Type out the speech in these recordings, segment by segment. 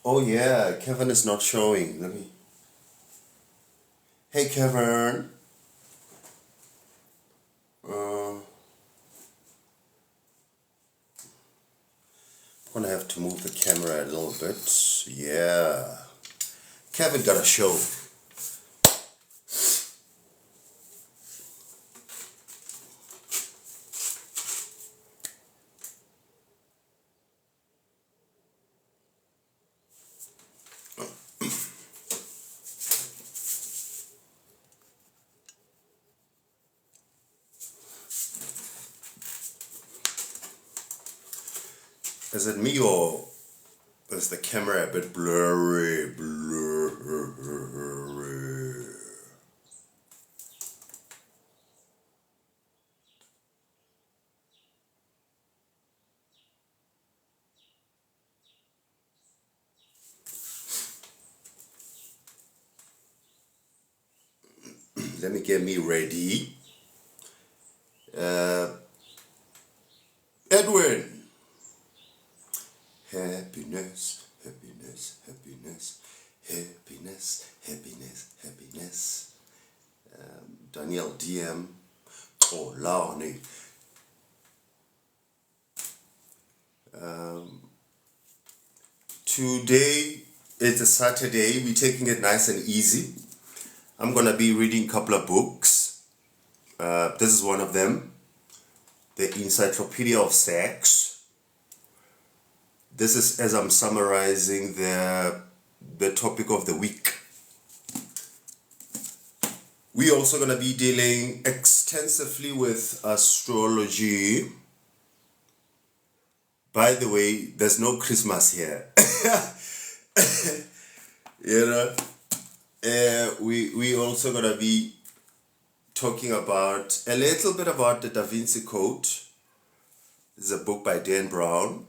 Oh yeah, Kevin is not showing. Let me. Hey Kevin. I'm gonna have to move the camera a little bit. Yeah. Kevin got a show. Is it me or is the camera a bit blurry? Let me get me ready. Edwin. Happiness, happiness, happiness, happiness, happiness, happiness. Daniel DM. Oh, Laoni. Today it's a Saturday. We're taking it nice and easy. I'm gonna be reading a couple of books. This is one of them, The Encyclopedia of Sex. This is as I'm summarizing the topic of the week. We're also gonna be dealing extensively with astrology. By the way, there's no Christmas here. You know, we also gonna be talking about a little bit about the Da Vinci Code. It's a book by Dan Brown,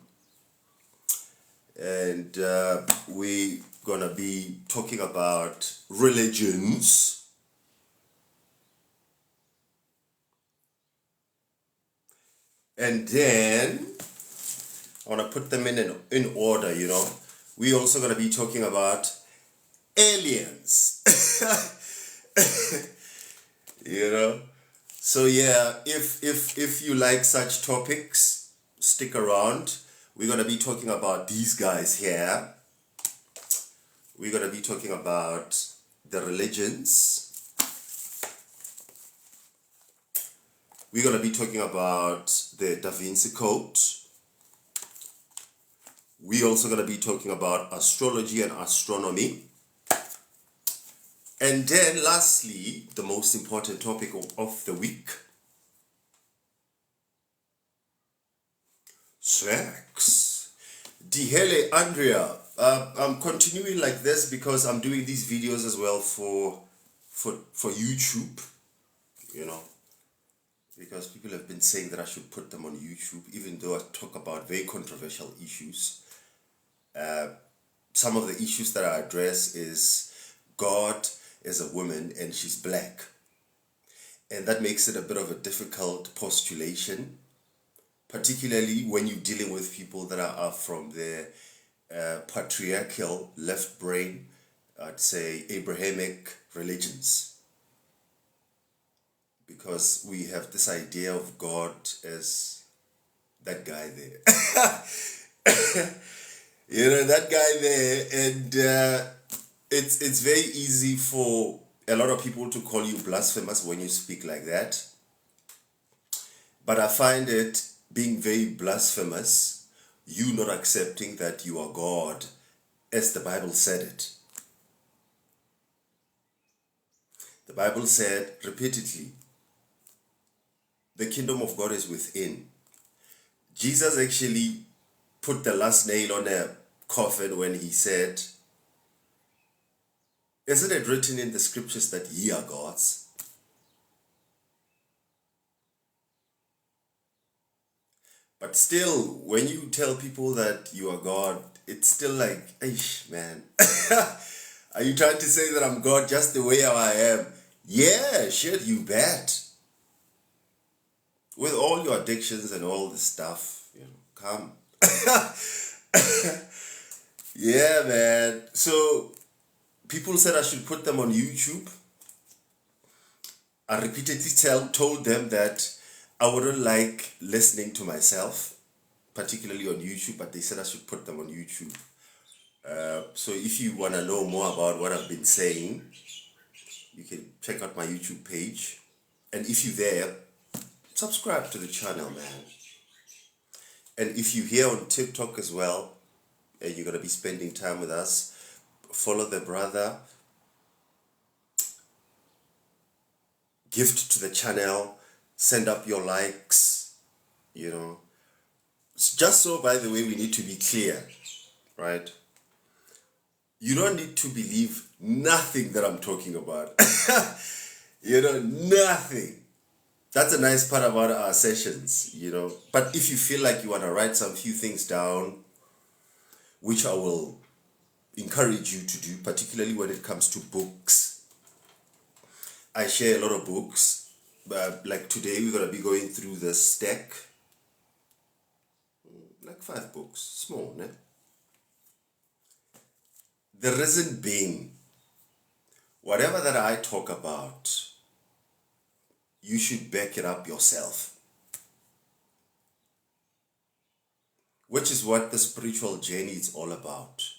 and we gonna be talking about religions, and then I wanna put them in order. You know, we also gonna be talking about aliens. You know, so yeah, if you like such topics, stick around. We're gonna be talking about these guys here. We're gonna be talking about the religions. We're gonna be talking about the Da Vinci Code. We're also gonna be talking about astrology and astronomy. And then lastly, the most important topic of the week, sex. Dihele Andrea, I'm continuing like this because I'm doing these videos as well for YouTube, you know, because people have been saying that I should put them on YouTube, even though I talk about very controversial issues. Some of the issues that I address is God is a woman and she's black. And that makes it a bit of a difficult postulation, particularly when you're dealing with people that are from the patriarchal left brain, I'd say Abrahamic religions. Because we have this idea of God as that guy there. You know, that guy there, and it's very easy for a lot of people to call you blasphemous when you speak like that. But I find it being very blasphemous, you not accepting that you are God as the Bible said it. The Bible said repeatedly, the kingdom of God is within. Jesus actually put the last nail on a coffin when he said, isn't it written in the scriptures that ye are gods? But still, when you tell people that you are God, it's still like, eish, man. Are you trying to say that I'm God just the way I am? Yeah, shit, you bet. With all your addictions and all the stuff, you know, come. Yeah, man. So people said I should put them on YouTube. I repeatedly told them that I wouldn't like listening to myself, particularly on YouTube, but they said I should put them on YouTube. So if you want to know more about what I've been saying, you can check out my YouTube page. And if you're there, subscribe to the channel, man. And if you're here on TikTok as well, and you're going to be spending time with us, follow the brother, gift to the channel, send up your likes, you know. Just so, by the way, we need to be clear, right? You don't need to believe nothing that I'm talking about. You know, nothing. That's a nice part about our sessions, you know. But if you feel like you want to write some few things down, which I will encourage you to do, particularly when it comes to books. I share a lot of books, but like today we're going to be going through the stack. Like 5 books, small, ne? The reason being, whatever that I talk about, you should back it up yourself. Which is what the spiritual journey is all about.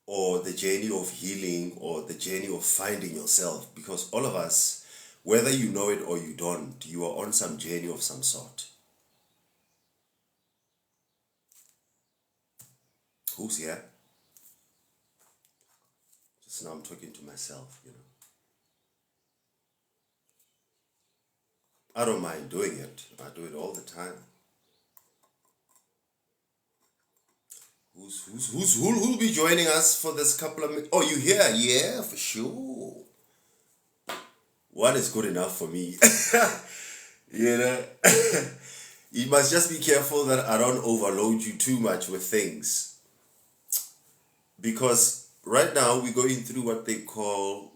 Or the journey of healing, or the journey of finding yourself. Because all of us, whether you know it or you don't, you are on some journey of some sort. Who's here? Just now I'm talking to myself, you know. I don't mind doing it. I do it all the time. Who'll be joining us for this couple of minutes? Oh, you here? Yeah, for sure. One is good enough for me. You know, you must just be careful that I don't overload you too much with things. Because right now we're going through what they call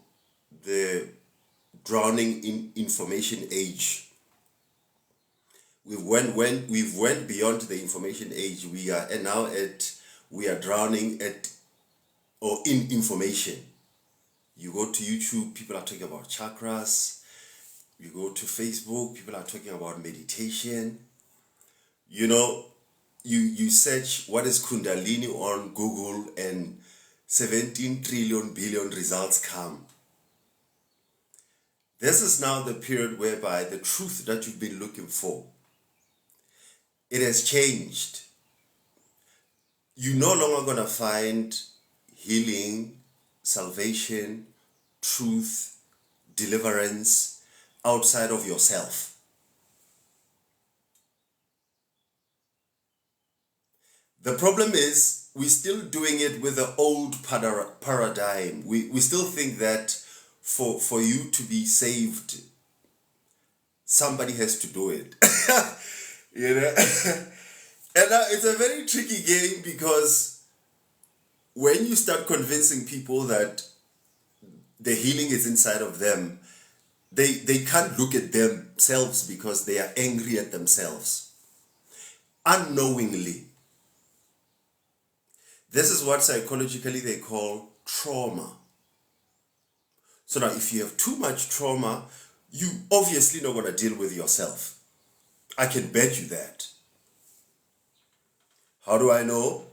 the drowning in information age. We've went beyond the information age. We are drowning in information. You go to YouTube, people are talking about chakras. You go to Facebook, people are talking about meditation. You know, you search what is Kundalini on Google and 17 trillion billion results come. This is now the period whereby the truth that you've been looking for, it has changed. You're no longer going to find healing, salvation, truth, deliverance outside of yourself. The problem is we're still doing it with the old paradigm. We still think that for you to be saved, somebody has to do it. You know? And it's a very tricky game, because when you start convincing people that the healing is inside of them, they can't look at themselves because they are angry at themselves. Unknowingly. This is what psychologically they call trauma. So now if you have too much trauma, you obviously not going to deal with yourself. I can bet you that. How do I know?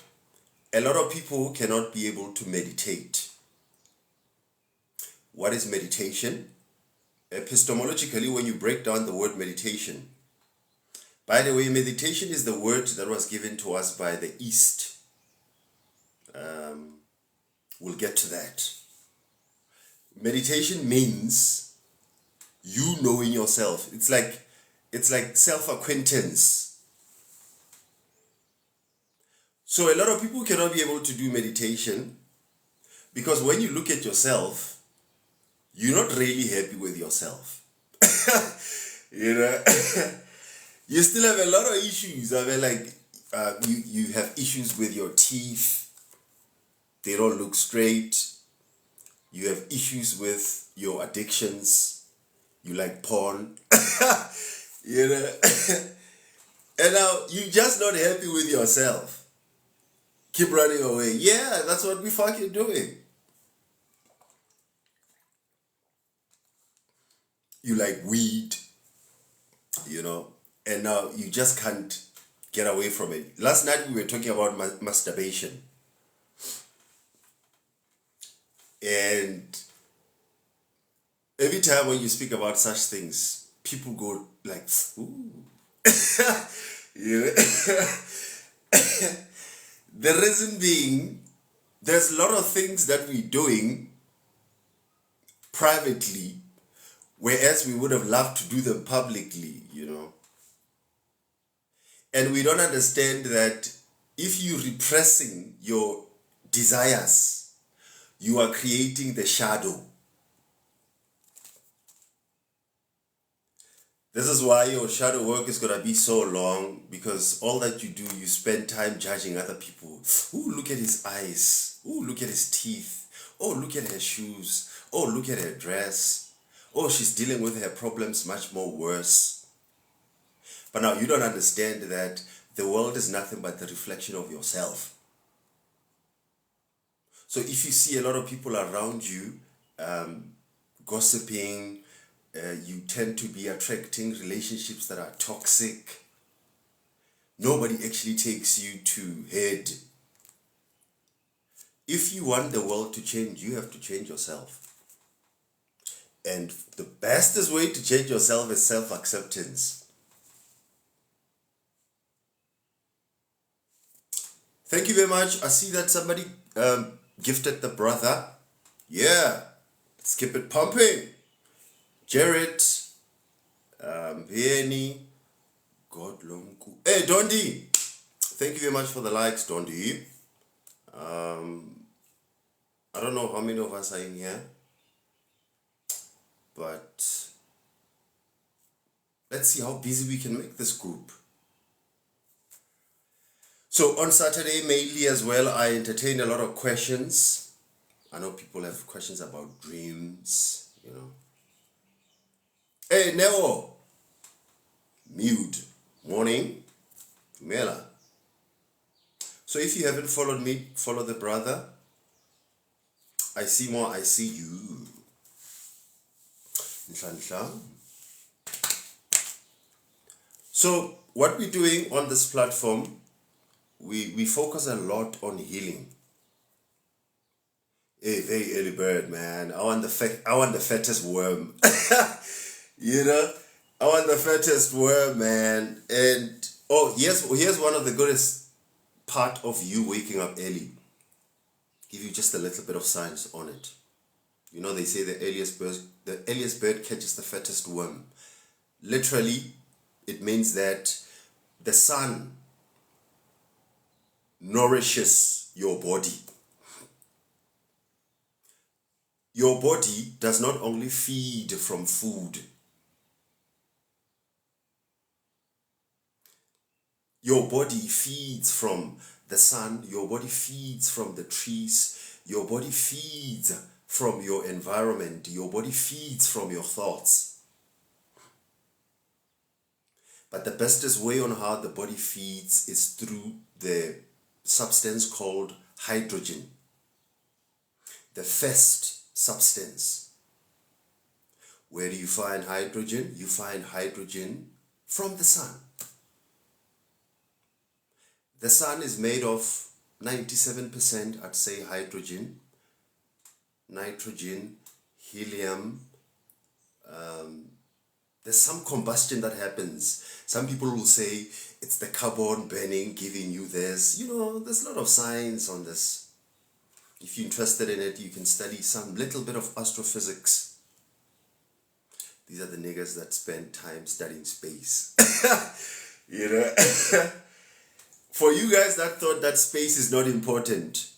A lot of people cannot be able to meditate. What is meditation? Epistemologically, when you break down the word meditation, by the way, meditation is the word that was given to us by the East. We'll get to that. Meditation means you knowing yourself. It's like self-acquaintance. So a lot of people cannot be able to do meditation because when you look at yourself, you're not really happy with yourself. You know, you still have a lot of issues. I mean, like you have issues with your teeth. They don't look straight. You have issues with your addictions. You like porn. You know, and now you're just not happy with yourself. Keep running away. Yeah, that's what we fucking doing. You like weed, and now you just can't get away from it. Last night we were talking about masturbation. And every time when you speak about such things, people go like, ooh. The reason being, there's a lot of things that we're doing privately, whereas we would have loved to do them publicly, And we don't understand that if you're repressing your desires, you are creating the shadow. This is why your shadow work is going to be so long, because all that you do, you spend time judging other people. Oh, look at his eyes. Oh, look at his teeth. Oh, look at her shoes. Oh, look at her dress. Oh, she's dealing with her problems much more worse. But now you don't understand that the world is nothing but the reflection of yourself. So if you see a lot of people around you gossiping, you tend to be attracting relationships that are toxic. Nobody actually takes you to head. If you want the world to change, you have to change yourself. And the bestest way to change yourself is self-acceptance. Thank you very much. I see that somebody gifted the brother. Yeah, let's keep it pumping. Jared, Vieni, God Lonku. Hey, Dondi. Thank you very much for the likes, Dondi. I don't know how many of us are in here, but let's see how busy we can make this group. So on Saturday, mainly as well, I entertained a lot of questions. I know people have questions about dreams, Hey, Neo. Mute. Morning. Mela. So if you haven't followed me, follow the brother. I see more, I see you. So what we're doing on this platform, we focus a lot on healing. Hey, very early bird, man. I want the fattest worm. I want the fattest worm, man. And here's one of the goodest part of you waking up early. Give you just a little bit of science on it. They say the earliest bird catches the fattest worm. Literally, it means that the sun nourishes your body. Your body does not only feed from food. Your body feeds from the sun. Your body feeds from the trees. Your body feeds from your environment. Your body feeds from your thoughts. But the bestest way on how the body feeds is through the substance called hydrogen. The first substance. Where do you find hydrogen? You find hydrogen from the sun. The sun is made of 97%, I'd say, hydrogen, nitrogen, helium. There's some combustion that happens. Some people will say it's the carbon burning giving you this. There's a lot of science on this. If you're interested in it, you can study some little bit of astrophysics. These are the niggas that spend time studying space. For you guys that thought that space is not important,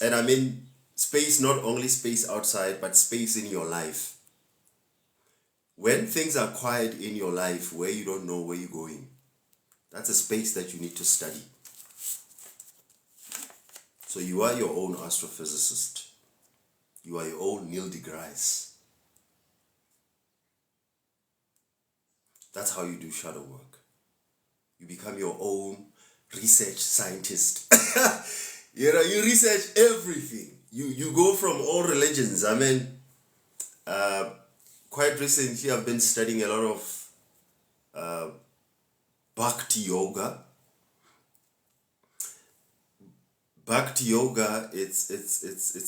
and I mean space, not only space outside, but space in your life. When things are quiet in your life where you don't know where you're going, that's a space that you need to study. So you are your own astrophysicist. You are your own Neil deGrasse. That's how you do shadow work. You become your own research scientist. You know, you research everything. You go from all religions. I mean, quite recently I've been studying a lot of Bhakti Yoga. Bhakti Yoga, it's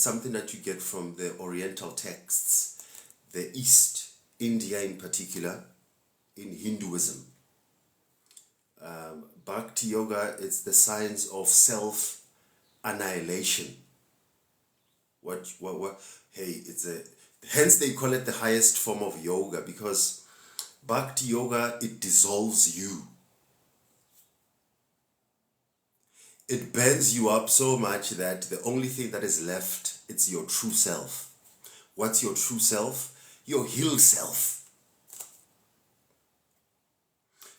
something that you get from the Oriental texts, the East, India in particular, in Hinduism. Bhakti Yoga, it's the science of self-annihilation. Hence they call it the highest form of yoga, because Bhakti Yoga, it dissolves you. It bends you up so much that the only thing that is left, it's your true self. What's your true self? Your healed self.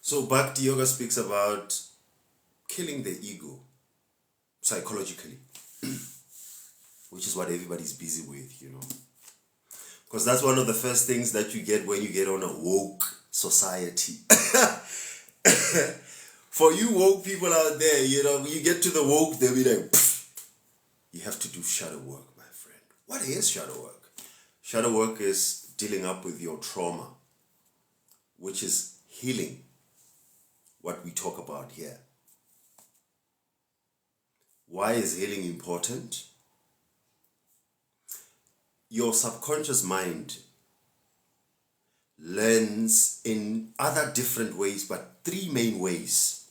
So Bhakti Yoga speaks about killing the ego psychologically, which is what everybody's busy with, you know. Because that's one of the first things that you get when you get on a woke society. For you woke people out there, you know, when you get to the woke, they'll be like, you have to do shadow work, my friend. What is shadow work? Shadow work is dealing up with your trauma, which is healing, what we talk about here. Why is healing important? Your subconscious mind learns in other different ways, but three main ways.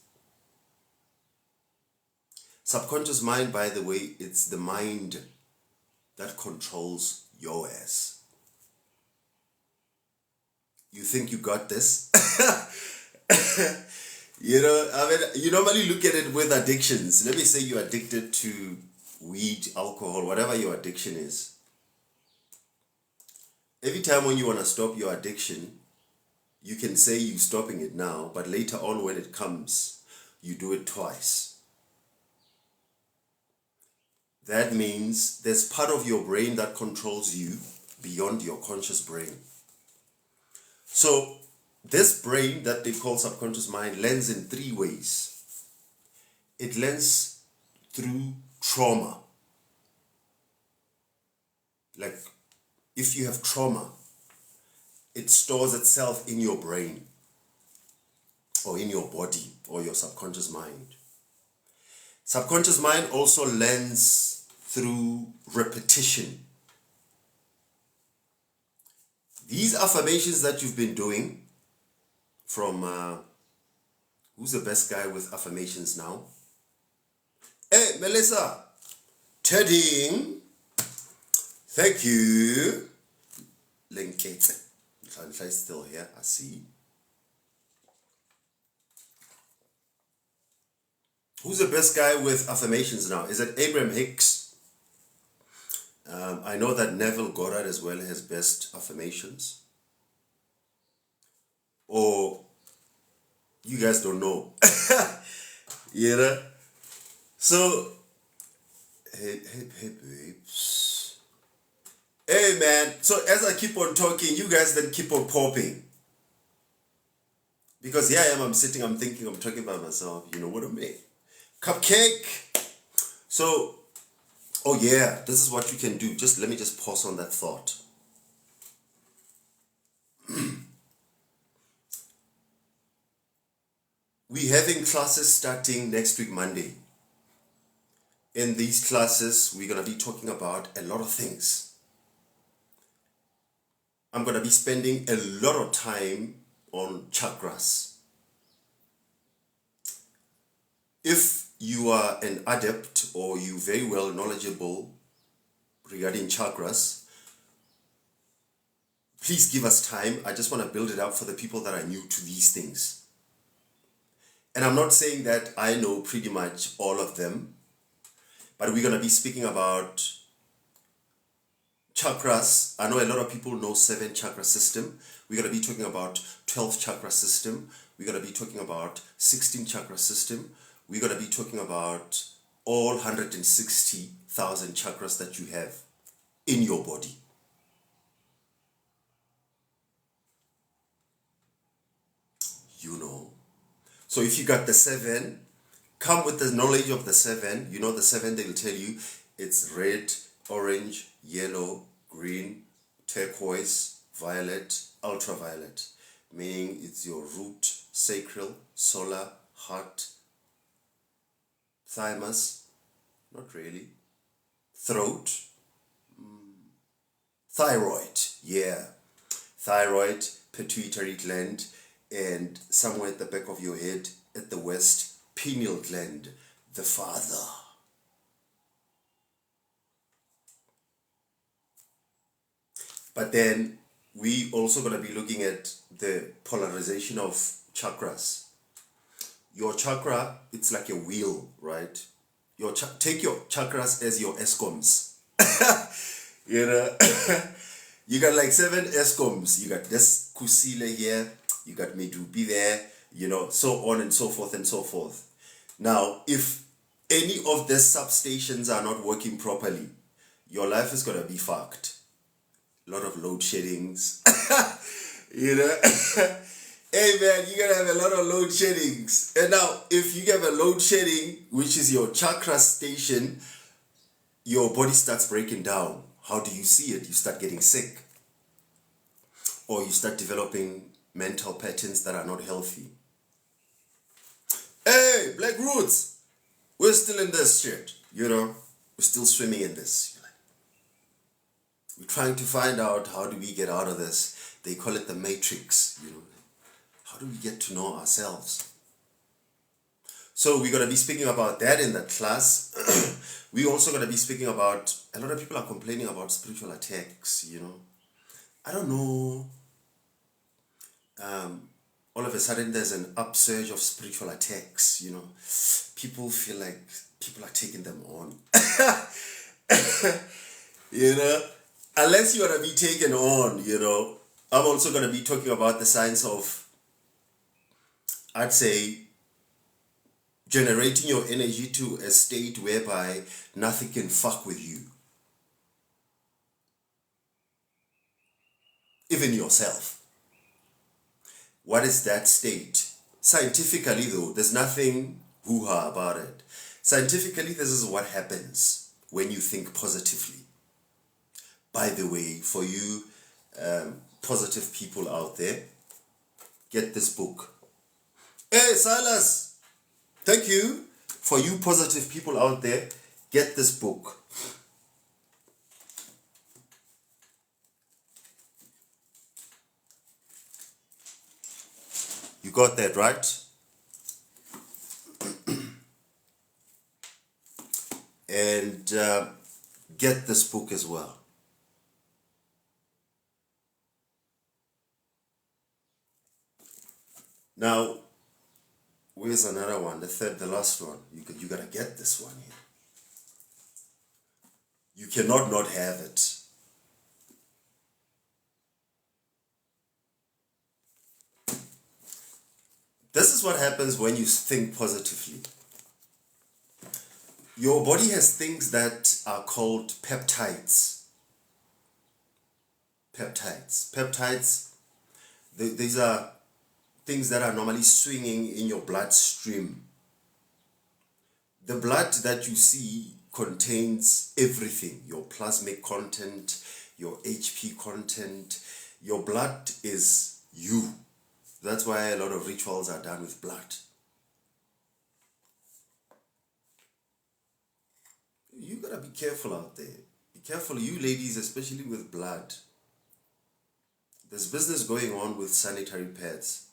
Subconscious mind, by the way, it's the mind that controls your ass. You think you got this? You know, I mean, you normally look at it with addictions. Let me say you're addicted to weed, alcohol, whatever your addiction is. Every time when you want to stop your addiction, you can say you're stopping it now, but later on when it comes, you do it twice. That means there's part of your brain that controls you beyond your conscious brain. So this brain that they call subconscious mind learns in three ways. It learns through trauma. Like if you have trauma, it stores itself in your brain or in your body or your subconscious mind. Subconscious mind also learns through repetition. These affirmations that you've been doing from, who's the best guy with affirmations now? Hey, Melissa. Tedding. Thank you. Linkate. Still here, I see. Who's the best guy with affirmations now? Is it Abraham Hicks? I know that Neville Goddard as well has best affirmations. Or you guys don't know. You know? So, hey babes. Hey man, so as I keep on talking, you guys then keep on popping. Because here I am, I'm sitting, I'm thinking, I'm talking about myself. You know what I mean? Cupcake. So, oh yeah, this is what you can do. Let me just pause on that thought. We're having classes starting next week, Monday. In these classes, we're going to be talking about a lot of things. I'm going to be spending a lot of time on chakras. If you are an adept or you're very well knowledgeable regarding chakras, please give us time. I just want to build it up for the people that are new to these things. And I'm not saying that I know pretty much all of them, but we're going to be speaking about chakras. I know a lot of people know 7 chakra system. We're going to be talking about 12 chakra system. We're going to be talking about 16 chakra system. We're going to be talking about all 160,000 chakras that you have in your body. You know. So if you got the 7, come with the knowledge of the 7. You know the 7, they will tell you it's red, orange, yellow, green, turquoise, violet, ultraviolet. Meaning it's your root, sacral, solar, heart, thymus, not really, throat, thyroid, yeah, thyroid, pituitary gland, and somewhere at the back of your head, at the west, pineal gland, the father. But then we also going to be looking at the polarization of chakras. Your chakra, it's like a wheel, right? Take your chakras as your ESCOMs. You know, you got like 7 ESCOMs. You got this Kusile here, you got Medupi there, you know, so on and so forth and so forth. Now, if any of these substations are not working properly, your life is going to be fucked. A lot of load sheddings. You know, hey man, you're gonna have a lot of load sheddings. And now, if you have a load shedding, which is your chakra station, your body starts breaking down. How do you see it? You start getting sick, or you start developing mental patterns that are not healthy. Hey, Black Roots, we're still in this shit, you know, we're still swimming in this. We're trying to find out, how do we get out of this? They call it the matrix, you know. How do we get to know ourselves? So we're going to be speaking about that in the class. We're also going to be speaking about, a lot of people are complaining about spiritual attacks, you know. I don't know. All of a sudden there's an upsurge of spiritual attacks, you know. People feel like people are taking them on. You know, unless you want to be taken on, you know. I'm also going to be talking about the science of, I'd say, generating your energy to a state whereby nothing can fuck with you. Even yourself. What is that state? Scientifically though, there's nothing hoo-ha about it. Scientifically, this is what happens when you think positively. By the way, for you positive people out there, get this book. Hey, Silas, thank you. For you positive people out there, get this book. You got that, right? And get this book as well. Now, where's another one? The last one. You gotta get this one here. You cannot not have it. This is what happens when you think positively. Your body has things that are called peptides. Peptides, these are things that are normally swinging in your bloodstream. The blood that you see contains everything. Your plasmic content, your HP content. Your blood is you. That's why a lot of rituals are done with blood. You gotta be careful out there. Be careful, you ladies, especially with blood. There's business going on with sanitary pads.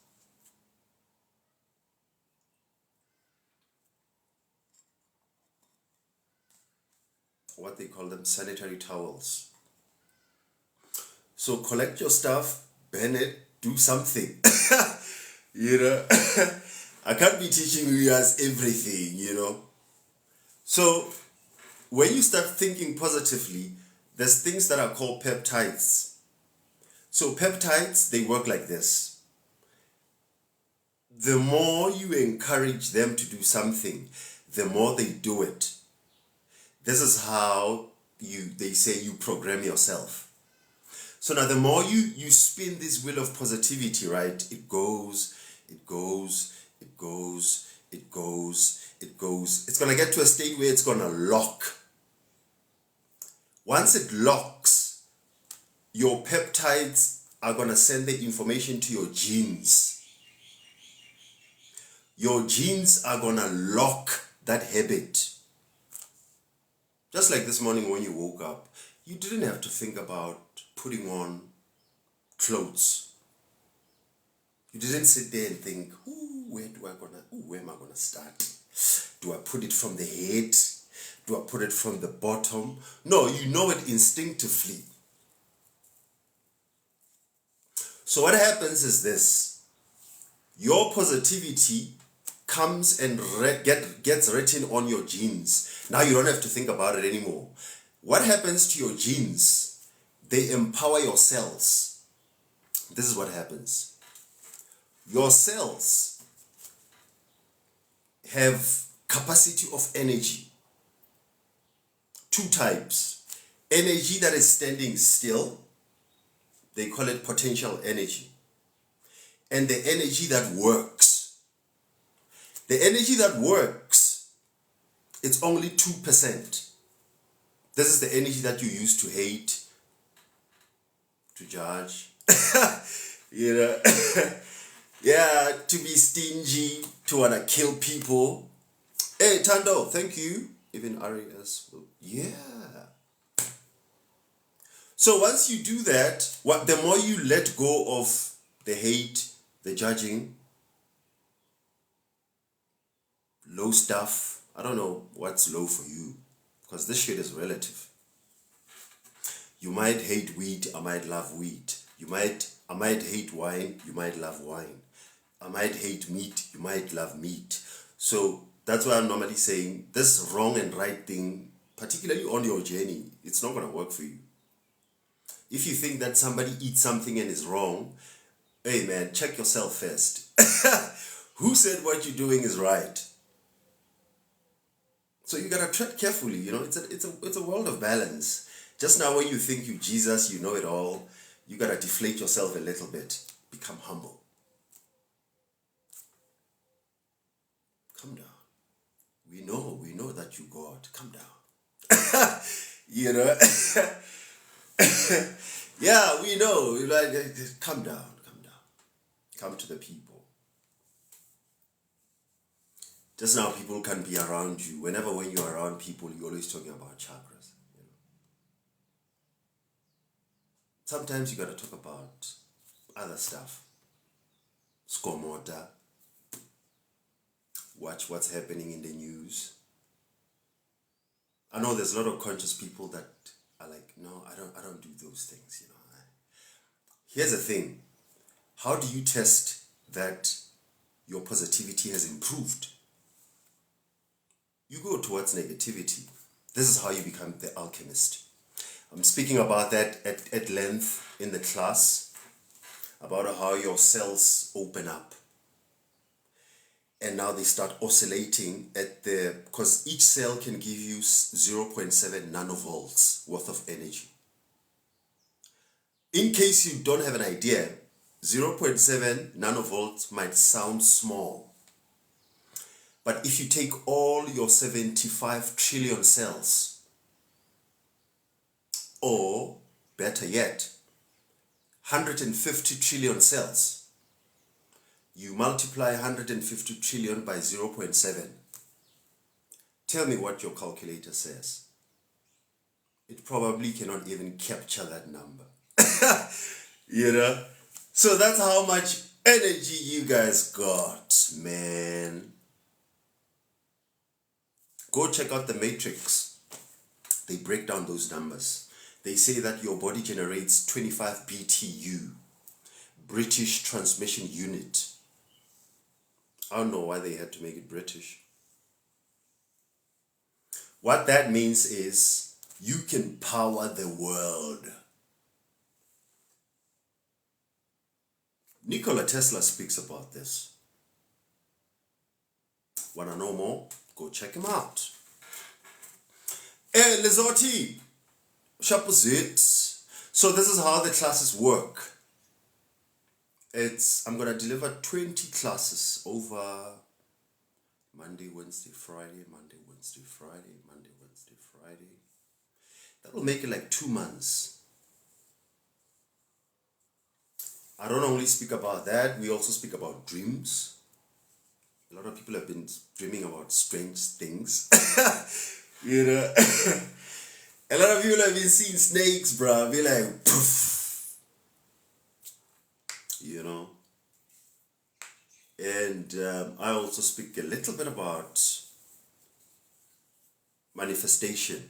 What they call them, sanitary towels. So collect your stuff, burn it, do something. You know, I can't be teaching you guys everything, you know. So when you start thinking positively, there's things that are called peptides. So peptides, they work like this. The more you encourage them to do something, the more they do it. This is how they say you program yourself. So now the more you spin this wheel of positivity, right, it goes, it's going to get to a state where it's going to lock. Once it locks, your peptides are going to send the information to your genes. Your genes are going to lock that habit. Just like this morning when you woke up, you didn't have to think about putting on clothes. You didn't sit there and think, where am I gonna start? Do I put it from the head? Do I put it from the bottom? No, you know it instinctively. So what happens is this. Your positivity comes and gets written on your genes. Now you don't have to think about it anymore. What happens to your genes? They empower your cells. This is what happens. Your cells have capacity of energy. Two types. Energy that is standing still. They call it potential energy. And the energy that works. The energy that works, it's only 2%. This is the energy that you use to hate, to judge, you know, yeah, to be stingy, to want to kill people. Hey, Tando, thank you. Even RAS, yeah. So once you do that, the more you let go of the hate, the judging, low stuff. I don't know what's low for you, because this shit is relative. You might hate weed, I might love weed. I might hate wine, you might love wine. I might hate meat, you might love meat. So that's why I'm normally saying this wrong and right thing, particularly on your journey, it's not going to work for you. If you think that somebody eats something and is wrong, hey man, check yourself first. Who said what you're doing is right? So you gotta tread carefully, you know, it's a world of balance. Just now when you think you Jesus, you know it all, you gotta deflate yourself a little bit. Become humble. Come down. We know that you God. Come down. You know? Yeah, we know. Like, come down. Come to the people. Just now people can be around you. When you're around people, you're always talking about chakras. You know? Sometimes you gotta talk about other stuff. Skomota. Watch what's happening in the news. I know there's a lot of conscious people that are like, no, I don't do those things, you know. Here's the thing. How do you test that your positivity has improved? You go towards negativity. This is how you become the alchemist. I'm speaking about that at length in the class, about how your cells open up. And now they start oscillating because each cell can give you 0.7 nanovolts worth of energy. In case you don't have an idea, 0.7 nanovolts might sound small. But if you take all your 75 trillion cells, or better yet, 150 trillion cells, you multiply 150 trillion by 0.7. Tell me what your calculator says. It probably cannot even capture that number. You know? So that's how much energy you guys got, man. Go check out the Matrix. They break down those numbers. They say that your body generates 25 BTU, British Transmission Unit. I don't know why they had to make it British. What that means is you can power the world. Nikola Tesla speaks about this. Wanna know more? Go check him out. Hey, Lizotti, Shapuzit. So this is how the classes work. I'm gonna deliver 20 classes over Monday, Wednesday, Friday, Monday, Wednesday, Friday, Monday, Wednesday, Friday. That will make it like 2 months. I don't only speak about that, we also speak about dreams. A lot of people have been dreaming about strange things. You know, a lot of people have been seeing snakes, bro. Be like, poof. You know. And I also speak a little bit about manifestation.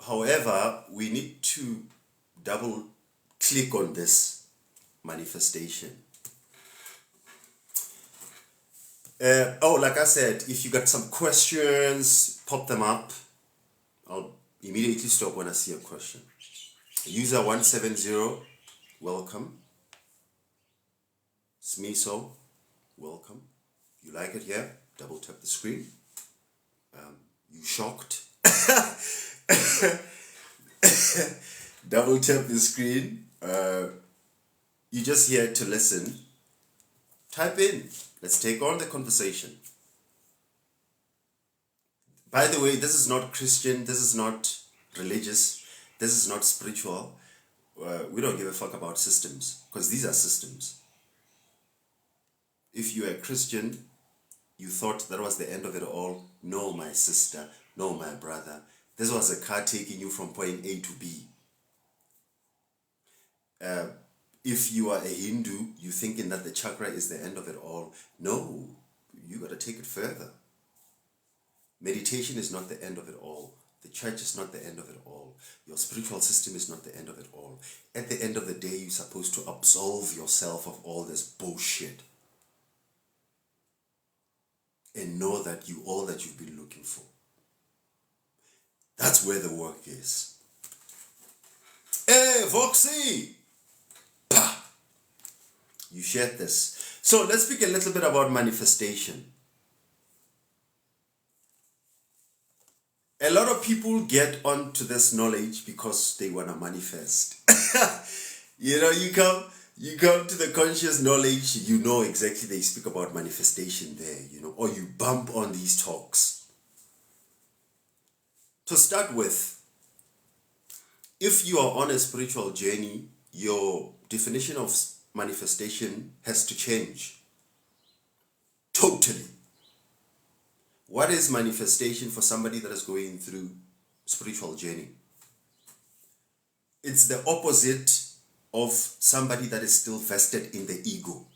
However, we need to double click on this manifestation. Like I said, if you got some questions, pop them up. I'll immediately stop when I see a question. User 170, welcome. Smiso, welcome. You like it here? Double tap the screen. You shocked? Double tap the screen. You just here to listen. Type in. Let's take on the conversation. By the way, this is not Christian. This is not religious. This is not spiritual. We don't give a fuck about systems, because these are systems. If you are a Christian, you thought that was the end of it all. No, my sister. No, my brother. This was a car taking you from point A to B. If you are a Hindu, you thinking that the chakra is the end of it all. No, you got to take it further. Meditation is not the end of it all. The church is not the end of it all. Your spiritual system is not the end of it all. At the end of the day, you're supposed to absolve yourself of all this bullshit. And know that you all that you've been looking for. That's where the work is. Hey, Voxy! Pah! You shared this. So let's speak a little bit about manifestation. A lot of people get onto this knowledge because they want to manifest. You know, you come to the conscious knowledge, you know exactly they speak about manifestation there, you know, or you bump on these talks. To start with, if you are on a spiritual journey, your definition of manifestation has to change. Totally. What is manifestation for somebody that is going through spiritual journey? It's the opposite of somebody that is still vested in the ego.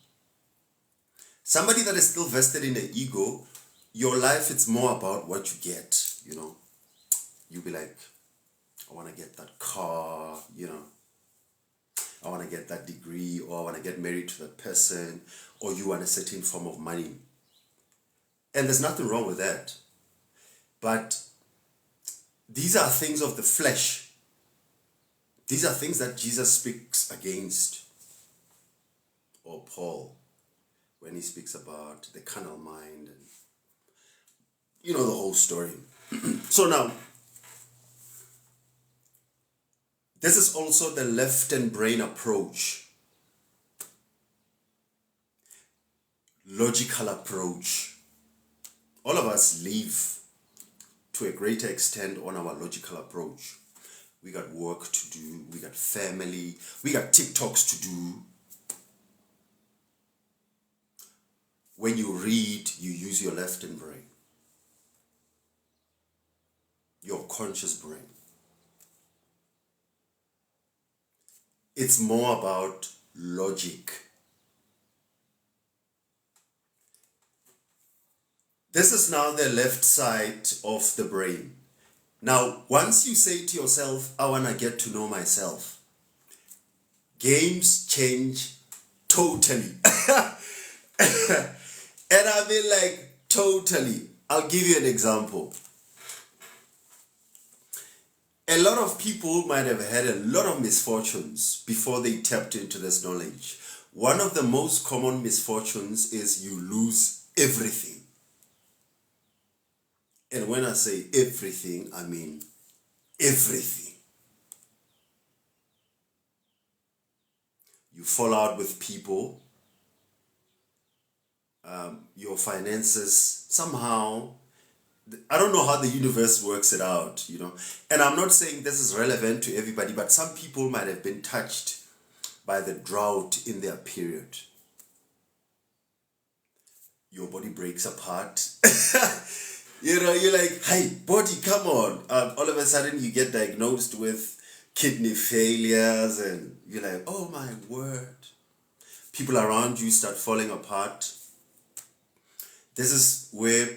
Somebody that is still vested in the ego, your life, it's more about what you get, you know. You'll be like, I want to get that car, you know. I want to get that degree, or I want to get married to that person, or you want a certain form of money. And there's nothing wrong with that. But these are things of the flesh. These are things that Jesus speaks against. Or Paul, when he speaks about the carnal mind. And you know the whole story. So now, this is also the left and brain approach. Logical approach. All of us live to a greater extent on our logical approach. We got work to do, we got family, we got TikToks to do. When you read, you use your left and brain. Your conscious brain. It's more about logic. This is now the left side of the brain. Now, once you say to yourself, I want to get to know myself, games change totally. And I mean like totally. I'll give you an example. A lot of people might have had a lot of misfortunes before they tapped into this knowledge. One of the most common misfortunes is you lose everything. And when I say everything, I mean everything. You fall out with people. your finances. Somehow, I don't know how the universe works it out, you know. And I'm not saying this is relevant to everybody, but some people might have been touched by the drought in their period. Your body breaks apart. You know, you're like, hey, body, come on. All of a sudden you get diagnosed with kidney failures and you're like, oh my word. People around you start falling apart. This is where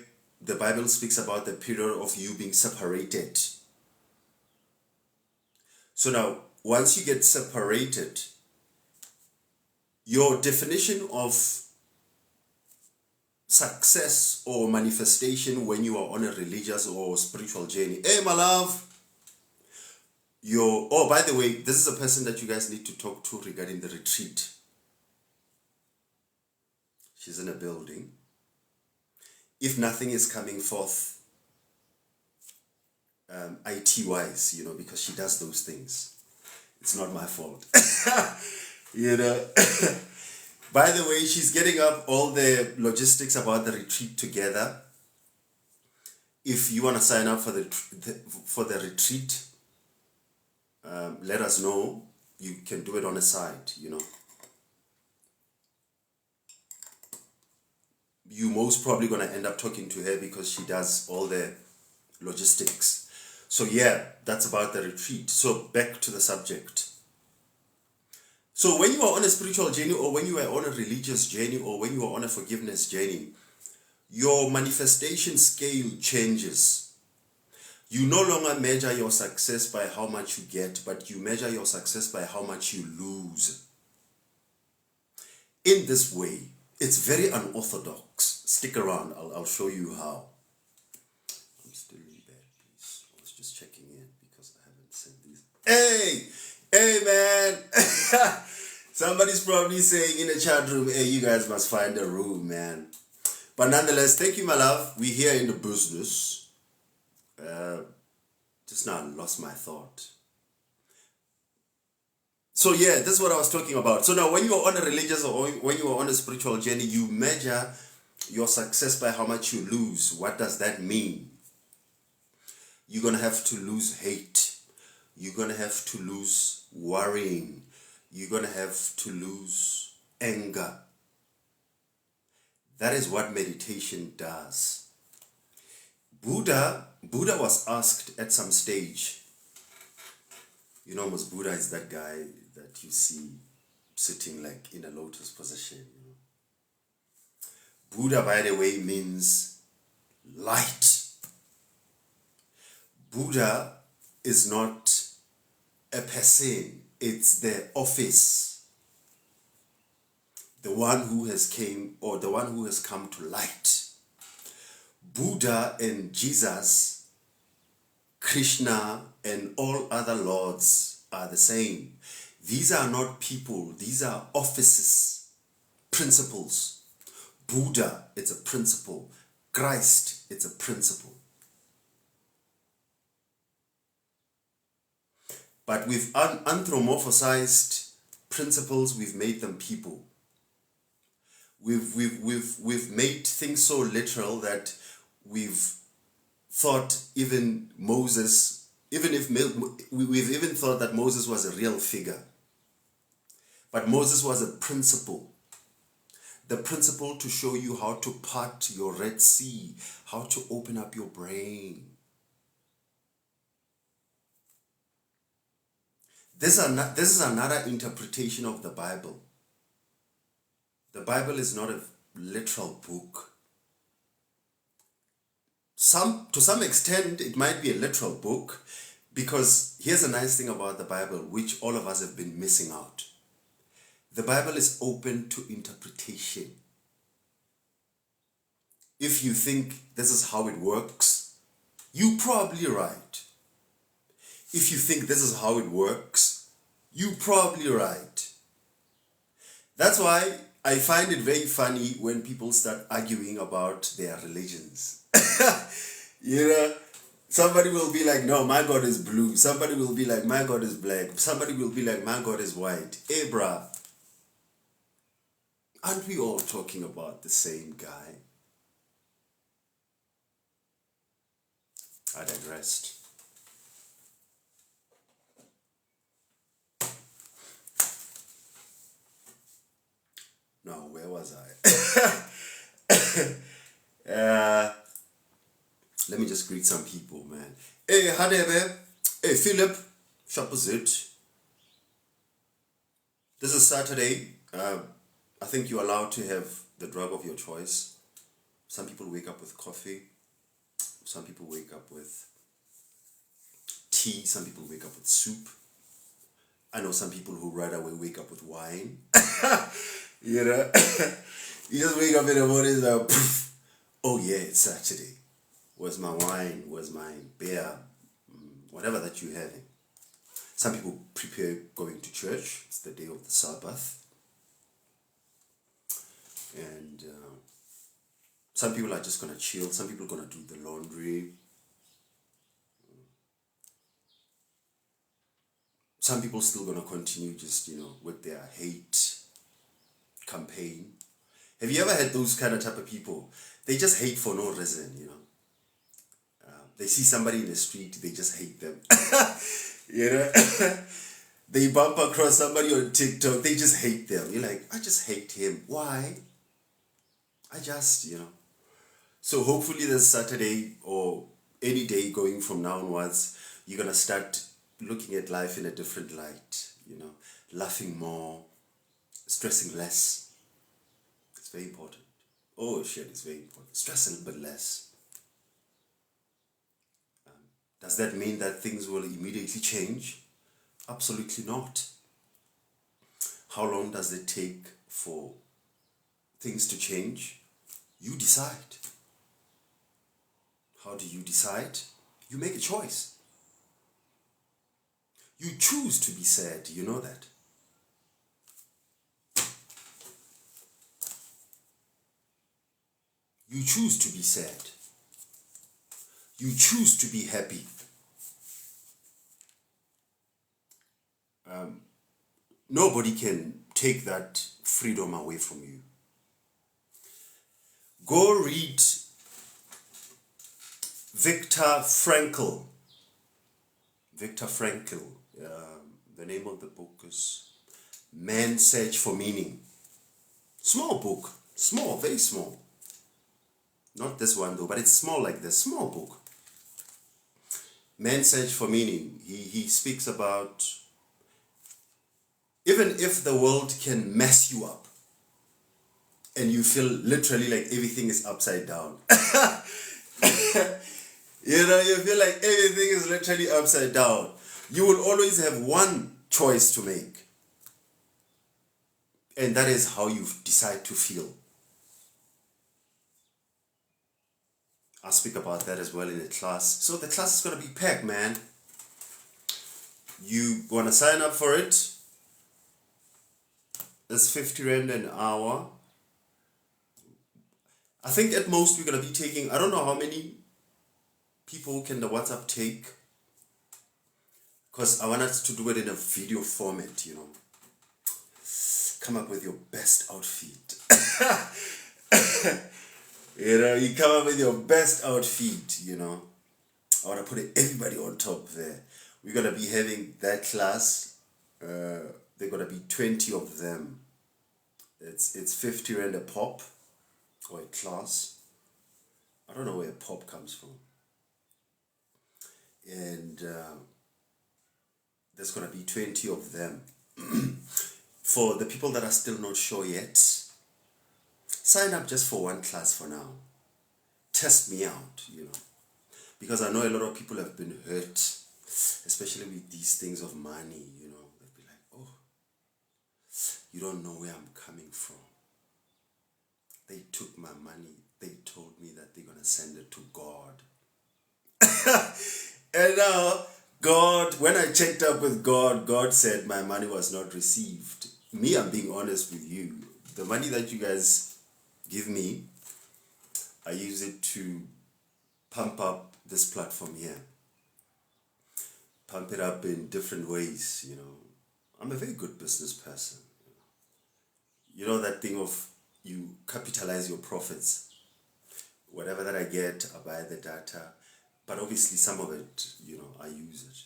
the Bible speaks about the period of you being separated. So now, once you get separated, your definition of success or manifestation when you are on a religious or spiritual journey. Hey, my love. Oh, by the way, this is a person that you guys need to talk to regarding the retreat. She's in a building. If nothing is coming forth, IT-wise, you know, because she does those things. It's not my fault. You know. By the way, she's getting up all the logistics about the retreat together. If you want to sign up for the retreat, let us know. You can do it on the side, you know. You most probably going to end up talking to her because she does all the logistics. So yeah, that's about the retreat. So back to the subject. So when you are on a spiritual journey, or when you are on a religious journey, or when you are on a forgiveness journey, your manifestation scale changes. You no longer measure your success by how much you get, but you measure your success by how much you lose. In this way, it's very unorthodox. Stick around, I'll show you how. I'm still in bed, please. I was just checking in because I haven't sent these. Hey man. Somebody's probably saying in the chat room, hey, you guys must find a room, man. But nonetheless, thank you, my love. We're here in the business. Just now I lost my thought. So yeah, this is what I was talking about. So now when you are on a religious or when you are on a spiritual journey, you measure your success by how much you lose. What does that mean? You're going to have to lose hate. You're going to have to lose worrying. You're going to have to lose anger. That is what meditation does. Buddha was asked at some stage. You know, most Buddha is that guy that you see sitting like in a lotus position. You know? Buddha, by the way, means light. Buddha is not a person. It's the office. The one who has came, or the one who has come to light. Buddha and Jesus, Krishna and all other lords are the same. These are not people. These are offices, principles. Buddha, it's a principle. Christ, it's a principle. But we've anthropomorphized principles, we've made them people. We've made things so literal that we've thought even Moses, we've even thought that Moses was a real figure. But Moses was a principle. The principle to show you how to part your Red Sea, how to open up your brain. This is another interpretation of the Bible. The Bible is not a literal book. To some extent, it might be a literal book, because here's a nice thing about the Bible, which all of us have been missing out. The Bible is open to interpretation. If you think this is how it works, you're probably right. If you think this is how it works, you're probably right. That's why I find it very funny when people start arguing about their religions. You know, somebody will be like, no, my God is blue. Somebody will be like, my God is black. Somebody will be like, my God is white. Hey, bruh, Aren't we all talking about the same guy? I digressed. Now, where was I? Let me just greet some people, man. Hey, Hadebe. Hey, Philip. Shapazit. This is Saturday. I think you're allowed to have the drug of your choice. Some people wake up with coffee. Some people wake up with tea. Some people wake up with soup. I know some people who right away wake up with wine. You know? You just wake up in the morning and like, oh yeah, it's Saturday. Where's my wine? Where's my beer? Whatever that you're having. Some people prepare going to church. It's the day of the Sabbath. And some people are just going to chill. Some people are going to do the laundry. Some people still going to continue just, with their hate campaign. Have you ever had those kind of type of people? They just hate for no reason, They see somebody in the street, they just hate them. They bump across somebody on TikTok, they just hate them. You're like, I just hate him. Why? I just, So hopefully this Saturday or any day going from now onwards, you're going to start looking at life in a different light, laughing more, stressing less. It's very important. Oh shit, it's very important. Stress a little bit less. Does that mean that things will immediately change? Absolutely not. How long does it take for things to change? You decide. How do you decide? You make a choice. You choose to be sad. You know that. You choose to be sad. You choose to be happy. Nobody can take that freedom away from you. Go read Viktor Frankl. Viktor Frankl. The name of the book is Man's Search for Meaning. Small book. Small, very small. Not this one though, but it's small like this. Small book. Man's Search for Meaning. He speaks about even if the world can mess you up and you feel literally like everything is upside down. You feel like everything is literally upside down. You will always have one choice to make. And that is how you decide to feel. I'll speak about that as well in the class. So the class is going to be packed, man. You want to sign up for it? It's 50 Rand an hour. I think at most we're going to be taking, I don't know how many people can the WhatsApp take. Because I want us to do it in a video format, Come up with your best outfit. You come up with your best outfit, I want to put everybody on top there. We're going to be having that class. There are going to be 20 of them. It's 50 Rand a pop or a class. I don't know where a pop comes from. And there's going to be 20 of them. For the people that are still not sure yet, sign up just for one class for now. Test me out, Because I know a lot of people have been hurt, especially with these things of money, They'll be like, oh, you don't know where I'm coming from. They took my money. They told me that they're going to send it to God. And now, God, when I checked up with God, God said my money was not received. Me, I'm being honest with you. The money that you guys give me, I use it to pump up this platform here. Pump it up in different ways, I'm a very good business person. That thing of you capitalize your profits. Whatever that I get, I buy the data. But obviously some of it, I use it.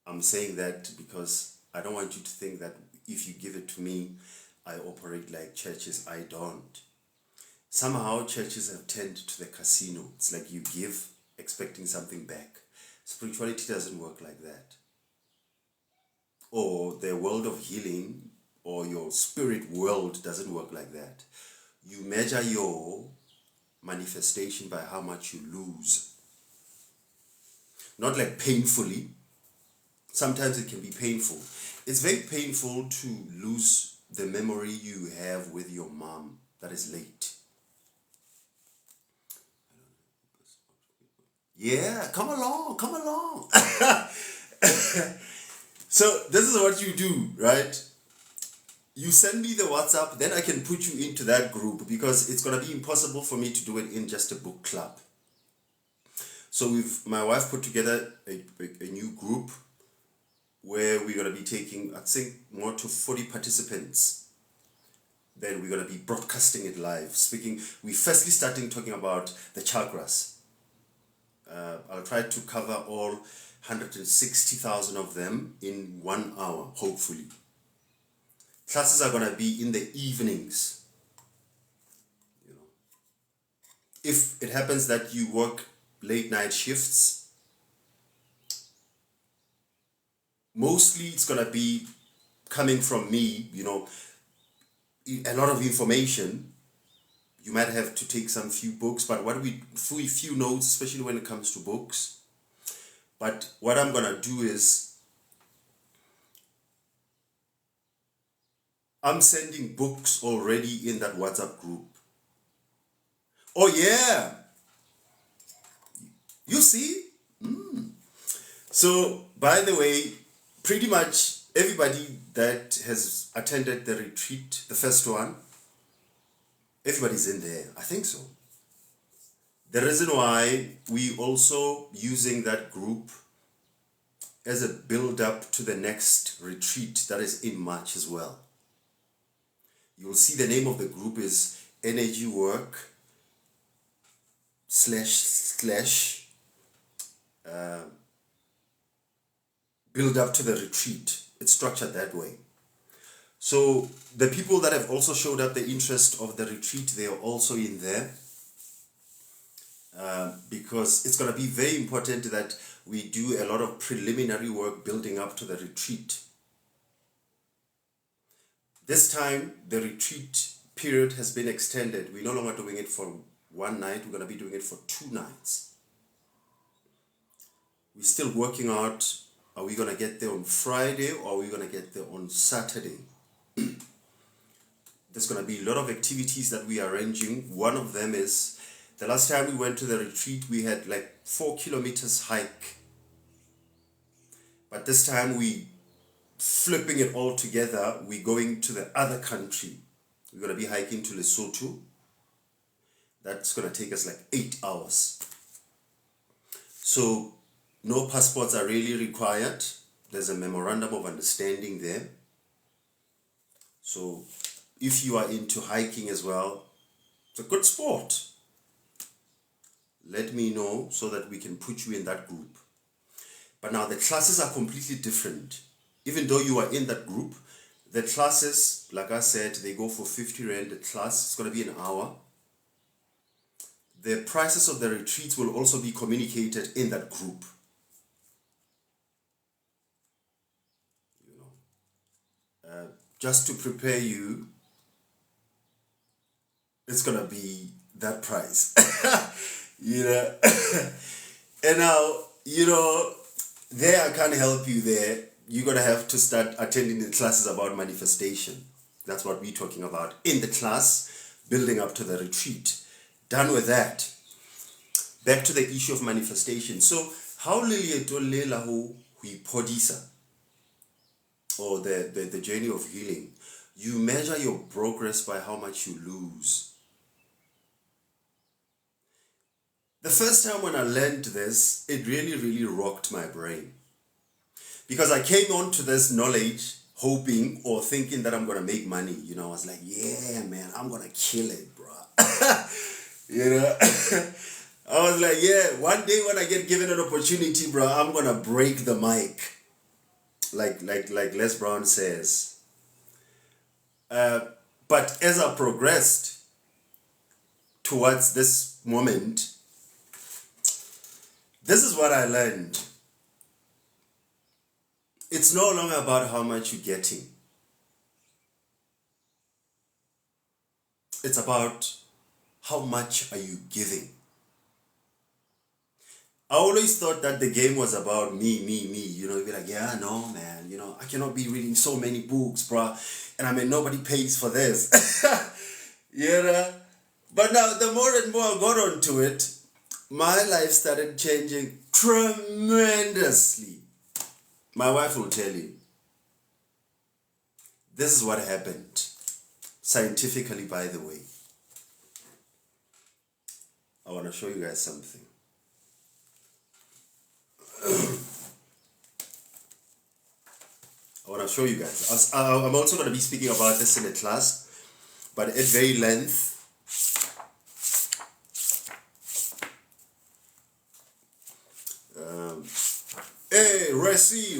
I'm saying that because I don't want you to think that if you give it to me, I operate like churches. I don't. Somehow churches have turned to the casino. It's like you give expecting something back. Spirituality doesn't work like that. Or the world of healing or your spirit world doesn't work like that. You measure your manifestation by how much you lose. Not like painfully. Sometimes it can be painful. It's very painful to lose the memory you have with your mom that is late. Yeah, come along. So this is what you do, right? You send me the WhatsApp, then I can put you into that group because it's going to be impossible for me to do it in just a book club. So my wife put together a new group where we're going to be taking, I think, more to 40 participants. Then we're going to be broadcasting it live. We're firstly starting talking about the chakras. I'll try to cover all 160,000 of them in 1 hour, hopefully. Classes are going to be in the evenings. If it happens that you work late night shifts, mostly it's going to be coming from me, a lot of information. You might have to take some few books, but few notes, especially when it comes to books. But what I'm going to do is, I'm sending books already in that WhatsApp group. Oh yeah! You see? So, by the way, pretty much everybody that has attended the retreat, the first one, everybody's in there. I think so. The reason why we also using that group as a build-up to the next retreat that is in March as well. You'll see the name of the group is Energy Work / build up to the retreat. It's structured that way. So the people that have also showed up the interest of the retreat, they are also in there. Because it's going to be very important that we do a lot of preliminary work building up to the retreat. This time, the retreat period has been extended. We're no longer doing it for 1 night. We're going to be doing it for 2 nights. We're still working out, are we going to get there on Friday or are we going to get there on Saturday? There's going to be a lot of activities that we are arranging. One of them is, the last time we went to the retreat, we had like 4 kilometers hike. But this time we flipping it all together. We're going to the other country. We're going to be hiking to Lesotho. That's going to take us like 8 hours. So no passports are really required. There's a memorandum of understanding there. So if you are into hiking as well, it's a good sport. Let me know so that we can put you in that group. But now the classes are completely different. Even though you are in that group, the classes, like I said, they go for 50 Rand a class. It's going to be an hour. The prices of the retreats will also be communicated in that group. Just to prepare you, it's going to be that price. And now, there I can't help you there. You're going to have to start attending the classes about manifestation. That's what we're talking about in the class, building up to the retreat. Done with that. Back to the issue of manifestation. So, how we podisa, or the journey of healing, you measure your progress by how much you lose. The first time when I learned this, it really, really rocked my brain. Because I came on to this knowledge hoping or thinking that I'm gonna make money. You know, I was like, yeah, man, I'm gonna kill it, bro. You know, I was like, yeah, one day when I get given an opportunity, bro, I'm gonna break the mic, like Les Brown says. But as I progressed towards this moment, this is what I learned. It's no longer about how much you're getting. It's about how much are you giving. I always thought that the game was about me. You know, you'd be like, yeah, no, man. You know, I cannot be reading so many books, bruh. And I mean, nobody pays for this. You know? But now, the more and more I got onto it, my life started changing tremendously. My wife will tell you. This is what happened. Scientifically, by the way. I want to show you guys something. I want to show you guys. I'm also going to be speaking about this in a class, but at very length. Hey, Resi.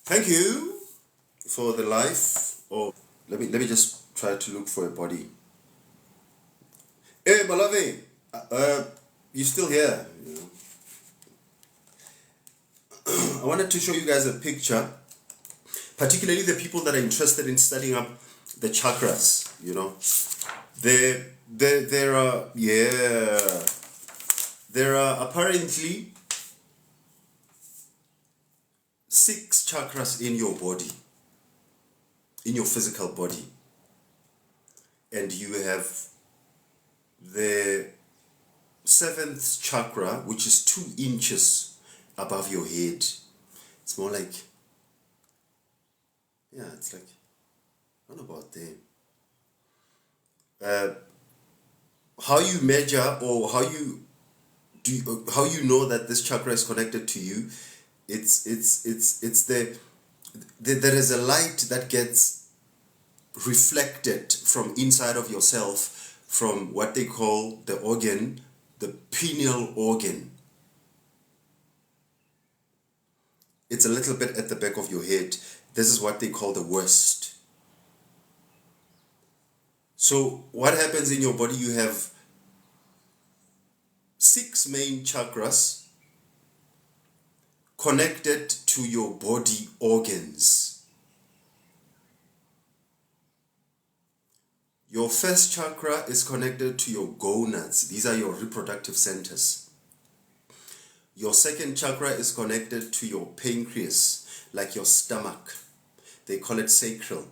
Thank you for the life. Oh, let me just try to look for a body. Hey, Malavi, you still here? You know? I wanted to show you guys a picture, particularly the people that are interested in studying up the chakras. You know, there are apparently 6 chakras in your body, in your physical body, and you have the 7th chakra, which is 2 inches above your head. It's more like, yeah, it's like, what about them? How you measure or how you know that this chakra is connected to you? It's there is a light that gets reflected from inside of yourself, from what they call the organ, the pineal organ. It's a little bit at the back of your head. This is what they call the worst. So what happens in your body? You have 6 main chakras connected to your body organs. Your first chakra is connected to your gonads. These are your reproductive centers. Your second chakra is connected to your pancreas, like your stomach. They call it sacral.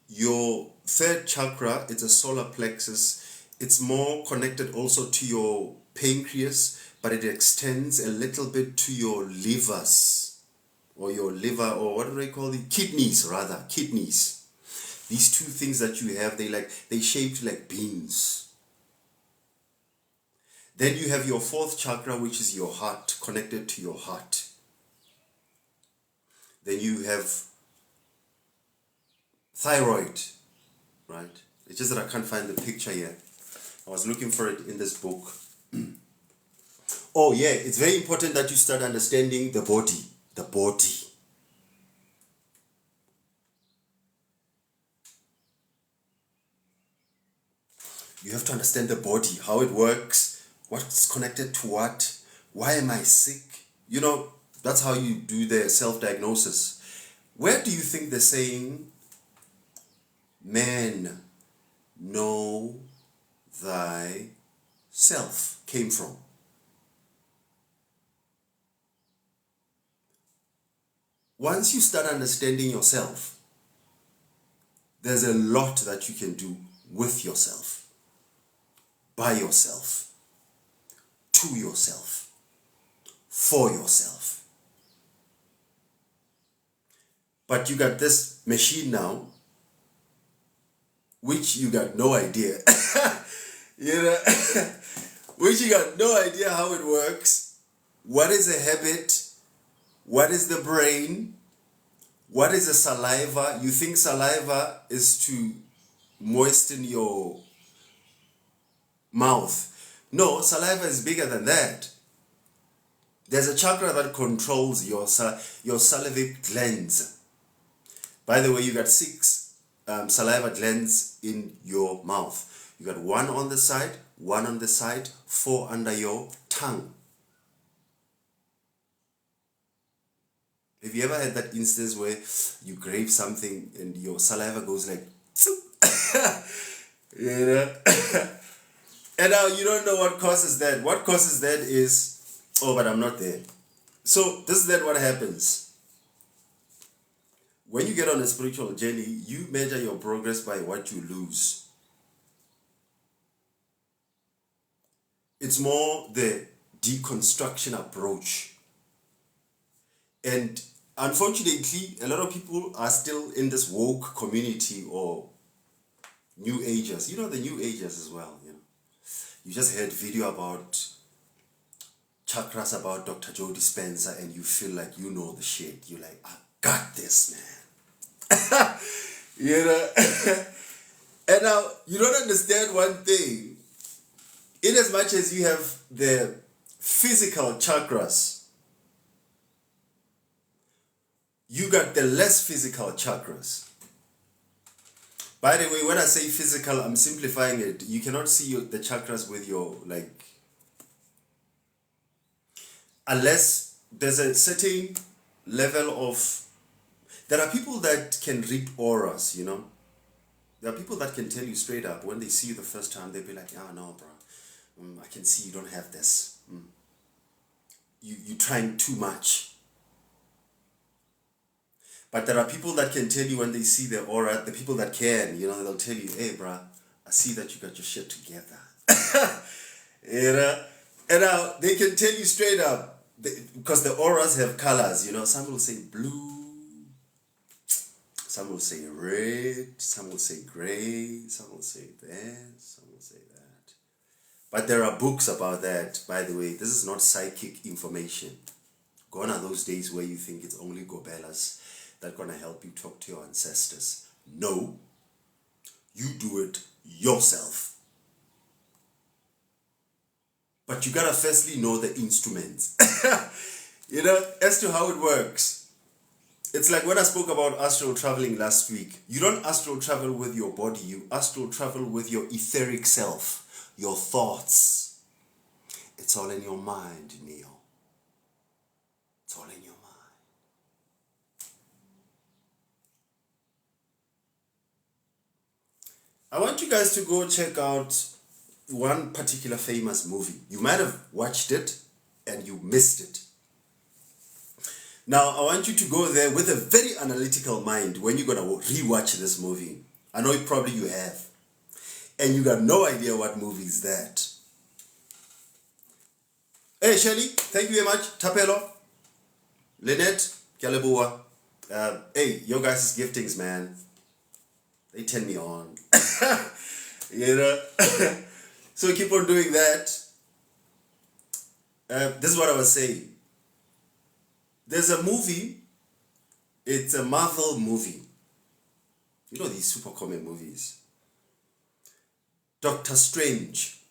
Your third chakra, it's a solar plexus. It's more connected also to your pancreas, but it extends a little bit to your livers, or your liver, or what do they call it? Kidneys. These 2 things that you have, they shaped like beans. Then you have your 4th chakra, which is your heart, connected to your heart. Then you have thyroid, right? It's just that I can't find the picture here. I was looking for it in this book. Oh yeah, it's very important that you start understanding the body. The body. You have to understand the body, how it works, what's connected to what, why am I sick? You know, that's how you do the self-diagnosis. Where do you think the saying, man, know thyself, came from? Once you start understanding yourself, there's a lot that you can do with yourself, by yourself, to yourself, for yourself. But you got this machine now, which you got no idea, you know, which you got no idea how it works. What is a habit? What is the brain? What is the saliva? You think saliva is to moisten your mouth. No, saliva is bigger than that. There's a chakra that controls your salivary glands. By the way, you got 6 saliva glands in your mouth. You got 1 on the side, 1 on the side, 4 under your tongue. Have you ever had that instance where you grab something and your saliva goes like, you know? And now you don't know what causes that. What causes that is, oh, but I'm not there. So this is then what happens. When you get on a spiritual journey, you measure your progress by what you lose. It's more the deconstruction approach. And unfortunately, a lot of people are still in this woke community or New Agers. You know the New Agers as well, you know. You just heard video about chakras about Dr. Joe Dispenza and you feel like you know the shit. You're like, I got this, man. You know? And now, you don't understand one thing. In as much as you have the physical chakras, you got the less physical chakras. By the way, when I say physical, I'm simplifying it. You cannot see the chakras with your, like, unless there's a certain level of, there are people that can read auras, you know. There are people that can tell you straight up, when they see you the first time, they'll be like, oh no, bro, I can see you don't have this. You're trying too much. But there are people that can tell you when they see the aura, the people that can, you know, they'll tell you, hey, bruh, I see that you got your shit together. You know? And now they can tell you straight up, because the auras have colors, you know. Some will say blue, some will say red, some will say gray, some will say this, some will say that. But there are books about that, by the way. This is not psychic information. Gone are those days where you think it's only Gobelas that gonna help you talk to your ancestors. No, you do it yourself. But you gotta firstly know the instruments. You know, as to how it works. It's like when I spoke about astral traveling last week. You don't astral travel with your body, you astral travel with your etheric self, your thoughts. It's all in your mind, Neo. It's all in your mind. I want you guys to go check out one particular famous movie. You might have watched it and you missed it. Now, I want you to go there with a very analytical mind when you're going to rewatch this movie. I know probably you have. And you got no idea what movie is that. Hey, Shelly, thank you very much. Tapelo, Lynette, Kalebua. Hey, your guys' giftings, man. They turn me on. You know? So keep on doing that. This is what I was saying. There's a movie. It's a Marvel movie. You know these super comic movies. Doctor Strange.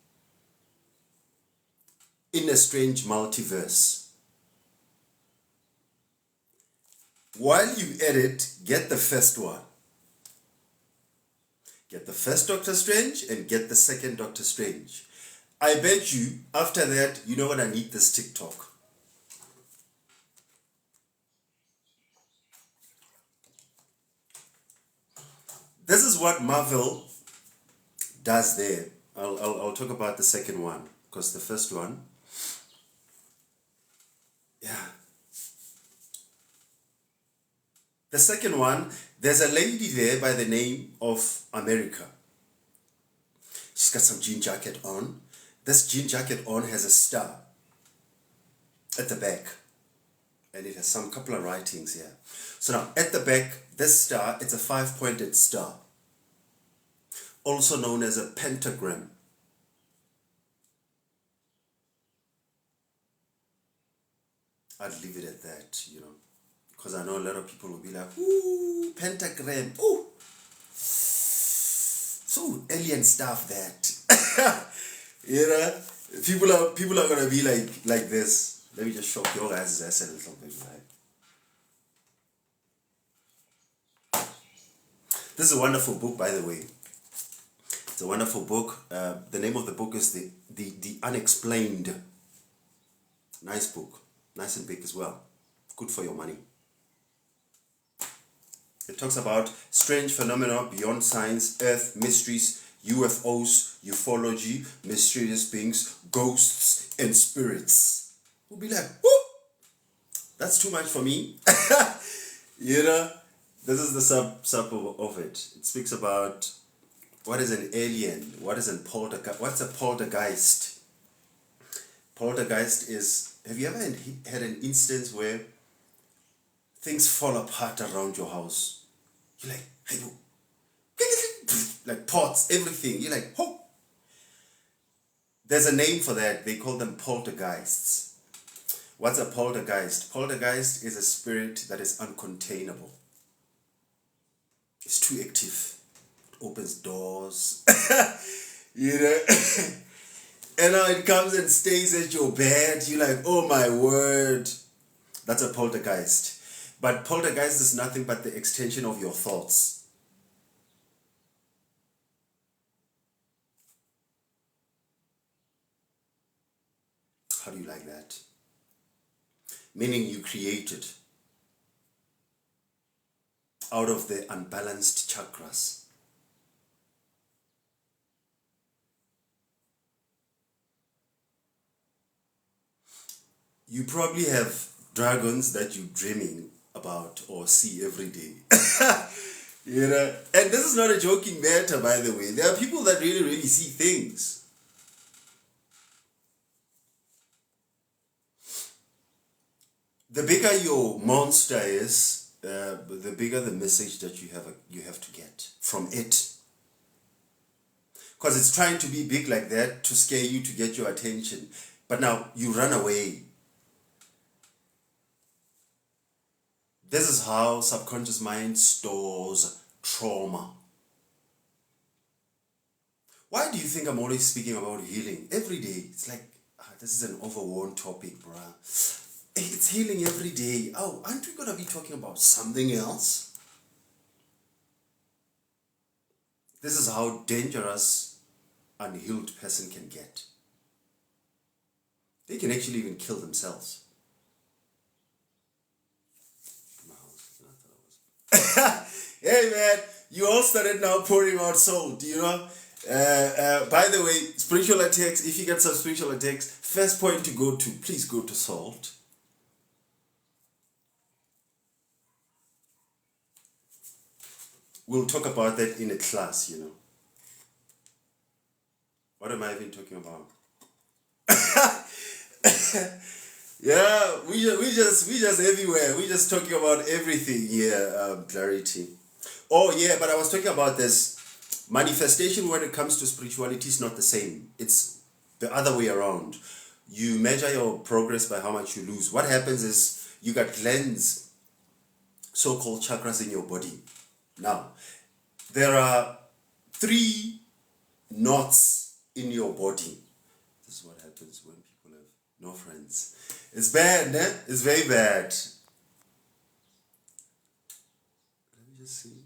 In a Strange Multiverse. While you edit, get the first one. Get the first Doctor Strange and get the second Doctor Strange. I bet you, after that, you know what I need this TikTok. This is what Marvel does there. I'll talk about the second one, because the first one, yeah. The second one, there's a lady there by the name of America. She's got some jean jacket on. This jean jacket on has a star at the back. And it has some couple of writings here. So now, at the back, this star, it's a 5-pointed star. Also known as a pentagram. I'd leave it at that, you know, because I know a lot of people will be like, ooh, pentagram, ooh, so alien stuff that, you know, people are gonna be like this. Let me just shock your guys' ass a little bit, right? This is a wonderful book, by the way. It's a wonderful book. The name of the book is the Unexplained. Nice book, nice and big as well. Good for your money. It talks about strange phenomena beyond science, earth, mysteries, UFOs, ufology, mysterious beings, ghosts, and spirits. We'll be like, whoo! That's too much for me. You know, this is the sub of it. It speaks about what is an alien, what is a poltergeist, what's a poltergeist? Poltergeist is, have you ever had an instance where things fall apart around your house? You're like, hey, like pots, everything. You're like, oh. There's a name for that. They call them poltergeists. What's a poltergeist? Poltergeist is a spirit that is uncontainable. It's too active. It opens doors. You know? And now it comes and stays at your bed. You're like, oh my word. That's a poltergeist. But poltergeist is nothing but the extension of your thoughts. How do you like that? Meaning you created out of the unbalanced chakras. You probably have dragons that you're dreaming about or see every day. You know, and this is not a joking matter, by the way. There are people that really see things. The bigger your monster is, the bigger the message that you have to get from it. Because it's trying to be big like that to scare you, to get your attention. But now you run away. This is how subconscious mind stores trauma. Why do you think I'm always speaking about healing? Every day. It's like, this is an overworn topic, bruh. It's healing every day. Oh, aren't we going to be talking about something else? This is how dangerous an unhealed person can get. They can actually even kill themselves. Hey man, you all started now pouring out salt, you know. By the way, spiritual attacks, if you get some spiritual attacks, first point to go to, please go to salt. We'll talk about that in a class, you know. What am I even talking about? Yeah, we just everywhere. We just talking about everything here. Clarity. Oh yeah, but I was talking about this manifestation when it comes to spirituality is not the same. It's the other way around. You measure your progress by how much you lose. What happens is you got glands, so-called chakras in your body. Now, there are 3 knots in your body. This is what happens when people have no friends. It's bad, eh? It's very bad. Let me just see.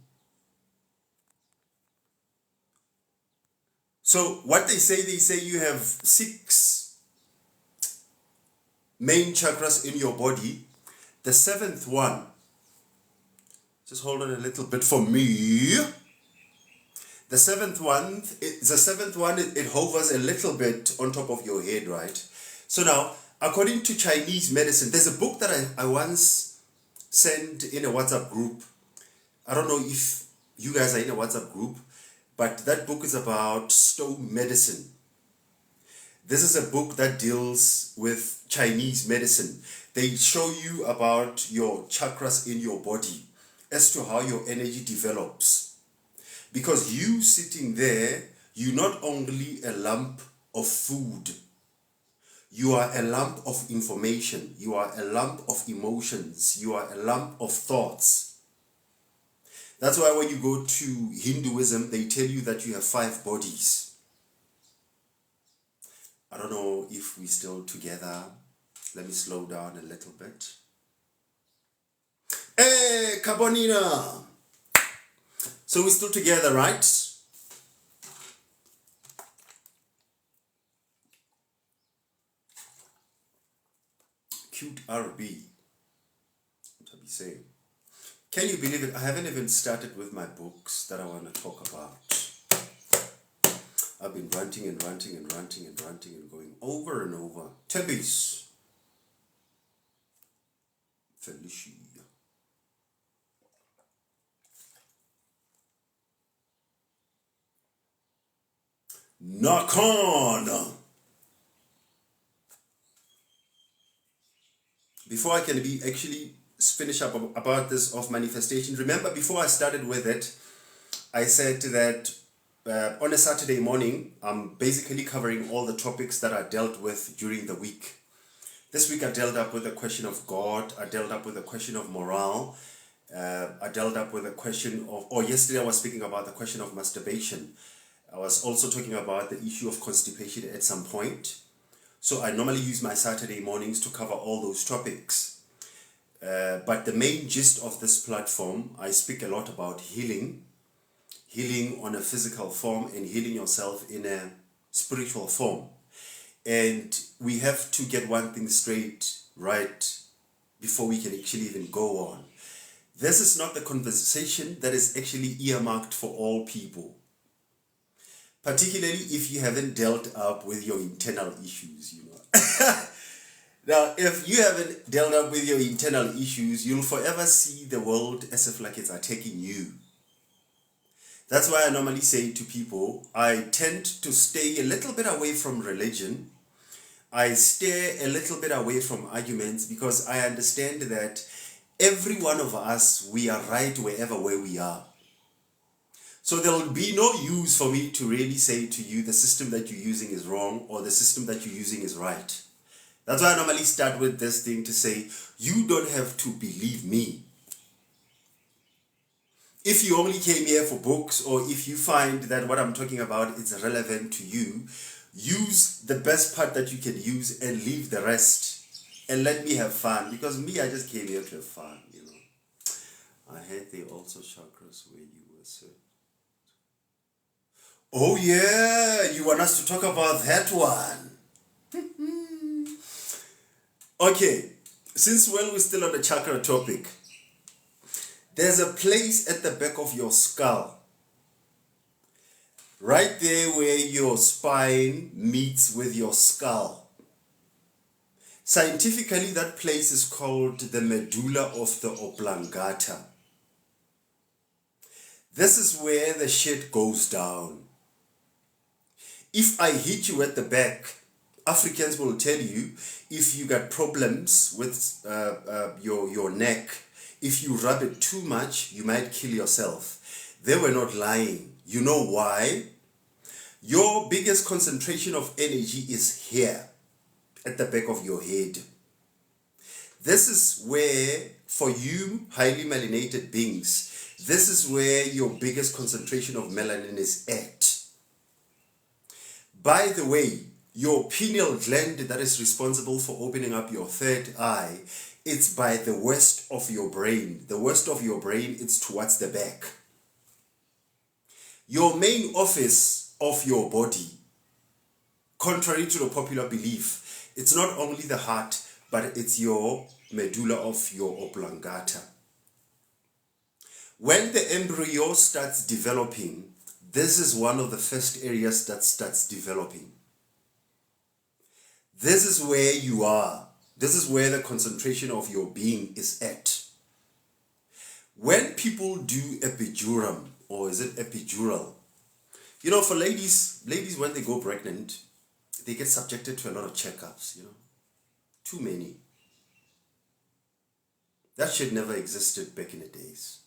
So what they say you have 6 main chakras in your body. The 7th one, just hold on a little bit for me. The seventh one, it hovers a little bit on top of your head, right? So now, according to Chinese medicine, there's a book that I once sent in a WhatsApp group. I don't know if you guys are in a WhatsApp group, but that book is about stone medicine. This is a book that deals with Chinese medicine. They show you about your chakras in your body as to how your energy develops. Because you sitting there, you're not only a lump of food. You are a lump of information. You are a lump of emotions. You are a lump of thoughts. That's why when you go to Hinduism, they tell you that you have 5 bodies. I don't know if we're still together. Let me slow down a little bit. Hey, Carbonina! So we're still together, right? Cute RB. What have you saying? Can you believe it? I haven't even started with my books that I want to talk about. I've been ranting and ranting and ranting and ranting and going over and over. Tebis. Felicia. Knock on. Before I can be actually finish up about this of manifestation, remember before I started with it, I said that on a Saturday morning, I'm basically covering all the topics that I dealt with during the week. This week I dealt up with the question of God, I dealt up with the question of morale, I dealt up with the question of, or yesterday I was speaking about the question of masturbation. I was also talking about the issue of constipation at some point. So I normally use my Saturday mornings to cover all those topics. But the main gist of this platform, I speak a lot about healing on a physical form and healing yourself in a spiritual form. And we have to get one thing straight right before we can actually even go on. This is not the conversation that is actually earmarked for all people. Particularly if you haven't dealt up with your internal issues, you know. Now, if you haven't dealt up with your internal issues, you'll forever see the world as if like it's attacking you. That's why I normally say to people, I tend to stay a little bit away from religion. I stay a little bit away from arguments because I understand that every one of us, we are right where we are. So there will be no use for me to really say to you the system that you're using is wrong or the system that you're using is right. That's why I normally start with this thing to say, you don't have to believe me. If you only came here for books, or if you find that what I'm talking about is relevant to you, use the best part that you can use and leave the rest. And let me have fun. Because me, I just came here to have fun, you know. I heard they also chakras where you were set. Oh yeah, you want us to talk about that one. Okay, since when we're still on the chakra topic, there's a place at the back of your skull, right there where your spine meets with your skull. Scientifically, that place is called the medulla of the oblongata. This is where the shit goes down. If I hit you at the back, Africans will tell you, if you got problems with your neck, if you rub it too much, you might kill yourself. They were not lying. You know why? Your biggest concentration of energy is here, at the back of your head. This is where, for you highly melanated beings, this is where your biggest concentration of melanin is at. By the way, your pineal gland that is responsible for opening up your third eye, it's by the west of your brain. The west of your brain, it's towards the back. Your main office of your body, contrary to the popular belief, it's not only the heart, but it's your medulla of your oblongata. When the embryo starts developing, this is one of the first areas that starts developing. This is where you are. This is where the concentration of your being is at. When people do epidural, or is it epidural? You know, for ladies when they go pregnant, they get subjected to a lot of checkups, you know. Too many. That shit never existed back in the days.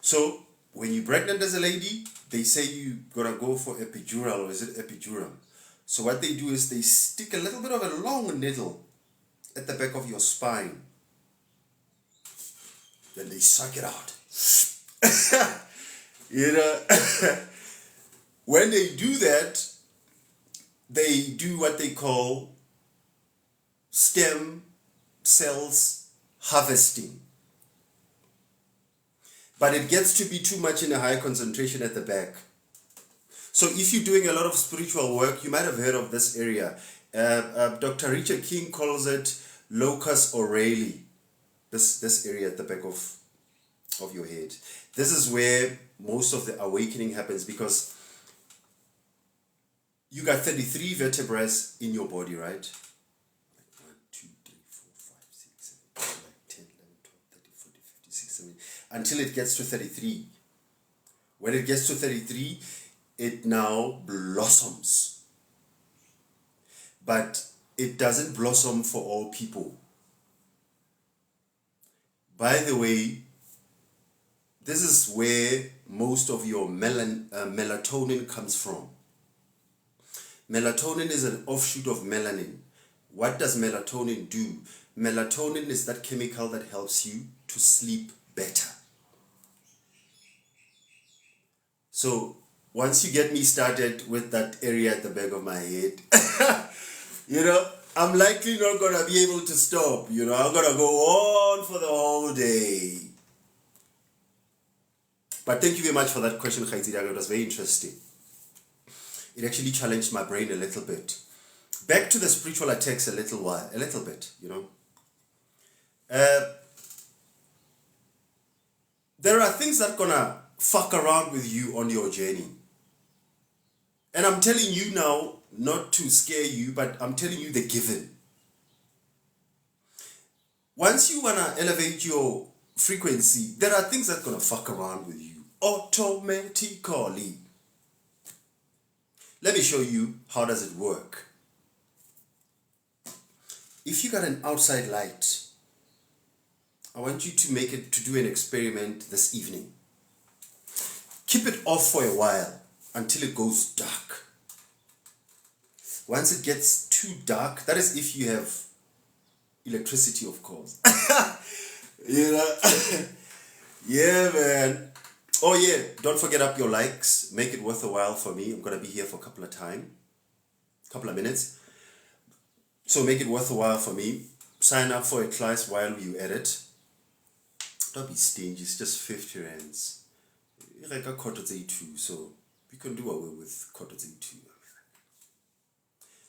So, when you're pregnant as a lady, they say you gotta go for epidural, or is it epidural? So what they do is they stick a little bit of a long needle at the back of your spine. Then they suck it out. You know, when they do that, they do what they call stem cells harvesting. But it gets to be too much in a high concentration at the back. So if you're doing a lot of spiritual work, you might have heard of this area. Dr. Richard King calls it locus orali. This area at the back of your head. This is where most of the awakening happens, because you got 33 vertebrae in your body, right? 1, 2, 3, 4, 5, 6, 7, 8, 9, 10, 11, 12, 13, 14, 15, 16, 17, until it gets to 33. When it gets to 33, it now blossoms. But it doesn't blossom for all people. By the way, this is where most of your melatonin comes from. Melatonin is an offshoot of melanin. What does melatonin do? Melatonin is that chemical that helps you to sleep better. So once you get me started with that area at the back of my head, you know, I'm likely not going to be able to stop. You know, I'm going to go on for the whole day. But thank you very much for that question, Khaitidaga. It was very interesting. It actually challenged my brain a little bit. Back to the spiritual attacks a little bit, you know. There are things that are going to fuck around with you on your journey. And I'm telling you now, not to scare you, but I'm telling you the given. Once you want to elevate your frequency, there are things that are going to fuck around with you automatically. Let me show you how does it work. If you got an outside light, I want you to do an experiment this evening. Keep it off for a while until it goes dark. Once it gets too dark, that is if you have electricity, of course. You know? Yeah, man. Oh yeah, don't forget up your likes. Make it worth a while for me. I'm going to be here for a couple of minutes. So make it worth a while for me. Sign up for a class while you edit. Don't be stingy, it's just 50 rands. I got quarter too, so we can do away with quarter too.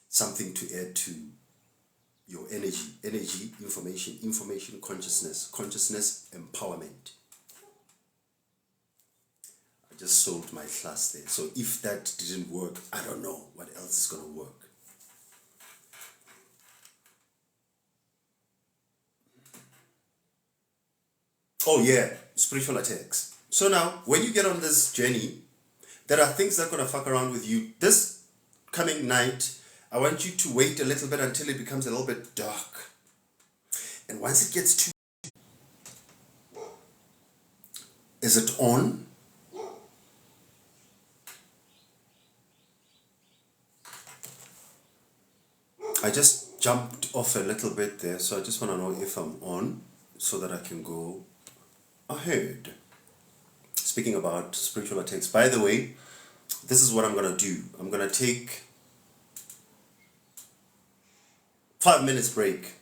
Something to add to your energy, information, consciousness, empowerment. I just sold my class there. So if that didn't work, I don't know what else is going to work. Oh yeah, spiritual attacks. So now, when you get on this journey, there are things that are going to fuck around with you. This coming night, I want you to wait a little bit until it becomes a little bit dark. And once it gets too... Is it on? I just jumped off a little bit there, so I just want to know if I'm on so that I can go ahead. Speaking about spiritual attacks, by the way, this is what I'm going to do. I'm going to take 5 minutes break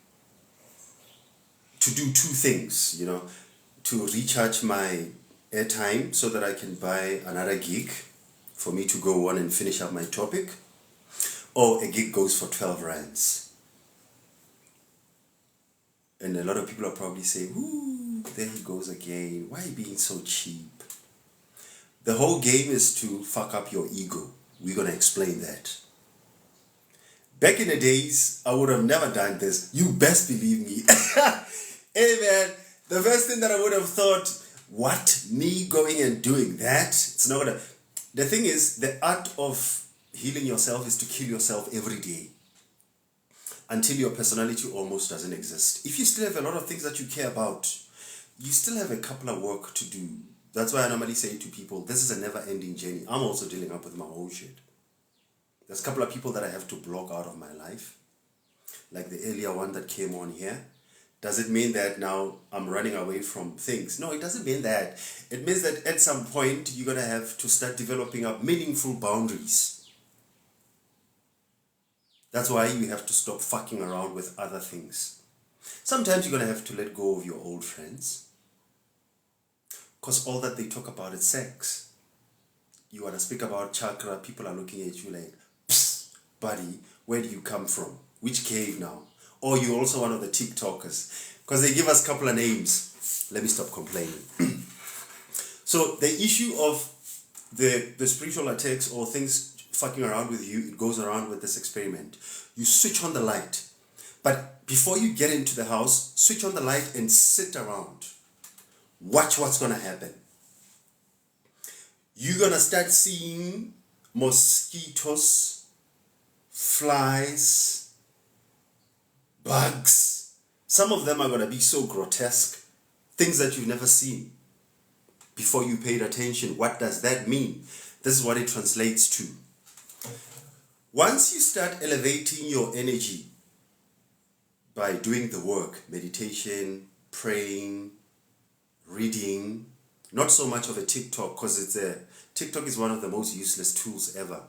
to do two things, you know, to recharge my airtime so that I can buy another gig for me to go on and finish up my topic, or a gig goes for 12 rands. And a lot of people are probably saying, ooh, there he goes again. Why are you being so cheap? The whole game is to fuck up your ego. We're going to explain that. Back in the days, I would have never done this. You best believe me. Hey man, the first thing that I would have thought, what? Me going and doing that? It's not going to... The thing is, the art of healing yourself is to kill yourself every day until your personality almost doesn't exist. If you still have a lot of things that you care about, you still have a couple of work to do. That's why I normally say to people, this is a never-ending journey. I'm also dealing up with my own shit. There's a couple of people that I have to block out of my life. Like the earlier one that came on here. Does it mean that now I'm running away from things? No, it doesn't mean that. It means that at some point you're going to have to start developing up meaningful boundaries. That's why you have to stop fucking around with other things. Sometimes you're going to have to let go of your old friends. Because all that they talk about is sex. You want to speak about chakra, people are looking at you like, psst, buddy, where do you come from? Which cave now? Or you're also one of the TikTokers. Because they give us a couple of names. Let me stop complaining. So the issue of the spiritual attacks or things fucking around with you, it goes around with this experiment. You switch on the light. But before you get into the house, switch on the light and sit around. Watch what's going to happen. You're going to start seeing mosquitoes, flies, bugs. Some of them are going to be so grotesque. Things that you've never seen before you paid attention. What does that mean? This is what it translates to. Once you start elevating your energy by doing the work, meditation, praying, reading, not so much of a TikTok, because TikTok is one of the most useless tools ever.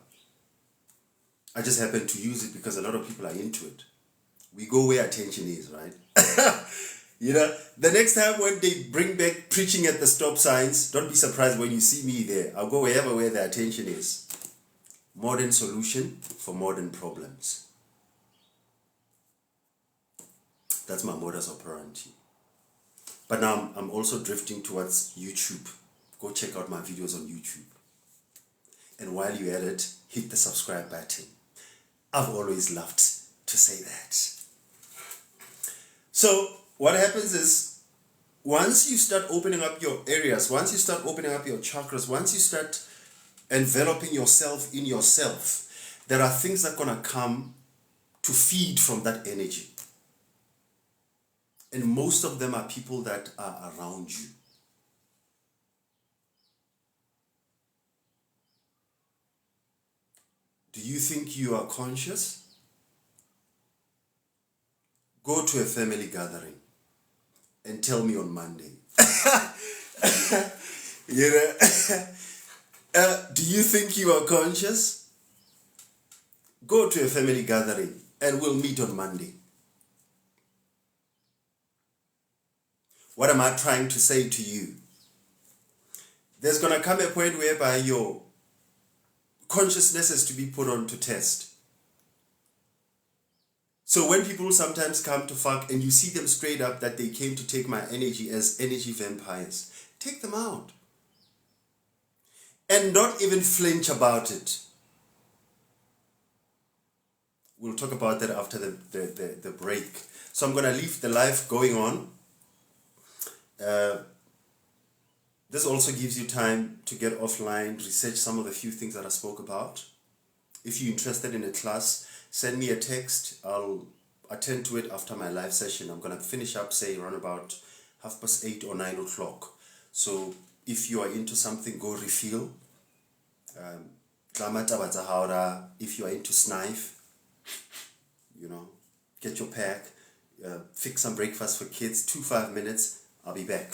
I just happen to use it because a lot of people are into it. We go where attention is, right? The next time when they bring back preaching at the stop signs, don't be surprised when you see me there. I'll go wherever where the attention is. Modern solution for modern problems. That's my modus operandi. But now I'm also drifting towards YouTube. Go check out my videos on YouTube. And while you're at it, hit the subscribe button. I've always loved to say that. So what happens is, once you start opening up your areas, once you start opening up your chakras, once you start enveloping yourself in yourself, there are things that are going to come to feed from that energy. And most of them are people that are around you. Do you think you are conscious? Go to a family gathering and tell me on Monday. Do you think you are conscious? Go to a family gathering and we'll meet on Monday. What am I trying to say to you? There's going to come a point whereby your consciousness has to be put on to test. So when people sometimes come to fuck and you see them straight up that they came to take my energy as energy vampires, take them out. And don't even flinch about it. We'll talk about that after the break. So I'm going to leave the live going on. This also gives you time to get offline, research some of the few things that I spoke about. If you're interested in a class, send me a text. I'll attend to it after my live session. I'm going to finish up, say, around about 8:30 or 9 o'clock. So if you are into something, go refill. If you are into snife, get your pack, fix some breakfast for kids, 5 minutes, I'll be back.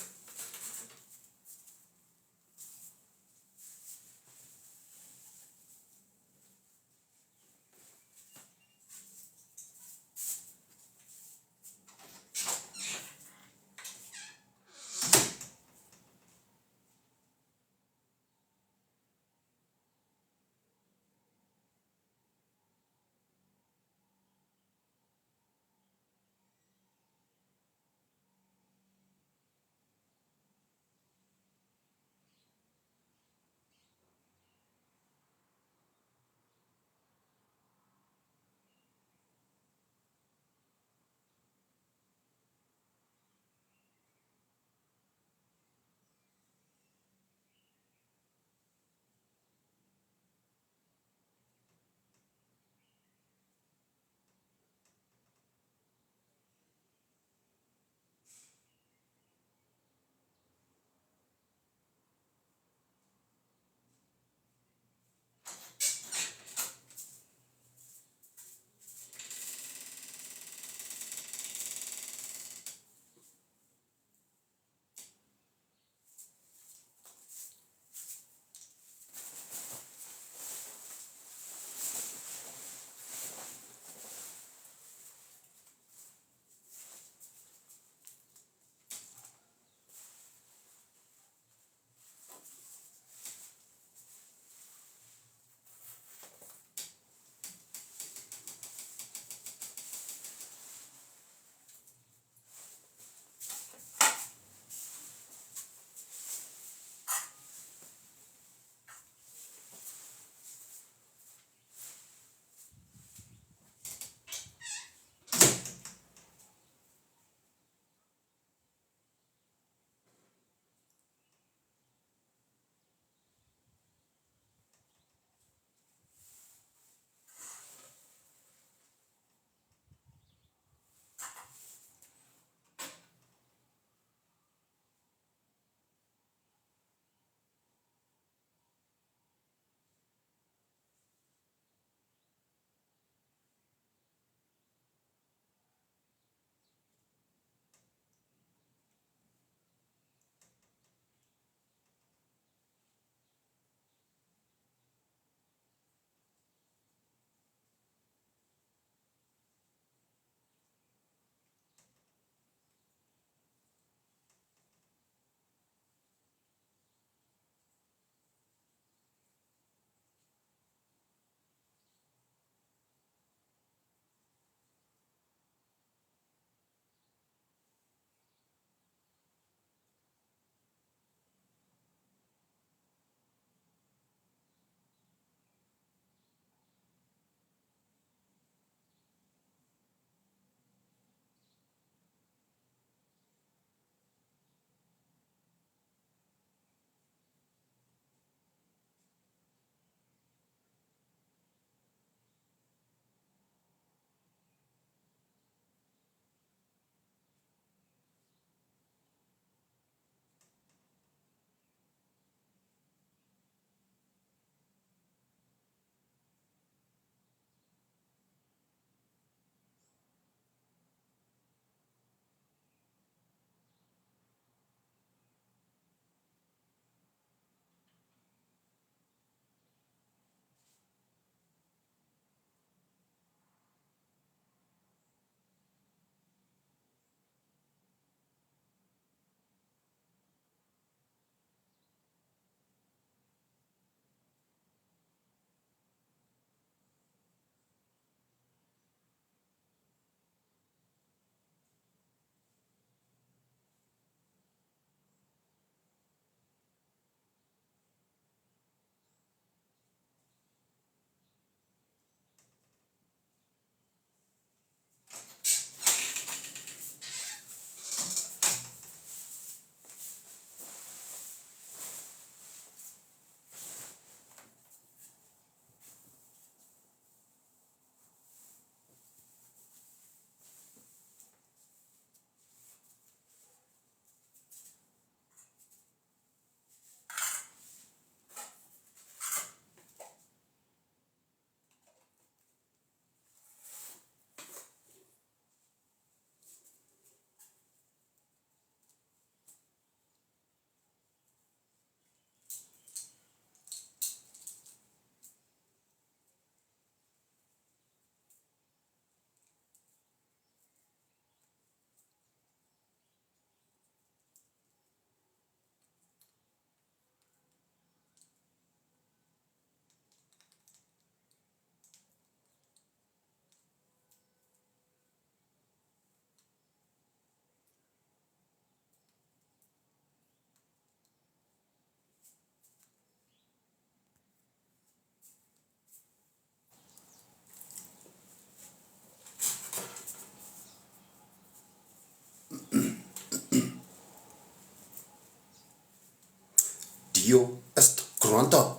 video ist granta.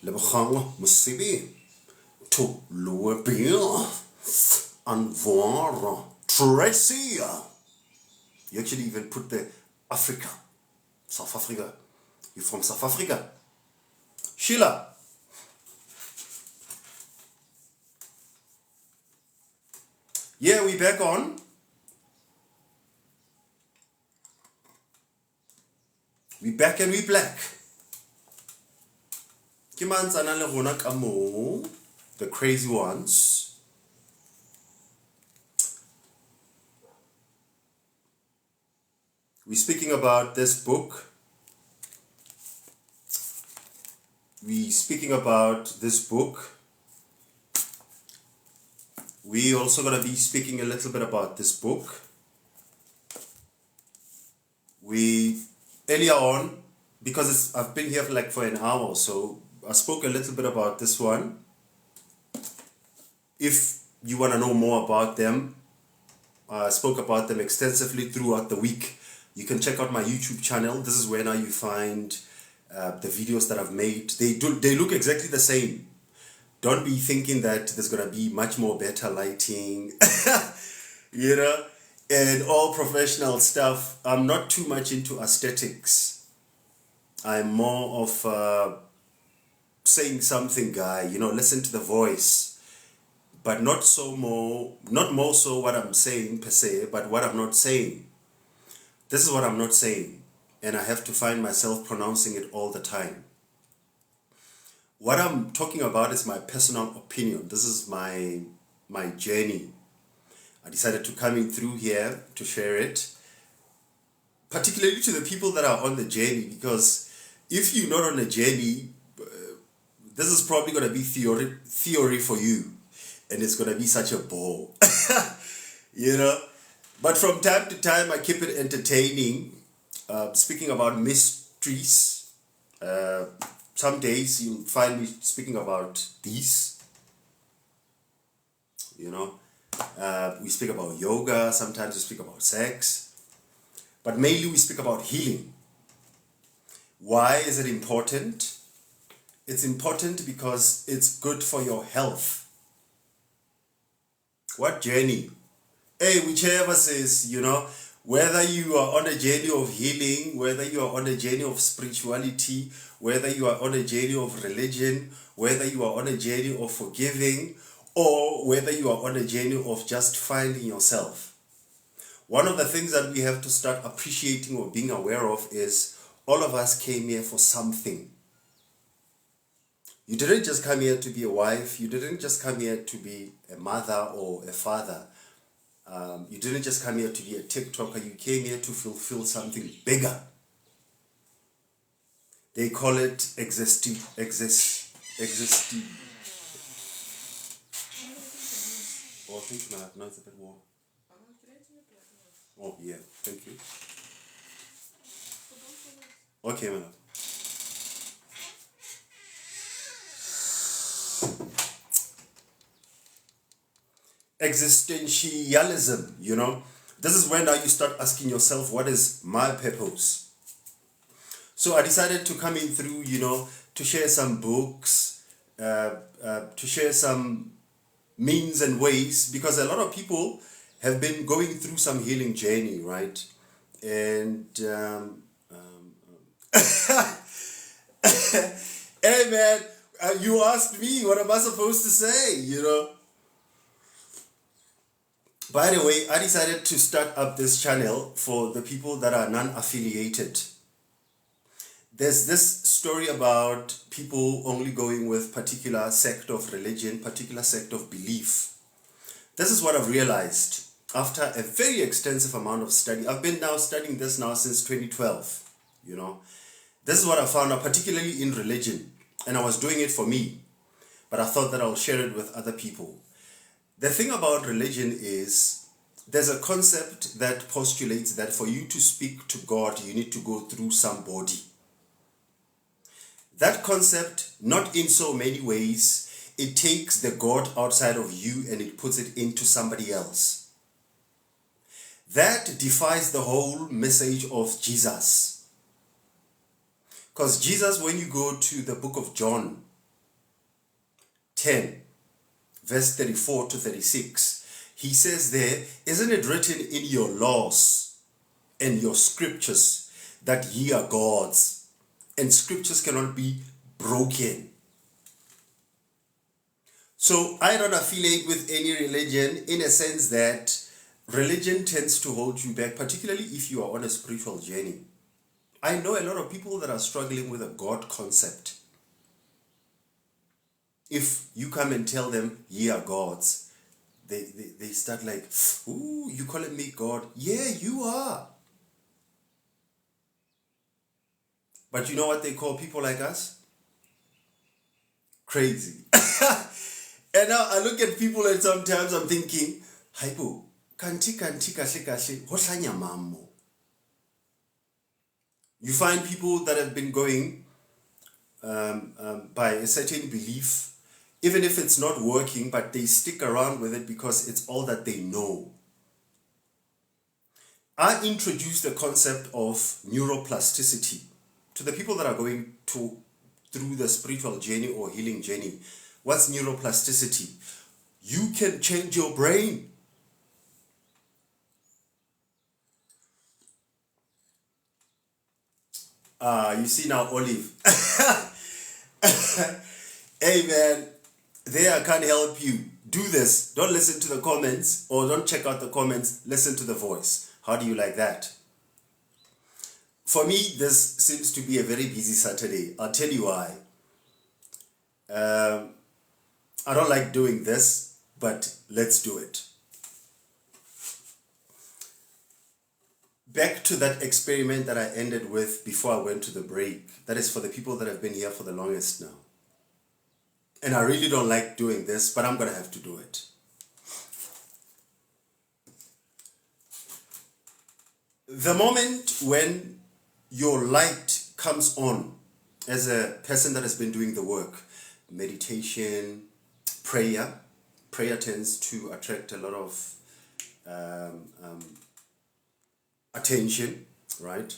Lebgang musibi to lower beer and voir Tracy. You actually even put the Africa, South Africa. You're from South Africa. Sheila. Yeah, we back on. We back and we black. The crazy ones. We're speaking about this book. We're speaking about this book. We're also going to be speaking a little bit about this book. Earlier on, because I've been here for an hour, so I spoke a little bit about this one. If you want to know more about them, I spoke about them extensively throughout the week. You can check out my YouTube channel. This is where now you find the videos that I've made. They look exactly the same. Don't be thinking that there's going to be much more better lighting, and all professional stuff. I'm not too much into aesthetics. I'm more of saying something guy, listen to the voice, but not more so what I'm saying per se, but what I'm not saying. This is what I'm not saying, and I have to find myself pronouncing it all the time. What I'm talking about is my personal opinion. This is my journey. I decided to come in through here to share it, particularly to the people that are on the journey, because if you're not on a journey, this is probably going to be theory for you, and it's going to be such a bore, But from time to time, I keep it entertaining, speaking about mysteries. Some days you'll find me speaking about these, we speak about yoga, sometimes we speak about sex, but mainly we speak about healing. Why is it important? It's important because it's good for your health. What journey? Hey, whichever says, whether you are on a journey of healing, whether you are on a journey of spirituality, whether you are on a journey of religion, whether you are on a journey of forgiving, or whether you are on a journey of just finding yourself. One of the things that we have to start appreciating or being aware of is all of us came here for something. You didn't just come here to be a wife. You didn't just come here to be a mother or a father. You didn't just come here to be a TikToker. You came here to fulfill something bigger. They call it existing. Oh, thank you, man. No, it's a bit warm. Oh, yeah. Thank you. Okay, man. Existentialism, This is when now you start asking yourself, what is my purpose? So I decided to come in through, to share some books, to share some means and ways, because a lot of people have been going through some healing journey, right? And hey man, you asked me, what am I supposed to say, By the way, I decided to start up this channel for the people that are non-affiliated. There's this story about people only going with particular sect of religion, particular sect of belief. This is what I've realized after a very extensive amount of study. I've been now studying this now since 2012, This is what I found out, particularly in religion. And I was doing it for me, but I thought that I'll share it with other people. The thing about religion is there's a concept that postulates that for you to speak to God, you need to go through somebody. That concept, not in so many ways, it takes the God outside of you and it puts it into somebody else. that defies the whole message of Jesus. Because Jesus, when you go to the book of John 10, verse 34 to 36, he says there, isn't it written in your laws and your scriptures that ye are gods, and scriptures cannot be broken? So I don't affiliate with any religion, in a sense that religion tends to hold you back, particularly if you are on a spiritual journey. I know a lot of people that are struggling with a God concept. If you come and tell them, ye are gods, they start like, ooh, you calling me God? Yeah, you are. But you know what they call people like us? Crazy. And now I look at people and sometimes I'm thinking, Haibo, kanti kahle kahle, hohlanya mamo. You find people that have been going by a certain belief, even if it's not working, but they stick around with it because it's all that they know. I introduced the concept of neuroplasticity to the people that are going through the spiritual journey or healing journey. What's neuroplasticity? You can change your brain. You see now, Olive. Hey man, there I can't help you. Do this. Don't listen to the comments or don't check out the comments. Listen to the voice. How do you like that? For me, this seems to be a very busy Saturday. I'll tell you why. I don't like doing this, but let's do it. Back to that experiment that I ended with before I went to the break. That is for the people that have been here for the longest now. And I really don't like doing this, but I'm going to have to do it. The moment when your light comes on as a person that has been doing the work, meditation, prayer tends to attract a lot of attention, right?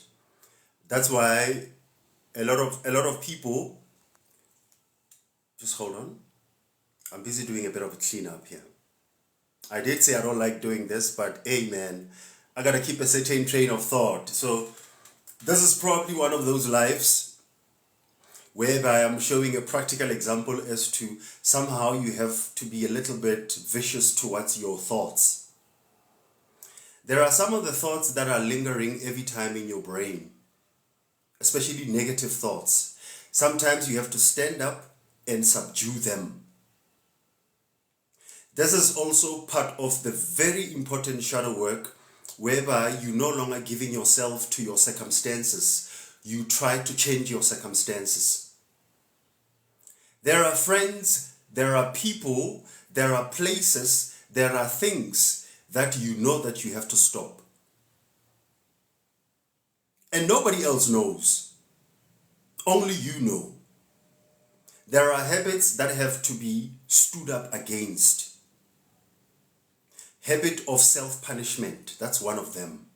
That's why a lot of people, just hold on, I'm busy doing a bit of a cleanup here. I did say I don't like doing this, but hey man, I gotta keep a certain train of thought. So this is probably one of those lives whereby I'm showing a practical example as to somehow you have to be a little bit vicious towards your thoughts. There are some of the thoughts that are lingering every time in your brain, especially negative thoughts. Sometimes you have to stand up and subdue them. This is also part of the very important shadow work, whereby you're no longer giving yourself to your circumstances. You try to change your circumstances. There are friends, there are people, there are places, there are things that you know that you have to stop. And nobody else knows. Only you know. There are habits that have to be stood up against. Habit of self-punishment, that's one of them.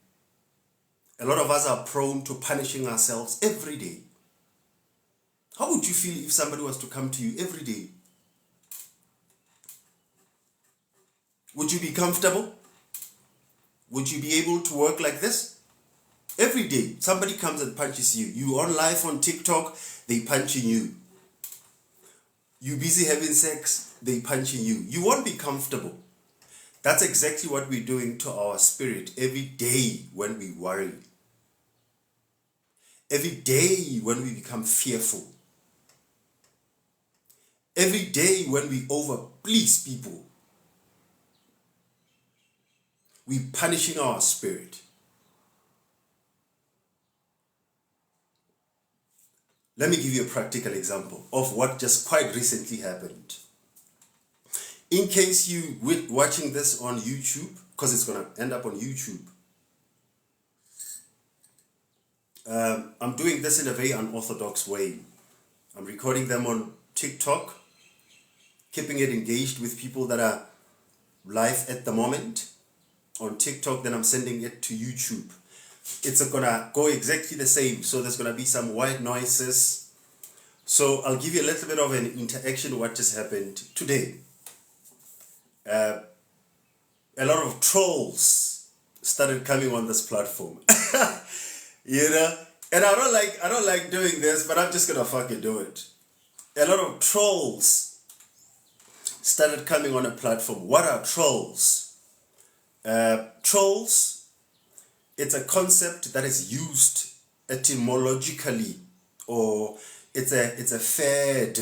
A lot of us are prone to punishing ourselves every day. How would you feel if somebody was to come to you every day? Would you be comfortable? Would you be able to work like this? Every day, somebody comes and punches you. You on live on TikTok, they punching you. You busy having sex, they punching you. You won't be comfortable. That's exactly what we're doing to our spirit every day when we worry. Every day when we become fearful. Every day when we over-please people. We're punishing our spirit. Let me give you a practical example of what just quite recently happened. In case you watching this on YouTube, because it's going to end up on YouTube, I'm doing this in a very unorthodox way. I'm recording them on TikTok, keeping it engaged with people that are live at the moment. on TikTok, then I'm sending it to YouTube. It's gonna go exactly the same. So there's gonna be some white noises. So I'll give you a little bit of an interaction what just happened today. A lot of trolls started coming on this platform. You know? And I don't like doing this, but I'm just gonna fucking do it. A lot of trolls started coming on a platform. What are trolls? Trolls, it's a concept that is used etymologically, or it's a fad.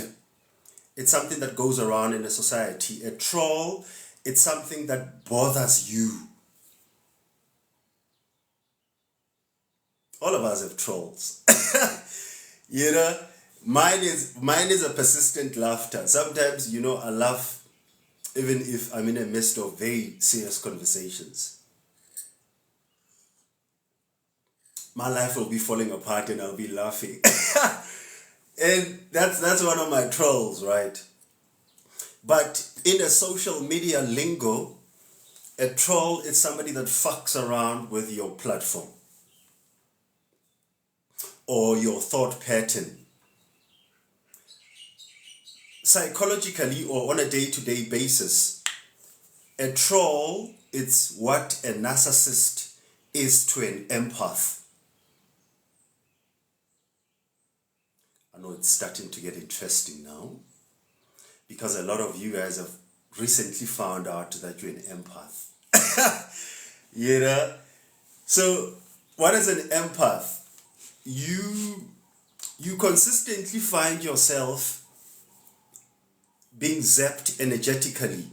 It's something that goes around in a society. A troll, it's something that bothers you. All of us have trolls. You know, mine is a persistent laughter. Sometimes, you know, I laugh even if I'm in the midst of very serious conversations. My life will be falling apart and I'll be laughing. And that's one of my trolls, right? But in a social media lingo, a troll is somebody that fucks around with your platform or your thought pattern. Psychologically or on a day-to-day basis, a troll, it's what a narcissist is to an empath. I know it's starting to get interesting now, because a lot of you guys have recently found out that you're an empath. You know? So, what is an empath? You consistently find yourself being zapped energetically,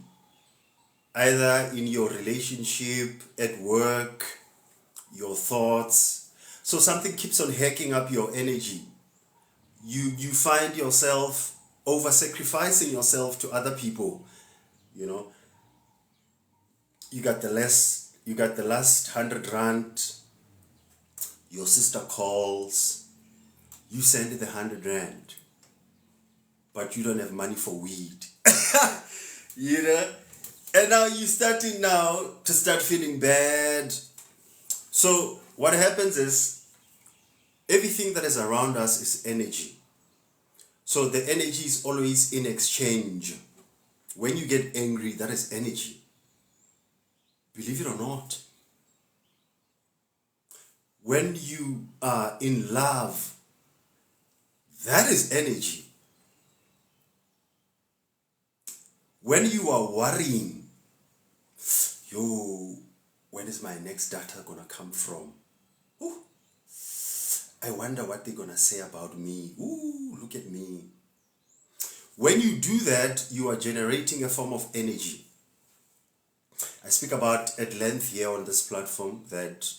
either in your relationship, at work, your thoughts. So something keeps on hacking up your energy. You find yourself over-sacrificing yourself to other people. You know, you got the last 100 rand, your sister calls, you send the 100 rand, but you don't have money for weed. You know, and now you're starting now to start feeling bad. So what happens is, everything that is around us is energy. So the energy is always in exchange. When you get angry, that is energy. Believe it or not. When you are in love, that is energy. When you are worrying, when is my next data gonna come from? Ooh, I wonder what they're gonna say about me. Ooh, look at me. When you do that, you are generating a form of energy. I speak about at length here on this platform that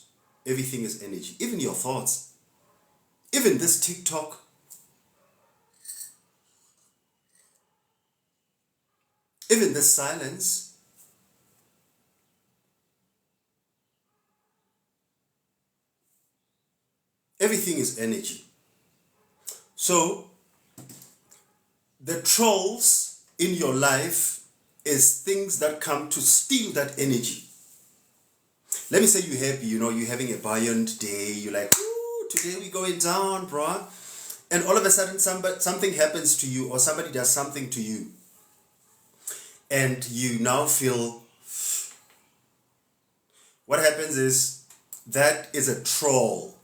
everything is energy, even your thoughts, even this TikTok. Even this silence. Everything is energy. So, the trolls in your life is things that come to steal that energy. Let me say you're happy, you know, you're having a buoyant day, you're like, ooh, today we're going down, bruh. And all of a sudden something happens to you, or somebody does something to you. And you now feel, what happens is, that is a troll.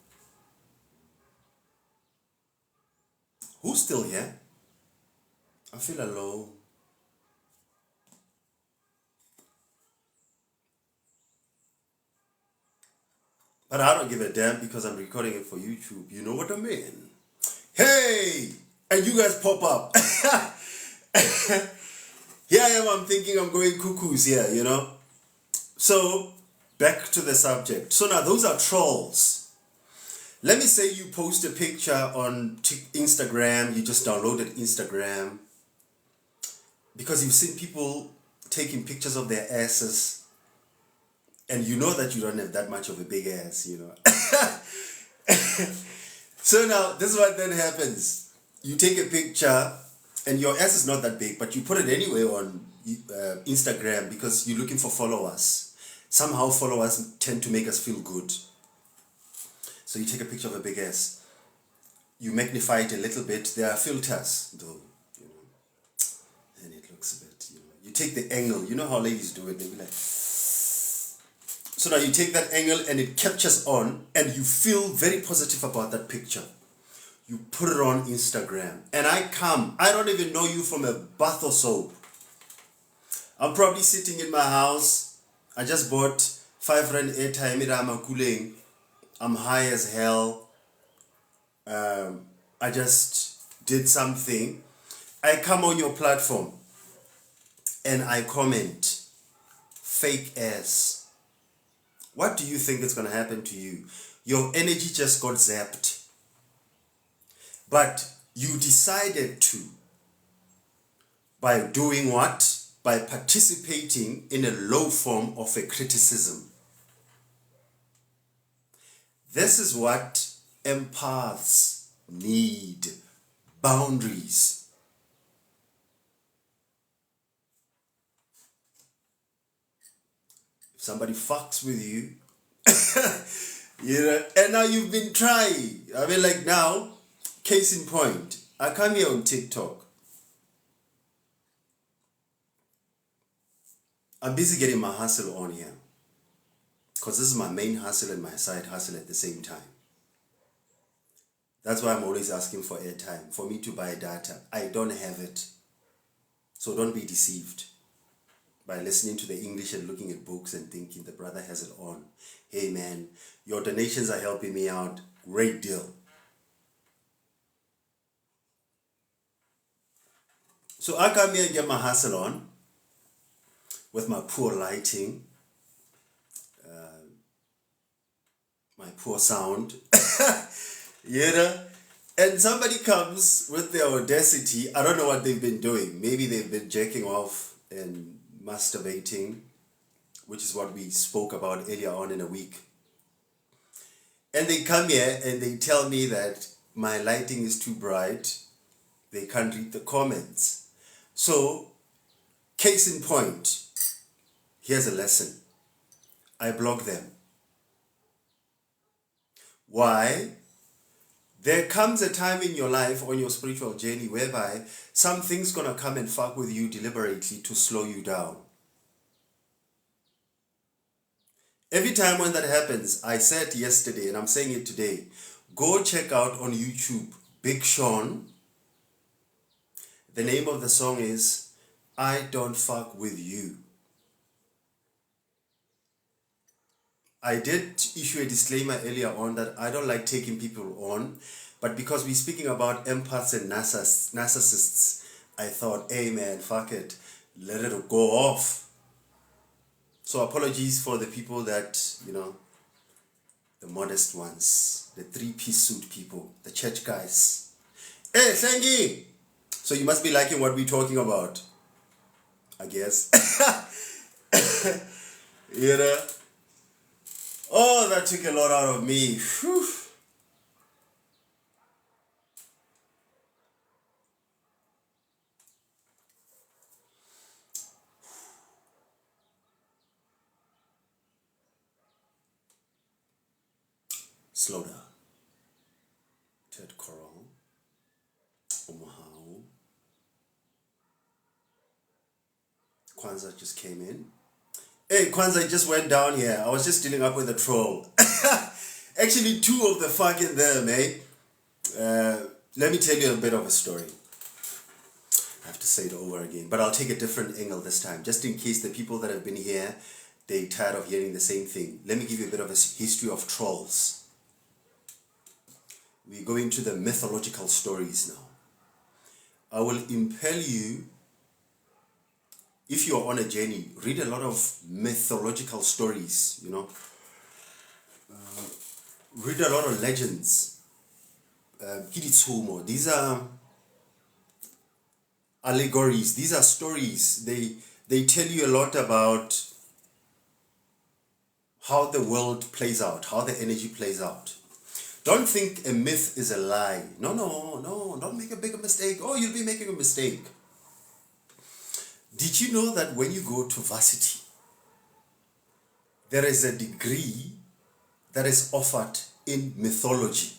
Who's still here? I feel alone. But I don't give a damn because I'm recording it for YouTube. You know what I mean? Hey! And you guys pop up. Here I am, I'm thinking I'm going cuckoos here, you know? So, back to the subject. So now, those are trolls. Let me say you post a picture on Instagram, you just downloaded Instagram, because you've seen people taking pictures of their asses, and you know that you don't have that much of a big ass, you know. So now, this is what then happens. You take a picture, and your ass is not that big, but you put it anyway on Instagram because you're looking for followers. Somehow followers tend to make us feel good. So you take a picture of a big ass, you magnify it a little bit. There are filters, though, and it looks a bit, You take the angle. You know how ladies do it. They be like. So now you take that angle and it captures on, and you feel very positive about that picture. You put it on Instagram, and I don't even know you from a bath or soap. I'm probably sitting in my house. I just bought 5 rand airtime. I'm high as hell. I just did something. I come on your platform and I comment, fake ass. What do you think is going to happen to you? Your energy just got zapped. But you decided to. By doing what? By participating in a low form of a criticism. This is what empaths need. Boundaries. If somebody fucks with you, and now you've been trying. I mean, like now, case in point, I come here on TikTok. I'm busy getting my hustle on here. Because this is my main hustle and my side hustle at the same time. That's why I'm always asking for airtime, for me to buy data. I don't have it. So don't be deceived by listening to the English and looking at books and thinking the brother has it on. Hey man, your donations are helping me out. Great deal. So I come here and get my hustle on with my poor lighting, my poor sound. And somebody comes with their audacity. I don't know what they've been doing. Maybe they've been jacking off and masturbating, which is what we spoke about earlier on in a week. And they come here and they tell me that my lighting is too bright. They can't read the comments. So, case in point, here's a lesson. I block them. Why? There comes a time in your life on your spiritual journey whereby something's going to come and fuck with you deliberately to slow you down. Every time when that happens, I said yesterday and I'm saying it today, go check out on YouTube Big Sean. The name of the song is I Don't Fuck With You. I did issue a disclaimer earlier on that I don't like taking people on, but because we're speaking about empaths and narcissists, I thought, hey man, fuck it, let it go off. So apologies for the people that, the modest ones, the 3-piece suit people, the church guys. Hey, thank you. So you must be liking what we're talking about, I guess. Oh, that took a lot out of me. Whew. Slow down. Ted Coral. Omaha. Kwanzaa just came in. Hey, Kwanzaa just went down here. I was just dealing up with a troll. Actually, 2 of the fucking them, eh? Let me tell you a bit of a story. I have to say it over again, but I'll take a different angle this time, just in case the people that have been here, they're tired of hearing the same thing. Let me give you a bit of a history of trolls. We go into the mythological stories now. I will impel you. If you're on a journey, read a lot of mythological stories, read a lot of legends. These are allegories, these are stories. They tell you a lot about how the world plays out, how the energy plays out. Don't think a myth is a lie. No, don't make a bigger mistake. Oh, you'll be making a mistake. Did you know that when you go to varsity, there is a degree that is offered in mythology.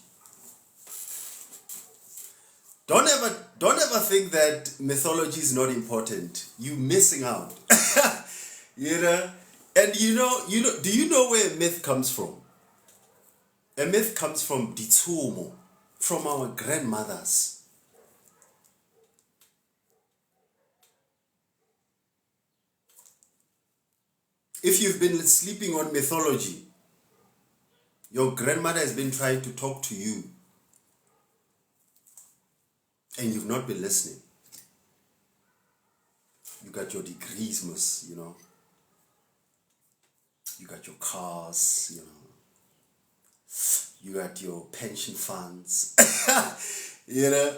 Don't ever think that mythology is not important. You're missing out. You know? And do you know where myth comes from? A myth comes from ditsumo, from our grandmothers. If you've been sleeping on mythology, your grandmother has been trying to talk to you and you've not been listening. You got your degrees, you know. You got your cars, you know. You got your pension funds, you know.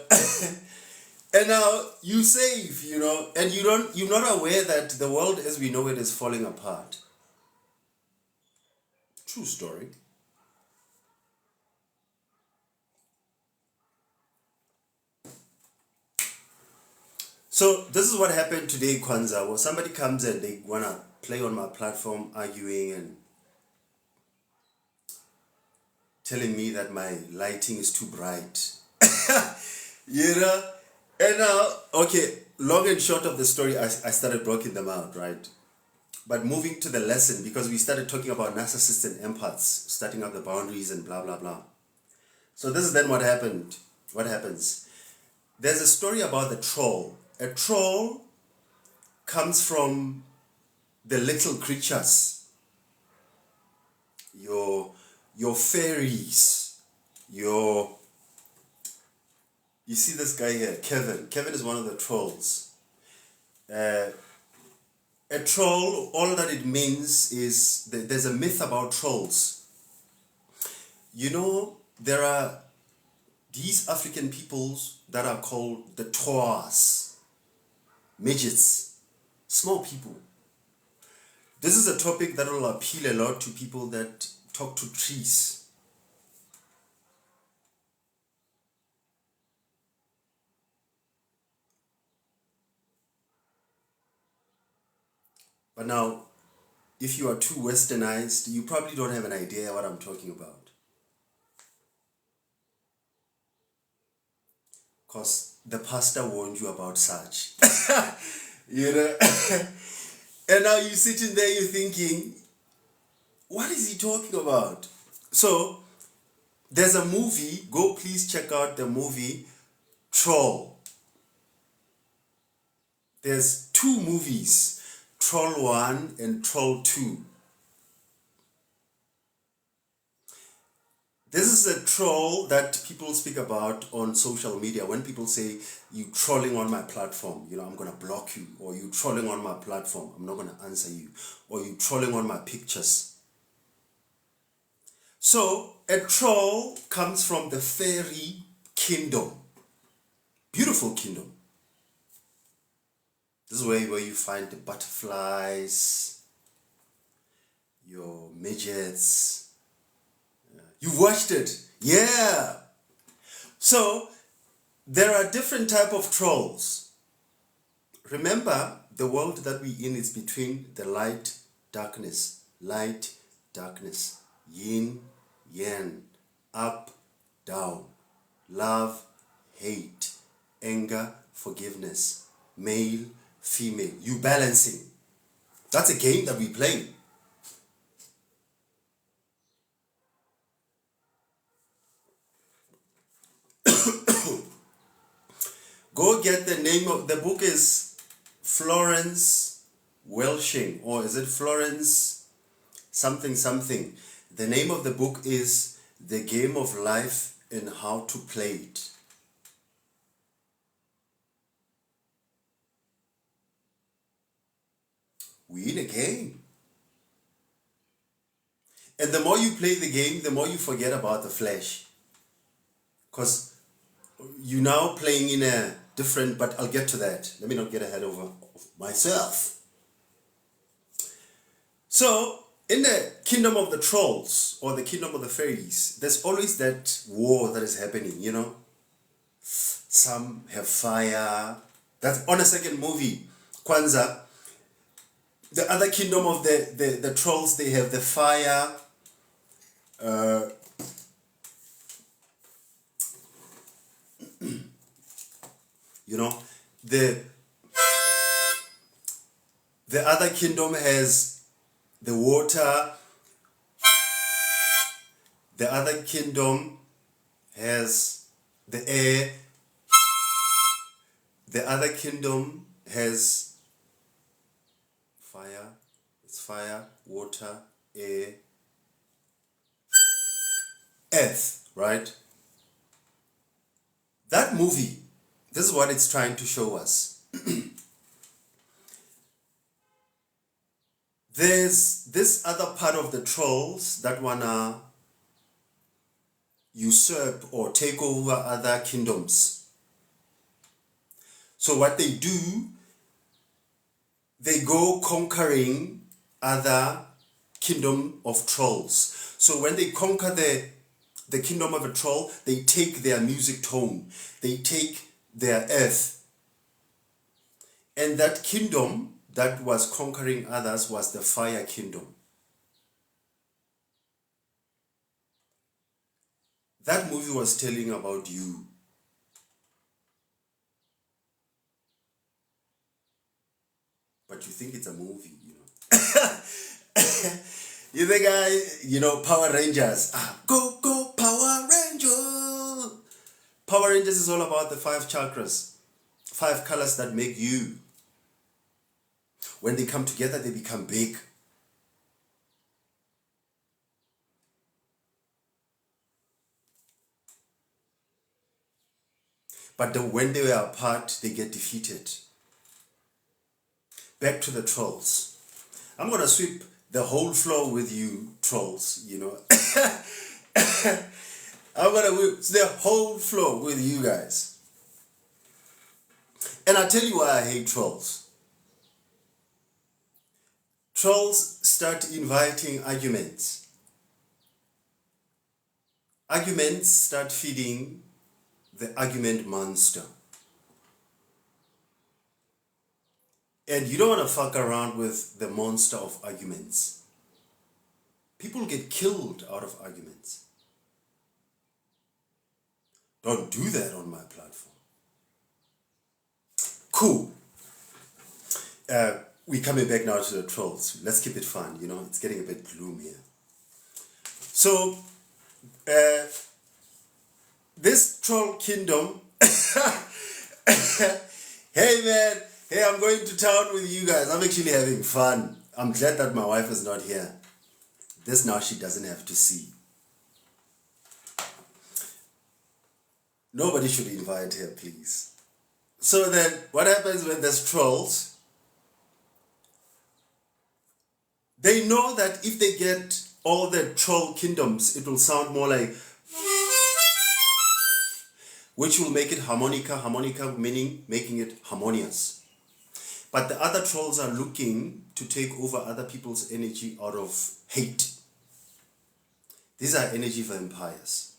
And now you save, you know, and you're not aware that the world as we know it is falling apart. True story. So this is what happened today, Kwanzaa. Well, somebody comes and they wanna play on my platform, arguing and telling me that my lighting is too bright. You know? And now, okay, long and short of the story, I started blocking them out, right? But moving to the lesson, because we started talking about narcissists and empaths, starting up the boundaries and blah, blah, blah. So this is then what happened. What happens? There's a story about the troll. A troll comes from the little creatures. Your fairies, you see this guy here, Kevin. Kevin is one of the trolls. A troll, all that it means is there's a myth about trolls. You know, there are these African peoples that are called the Toas, midgets, small people. This is a topic that will appeal a lot to people that talk to trees. But now, if you are too westernized, you probably don't have an idea what I'm talking about. Because the pastor warned you about such. You know? And now you're sitting there, you're thinking, what is he talking about? So, there's a movie, go please check out the movie Troll. There's two movies, Troll 1 and Troll 2. This is a troll that people speak about on social media. When people say, you trolling on my platform, you know, I'm going to block you. Or you trolling on my platform, I'm not going to answer you. Or you trolling on my pictures. So, a troll comes from the fairy kingdom. Beautiful kingdom. This is where you find the butterflies, your midgets. You watched it. Yeah. So, there are different type of trolls. Remember, the world that we in is between the light, darkness, yin, yang, up, down, love, hate, anger, forgiveness, male, female. You balancing. That's a game that we play. Go get the name of the book is Florence Welshing, or is it Florence something something. The name of the book is The Game of Life and How to Play It. We in a game. And the more you play the game, the more you forget about the flesh. Because you're now playing in a different, but I'll get to that. Let me not get ahead of myself. So, in the kingdom of the trolls, or the kingdom of the fairies, there's always that war that is happening, you know. Some have fire. That's on a second movie, Kwanzaa. The other kingdom of the trolls, they have the fire, you know, the other kingdom has the water. The other kingdom has the air. The other kingdom has fire. It's fire, water, air, earth, right? That movie, this is what it's trying to show us. There's this other part of the trolls that wanna usurp or take over other kingdoms. So what they do, they go conquering other kingdom of trolls. So when they conquer the kingdom of a troll, they take their music tone, they take their earth. And that kingdom that was conquering others was the fire kingdom. That movie was telling about you. But you think it's a movie, you know. You think Power Rangers. Go, go, Power Rangers. Power Rangers is all about the 5 chakras. 5 colors that make you. When they come together, they become big. But when they were apart, they get defeated. Back to the trolls. I'm going to sweep the whole floor with you, trolls, you know. I'm going to whip the whole floor with you guys. And I'll tell you why I hate trolls. Trolls start inviting arguments. Arguments start feeding the argument monster. And you don't want to fuck around with the monster of arguments. People get killed out of arguments. Don't do that on my platform. Cool. We're coming back now to the trolls. Let's keep it fun, you know. It's getting a bit gloom here. So, this troll kingdom. Hey man, hey, I'm going to town with you guys. I'm actually having fun. I'm glad that my wife is not here. This now she doesn't have to see. Nobody should invite her, please. So then, what happens when there's trolls? They know that if they get all the troll kingdoms, it will sound more like, which will make it harmonica meaning making it harmonious. But the other trolls are looking to take over other people's energy out of hate. These are energy vampires.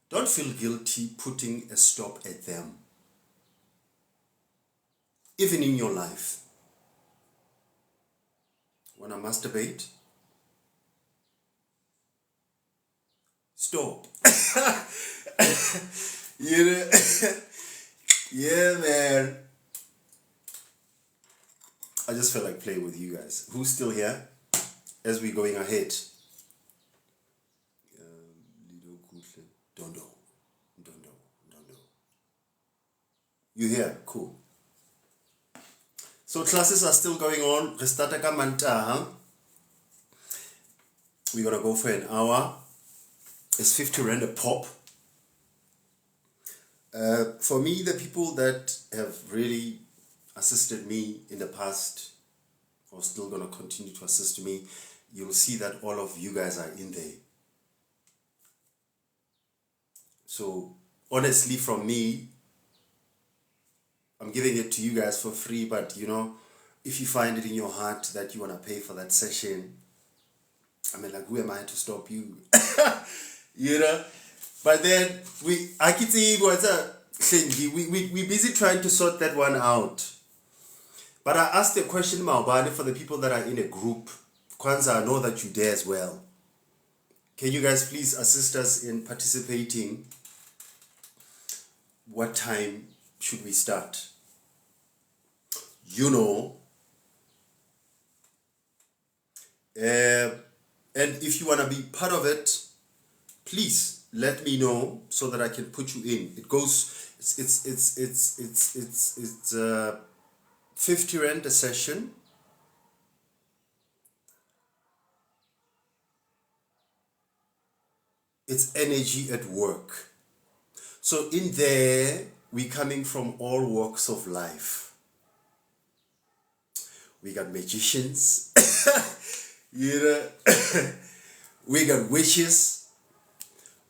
Don't feel guilty putting a stop at them. Even in your life. Wanna masturbate? Stop. You know? Yeah, man. I just felt like playing with you guys. Who's still here? As we're going ahead. Don't know. You here? Cool. So classes are still going on. We're gonna go for an hour. It's 50 Rand a pop. For me, the people that have really assisted me in the past or still gonna continue to assist me, you'll see that all of you guys are in there. So honestly, from me, I'm giving it to you guys for free, but you know, if you find it in your heart that you want to pay for that session, I mean, like, who am I to stop you? You know? But then, we're busy trying to sort that one out. But I asked the question, Maobane, for the people that are in a group. Kwanzaa, I know that you're there as well. Can you guys please assist us in participating? What time should we start? You know. And if you want to be part of it, please let me know so that I can put you in. It goes, it's 50 rand a session. It's energy at work. So in there, we're coming from all walks of life. We got magicians, you know, we got witches,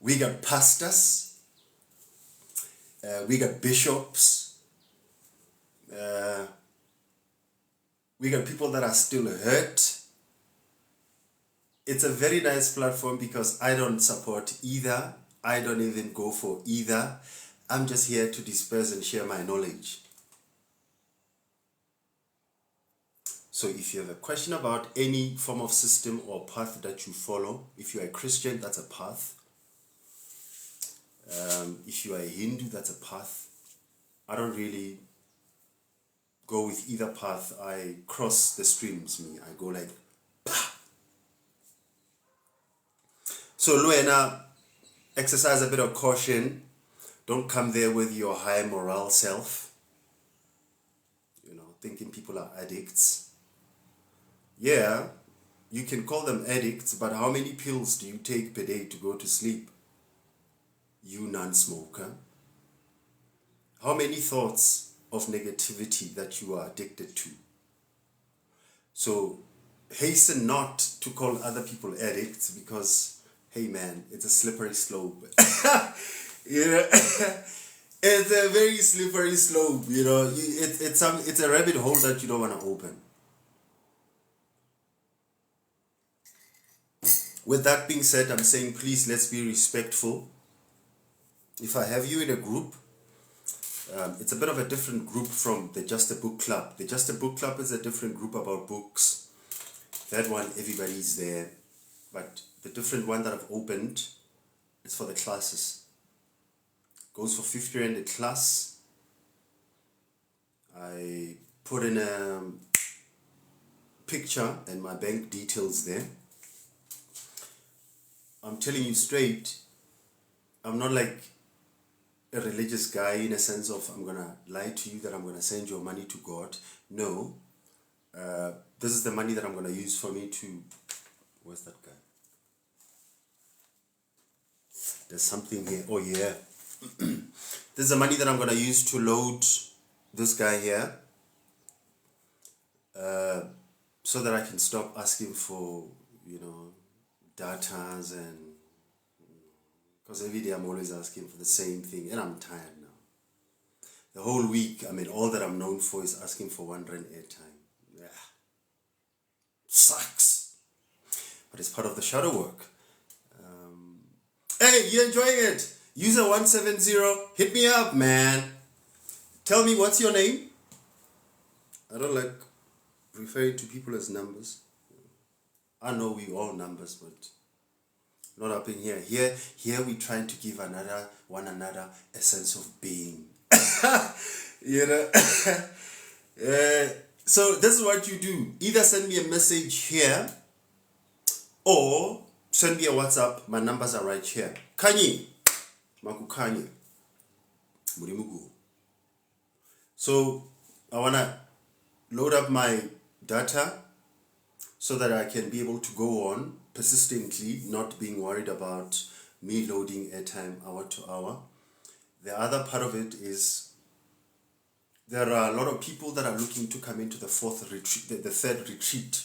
we got pastors, we got bishops, we got people that are still hurt. It's a very nice platform because I don't support either. I don't even go for either. I'm just here to disperse and share my knowledge. So if you have a question about any form of system or path that you follow, if you are a Christian, that's a path. If you are a Hindu, that's a path. I don't really go with either path. I cross the streams, me. I go like, pah. So Luena, exercise a bit of caution. Don't come there with your high moral self. You know, thinking people are addicts. Yeah, you can call them addicts, but how many pills do you take per day to go to sleep? You non-smoker. How many thoughts of negativity that you are addicted to? So hasten not to call other people addicts because, hey man, it's a slippery slope. You know, it's a very slippery slope. You know, it's a rabbit hole that you don't want to open. With that being said, I'm saying please let's be respectful. If I have you in a group, it's a bit of a different group from the Just a Book Club. The Just a Book Club is a different group about books. That one, everybody's there. But the different one that I've opened is for the classes. Goes for 50 rand a class. I put in a picture and my bank details there. I'm telling you straight, I'm not like a religious guy in a sense of I'm going to lie to you that I'm going to send your money to God. No. This is the money that I'm going to use for me to... Where's that guy? There's something here. Oh, yeah. This is the money that I'm going to use to load this guy here. So that I can stop asking for, you know, datas and... Because every day I'm always asking for the same thing and I'm tired now. The whole week, I mean, all that I'm known for is asking for 1 rand airtime. Yeah. Sucks. But it's part of the shadow work. Hey, you enjoying it? User 170, hit me up, man. Tell me, what's your name? I don't like referring to people as numbers. I know we all numbers, but not up in here. Here we trying to give one another a sense of being. You know. So this is what you do. Either send me a message here, or send me a WhatsApp. My numbers are right here. Kanye, Maku Kanye, Murimugu. So I wanna load up my data so that I can be able to go on persistently, not being worried about me loading airtime hour to hour. The other part of it is there are a lot of people that are looking to come into the third retreat.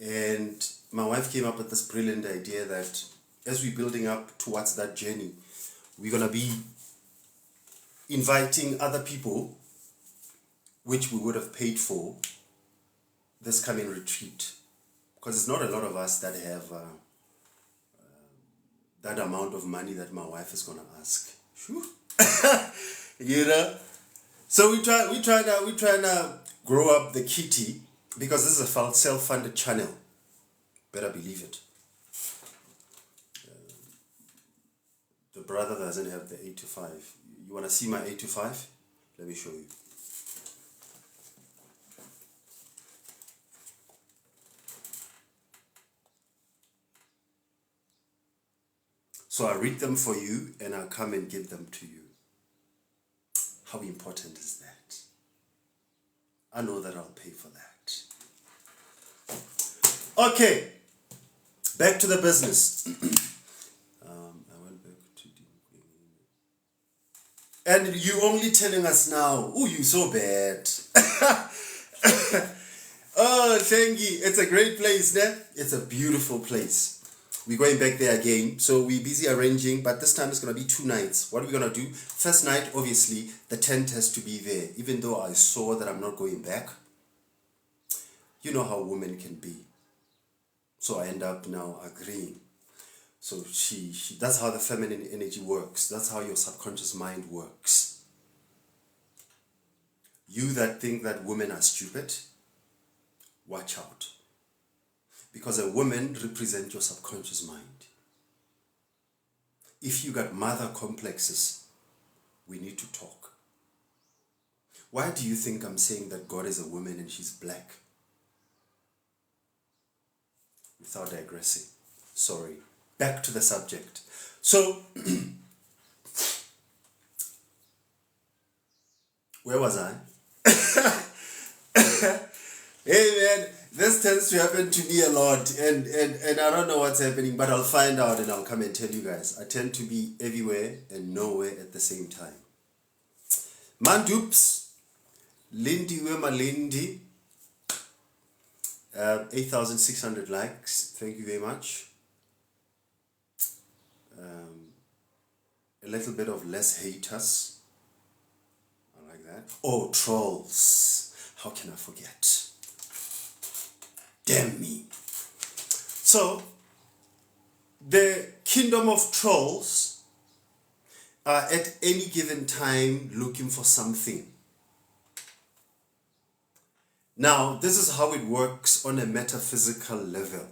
And my wife came up with this brilliant idea that as we're building up towards that journey, we're going to be inviting other people, which we would have paid for this coming retreat. Because it's not a lot of us that have that amount of money that my wife is going to ask. You know? So we trying to grow up the kitty because this is a self-funded channel. Better believe it. The brother doesn't have the 8 to 5. You want to see my 8 to 5? Let me show you. So I read them for you and I'll come and give them to you. How important is that? I know that I'll pay for that. Okay, back to the business. I went back to and you only telling us now, oh, you so bad. Oh, thank you. It's a great place, né? It's a beautiful place. We're going back there again. So we're busy arranging, but this time it's going to be 2 nights. What are we going to do? First night, obviously, the tent has to be there. Even though I saw that I'm not going back. You know how women can be. So I end up now agreeing. So she that's how the feminine energy works. That's how your subconscious mind works. You that think that women are stupid, watch out. Because a woman represents your subconscious mind. If you got mother complexes, we need to talk. Why do you think I'm saying that God is a woman and she's black? Without digressing. Sorry. Back to the subject. So, where was I? Hey man, this tends to happen to me a lot and I don't know what's happening, but I'll find out and I'll come and tell you guys. I tend to be everywhere and nowhere at the same time. Mandoops, Lindy Wema Lindy, 8,600 likes. Thank you very much. A little bit of less haters. I like that. Oh, trolls. How can I forget? Damn me. So, the kingdom of trolls are at any given time looking for something. Now, this is how it works on a metaphysical level,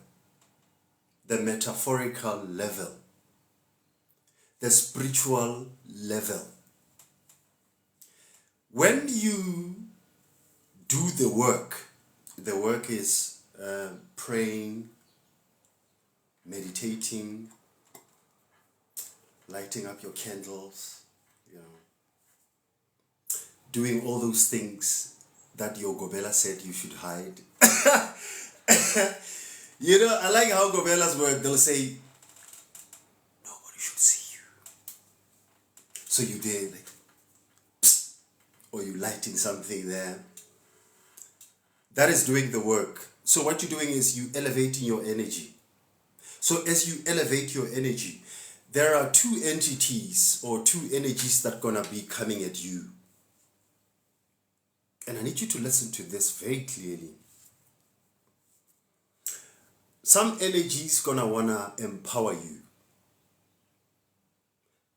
the metaphorical level, the spiritual level. When you do the work is praying, meditating, lighting up your candles, doing all those things that your Gobela said you should hide. I like how Gobelas work. They'll say, nobody should see you. So you there, like, psst, or you lighting something there. That is doing the work. So what you're doing is you elevating your energy. So as you elevate your energy, there are 2 entities or 2 energies that are going to be coming at you. And I need you to listen to this very clearly. Some energy is going to want to empower you.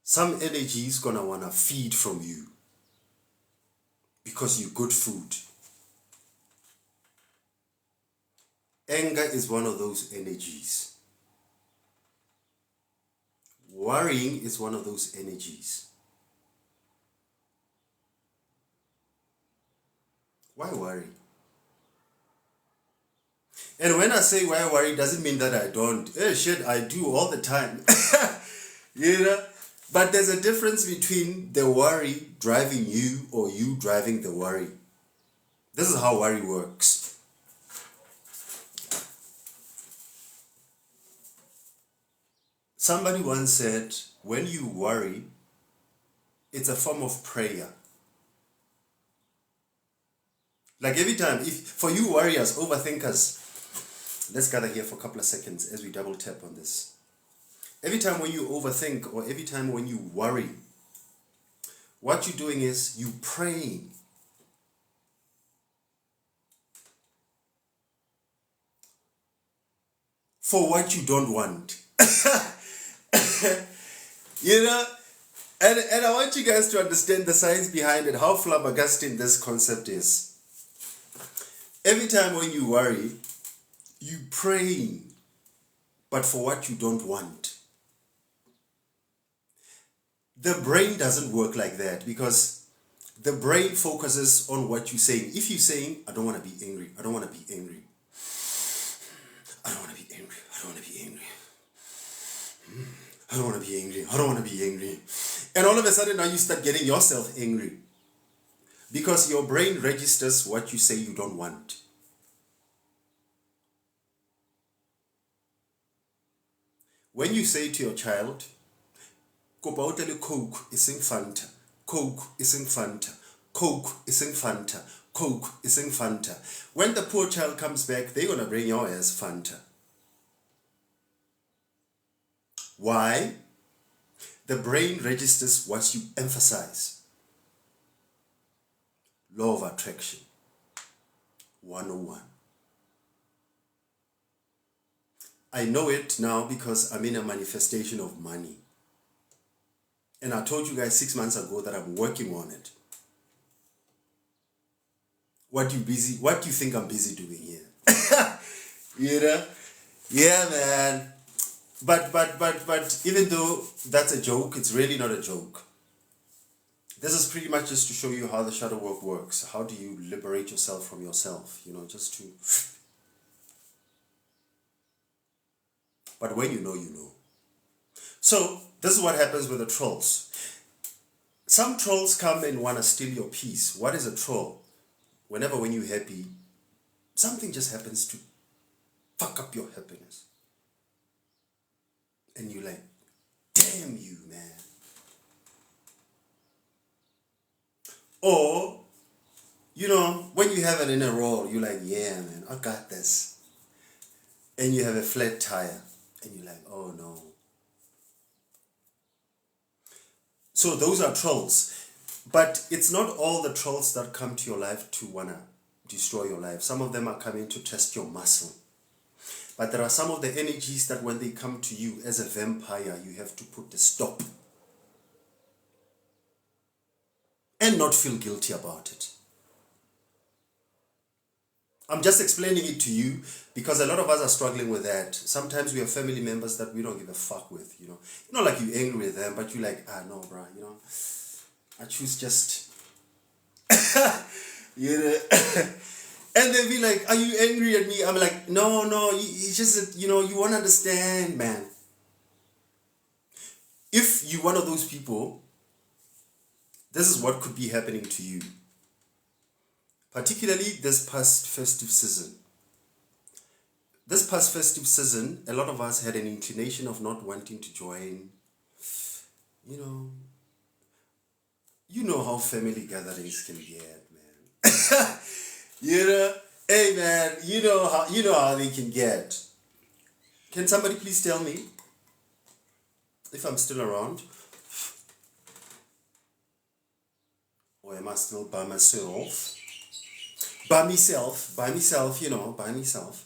Some energy is going to want to feed from you. Because you're good food. Anger is one of those energies. Worrying is one of those energies. Why worry? And when I say why worry, it doesn't mean that I don't. Shit, I do all the time. But there's a difference between the worry driving you or you driving the worry. This is how worry works. Somebody once said, when you worry, it's a form of prayer. Like every time, if for you warriors, overthinkers, let's gather here for a couple of seconds as we double tap on this. Every time when you overthink or every time when you worry, what you're doing is you praying. For what you don't want. And I want you guys to understand the science behind it, how flabbergasting this concept is. Every time when you worry, you praying, but for what you don't want. The brain doesn't work like that, because the brain focuses on what you're saying. If you're saying, I don't want to be angry, I don't want to be angry, I don't want to be angry, I don't want to be angry, I don't want to be angry, I don't want to be angry. And all of a sudden now you start getting yourself angry, because your brain registers what you say you don't want. When you say to your child, Coke isn't Fanta, Coke isn't Fanta, Coke isn't Fanta, Coke isn't Fanta. When the poor child comes back, they're going to bring your ass Fanta. Why? The brain registers what you emphasize. Law of attraction. 101. I know it now because I'm in a manifestation of money. And I told you guys 6 months ago that I'm working on it. What do you think I'm busy doing here? You know? Yeah, man. But even though that's a joke, it's really not a joke. This is pretty much just to show you how the shadow work works. How do you liberate yourself from yourself? You know, just to... But when you know, you know. So, this is what happens with the trolls. Some trolls come and want to steal your peace. What is a troll? Whenever when you're happy, something just happens to fuck up your happiness. And you're like, damn you, man. Or, you know, when you have it in a roll, you're like, yeah, man, I got this. And you have a flat tire. And you're like, oh no. So those are trolls. But it's not all the trolls that come to your life to want to destroy your life. Some of them are coming to test your muscle. But there are some of the energies that when they come to you as a vampire, you have to put a stop. And not feel guilty about it. I'm just explaining it to you because a lot of us are struggling with that. Sometimes we have family members that we don't give a fuck with, you know. Not like you're angry with them, but you're like, no, bro, you know. I choose just... you know. And they'll be like, are you angry at me? I'm like, no, it's just, you know, you won't understand, man. If you're one of those people, this is what could be happening to you. Particularly this past festive season. This past festive season, a lot of us had an inclination of not wanting to join. You know how family gatherings can get, man. You know, hey man, you know how they can get. Can somebody please tell me if I'm still around? Or am I still by myself? By myself, you know, by myself.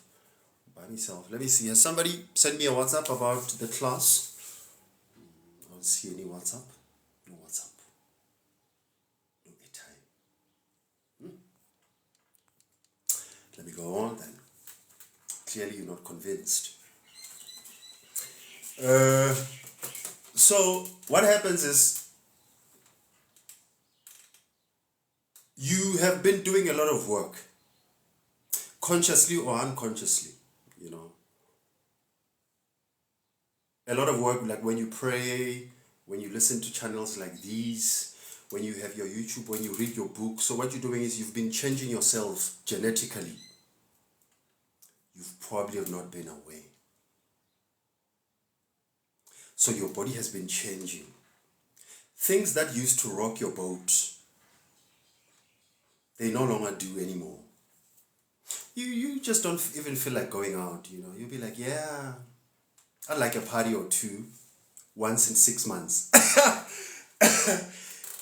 Let me see. Has somebody sent me a WhatsApp about the class? I don't see any WhatsApp. No WhatsApp. No airtime. Let me go on then. Clearly you're not convinced. So what happens is you have been doing a lot of work, consciously or unconsciously, you know. A lot of work, like when you pray, when you listen to channels like these, when you have your YouTube, when you read your book. So what you're doing is you've been changing yourself genetically. You've probably have not been aware. So your body has been changing. Things that used to rock your boat, they no longer do anymore. You just don't even feel like going out, you know. You'll be like, yeah, I'd like a party or two once in 6 months.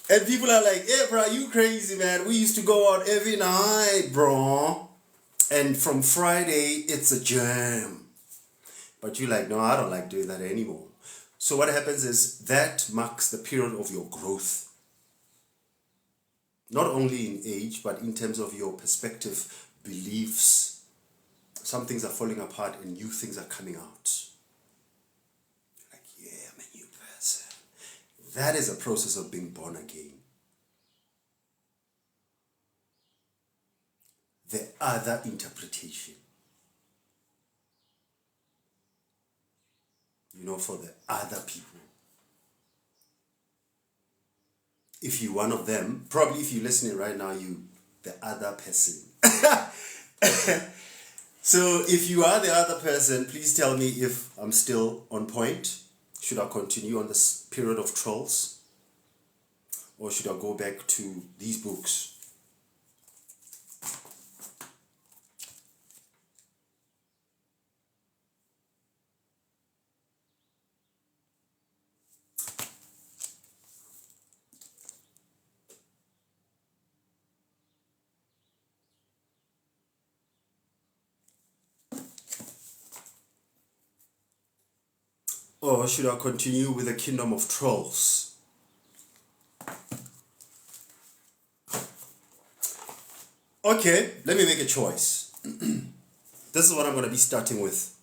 And people are like, hey, bro, you crazy, man. We used to go out every night, bro. And from Friday, it's a jam. But you're like, no, I don't like doing that anymore. So what happens is that marks the period of your growth. Not only in age, but in terms of your perspective, beliefs. Some things are falling apart and new things are coming out. Like, yeah, I'm a new person. That is a process of being born again. The other interpretation. For the other people. If you're one of them, probably if you're listening right now, the other person. So if you are the other person, please tell me if I'm still on point. Should I continue on this period of trolls? Or should I go back to these books? Or should I continue with the Kingdom of Trolls? Okay, let me make a choice. This is what I'm going to be starting with.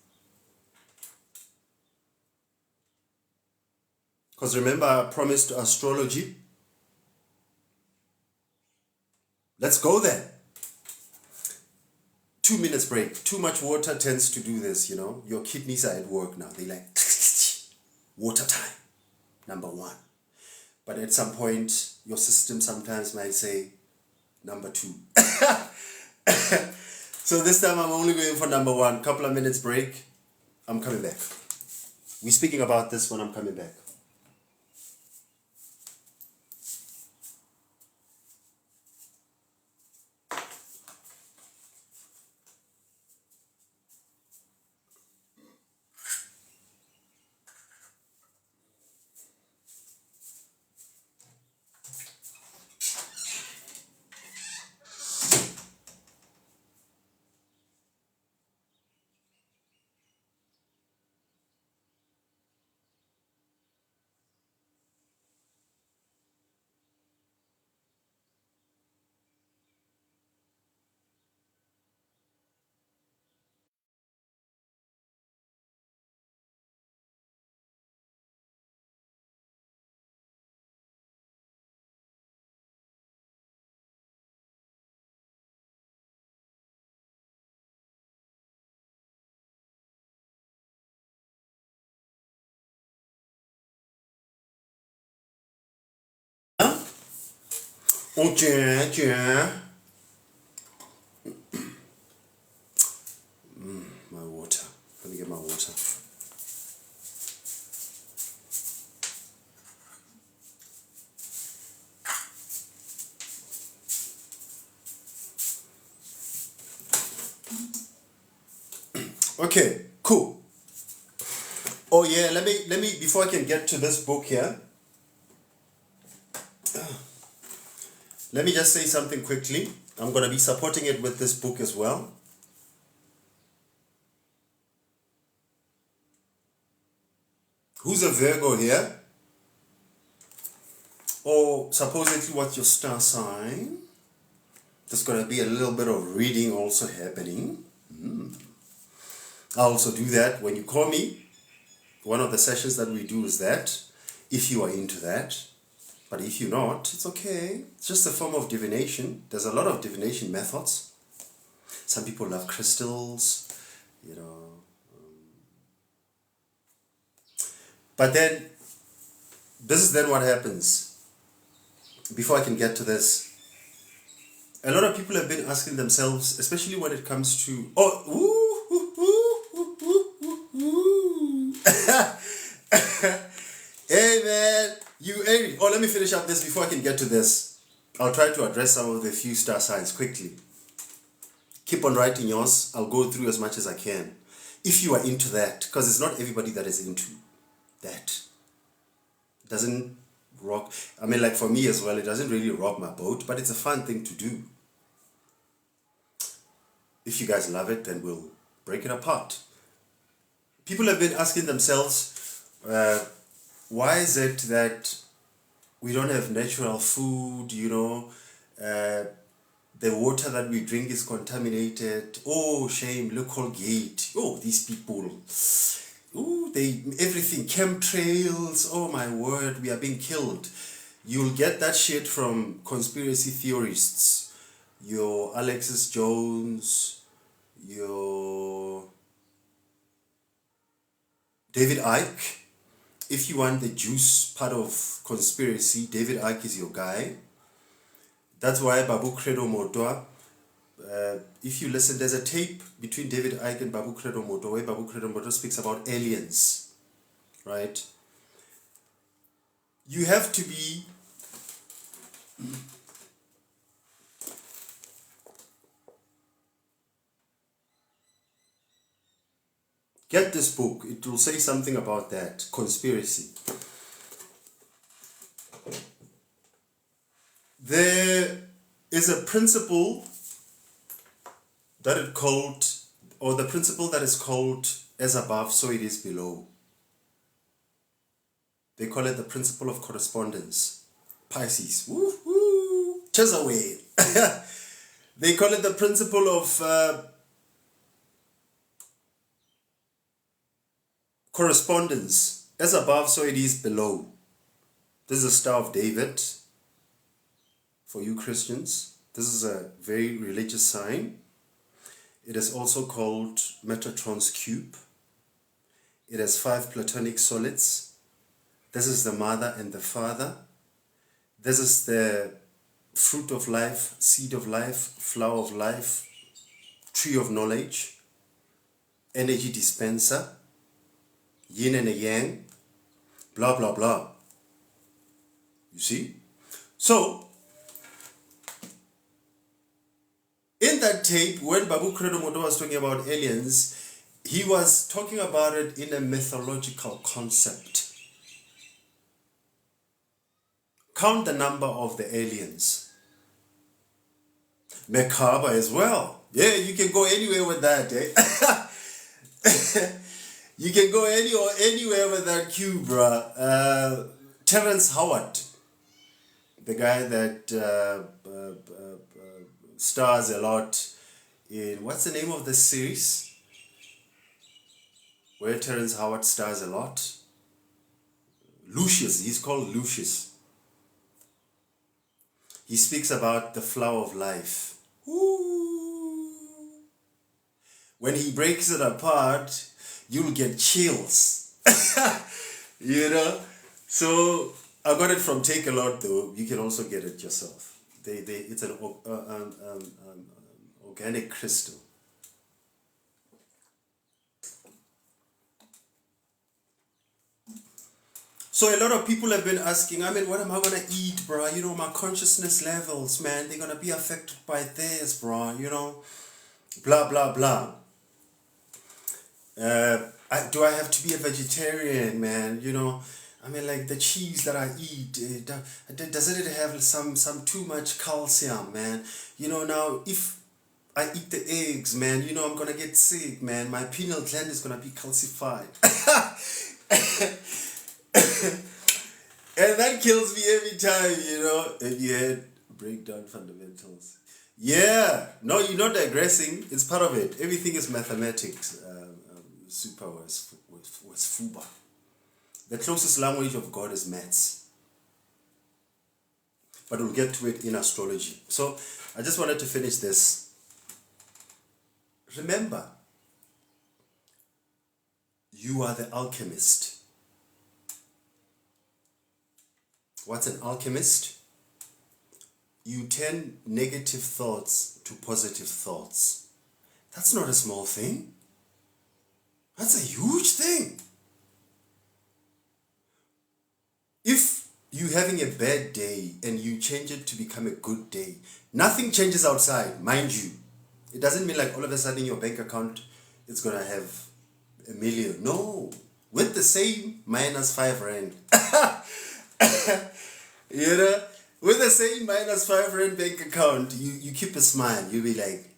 Because remember, I promised astrology. Let's go there. 2 minutes break. Too much water tends to do this, Your kidneys are at work now. They like, water time, number 1. But at some point, your system sometimes might say, number 2. So this time I'm only going for number 1. Couple of minutes break. I'm coming back. We're speaking about this when I'm coming back. My water. Let me get my water. Okay, cool. Oh yeah, let me before I can get to this book here, let me just say something quickly. I'm going to be supporting it with this book as well. Who's a Virgo here? Or supposedly what's your star sign? There's going to be a little bit of reading also happening. I'll also do that when you call me. One of the sessions that we do is that, if you are into that. But if you're not, it's okay. It's just a form of divination. There's a lot of divination methods. Some people love crystals, But then, this is then what happens. Before I can get to this, a lot of people have been asking themselves, especially when it comes to, hey man, let me finish up this before I can get to this. I'll try to address some of the few star signs quickly. Keep on writing yours. I'll go through as much as I can. If you are into that, because it's not everybody that is into that. It doesn't rock. I mean, like for me as well, it doesn't really rock my boat, but it's a fun thing to do. If you guys love it, then we'll break it apart. People have been asking themselves, why is it that we don't have natural food, the water that we drink is contaminated. Oh, shame, look Colgate. Oh, these people. Ooh, everything, chemtrails. Oh my word, we are being killed. You'll get that shit from conspiracy theorists. Your Alexis Jones, your David Icke. If you want the juice part of conspiracy, David Icke is your guy. That's why Babu Credo Motwa, if you listen, there's a tape between David Icke and Babu Credo Motwa where Babu Credo Motwa speaks about aliens, right? You have to be get this book. It will say something about that conspiracy. There is a principle that it called, or the principle that is called as above, so it is below. They call it the principle of correspondence. Pisces. Woo woo. Chase away. They call it the principle of correspondence. As above, so it is below. This is the Star of David. For you Christians, this is a very religious sign. It is also called Metatron's cube. It has 5 platonic solids. This is the mother and the father. This is the fruit of life, seed of life, flower of life, tree of knowledge, energy dispenser, yin and a yang, blah, blah, blah. You see? So, in that tape, when Babu Credo Motwa was talking about aliens, he was talking about it in a mythological concept. Count the number of the aliens. Merkaba as well. Yeah, you can go anywhere with that, eh? You can go anywhere with that cube, bruh. Terrence Howard, the guy that stars a lot in, what's the name of the series where Terrence Howard stars a lot? Lucius, he's called Lucius. He speaks about the flower of life. Ooh. When he breaks it apart, you'll get chills. So I got it from Take a Lot, though. You can also get it yourself. It's an organic crystal. So a lot of people have been asking, what am I going to eat, bro? My consciousness levels, man, they're going to be affected by this, bro, blah, blah, blah. Do I have to be a vegetarian, man? Like the cheese that I eat, doesn't it have some too much calcium, man? Now if I eat the eggs, man, I'm going to get sick, man. My pineal gland is going to be calcified. And that kills me every time, If you had breakdown fundamentals. Yeah, no, you're not digressing. It's part of it. Everything is mathematics. Super was Fuba. The closest language of God is maths. But we'll get to it in astrology. So I just wanted to finish this. Remember, you are the alchemist. What's an alchemist? You turn negative thoughts to positive thoughts. That's not a small thing. That's a huge thing. If you're having a bad day and you change it to become a good day, nothing changes outside, mind you. It doesn't mean like all of a sudden your bank account is going to have 1 million. No, with the same -5 rand. With the same -5 rand bank account, you keep a smile. You'll be like,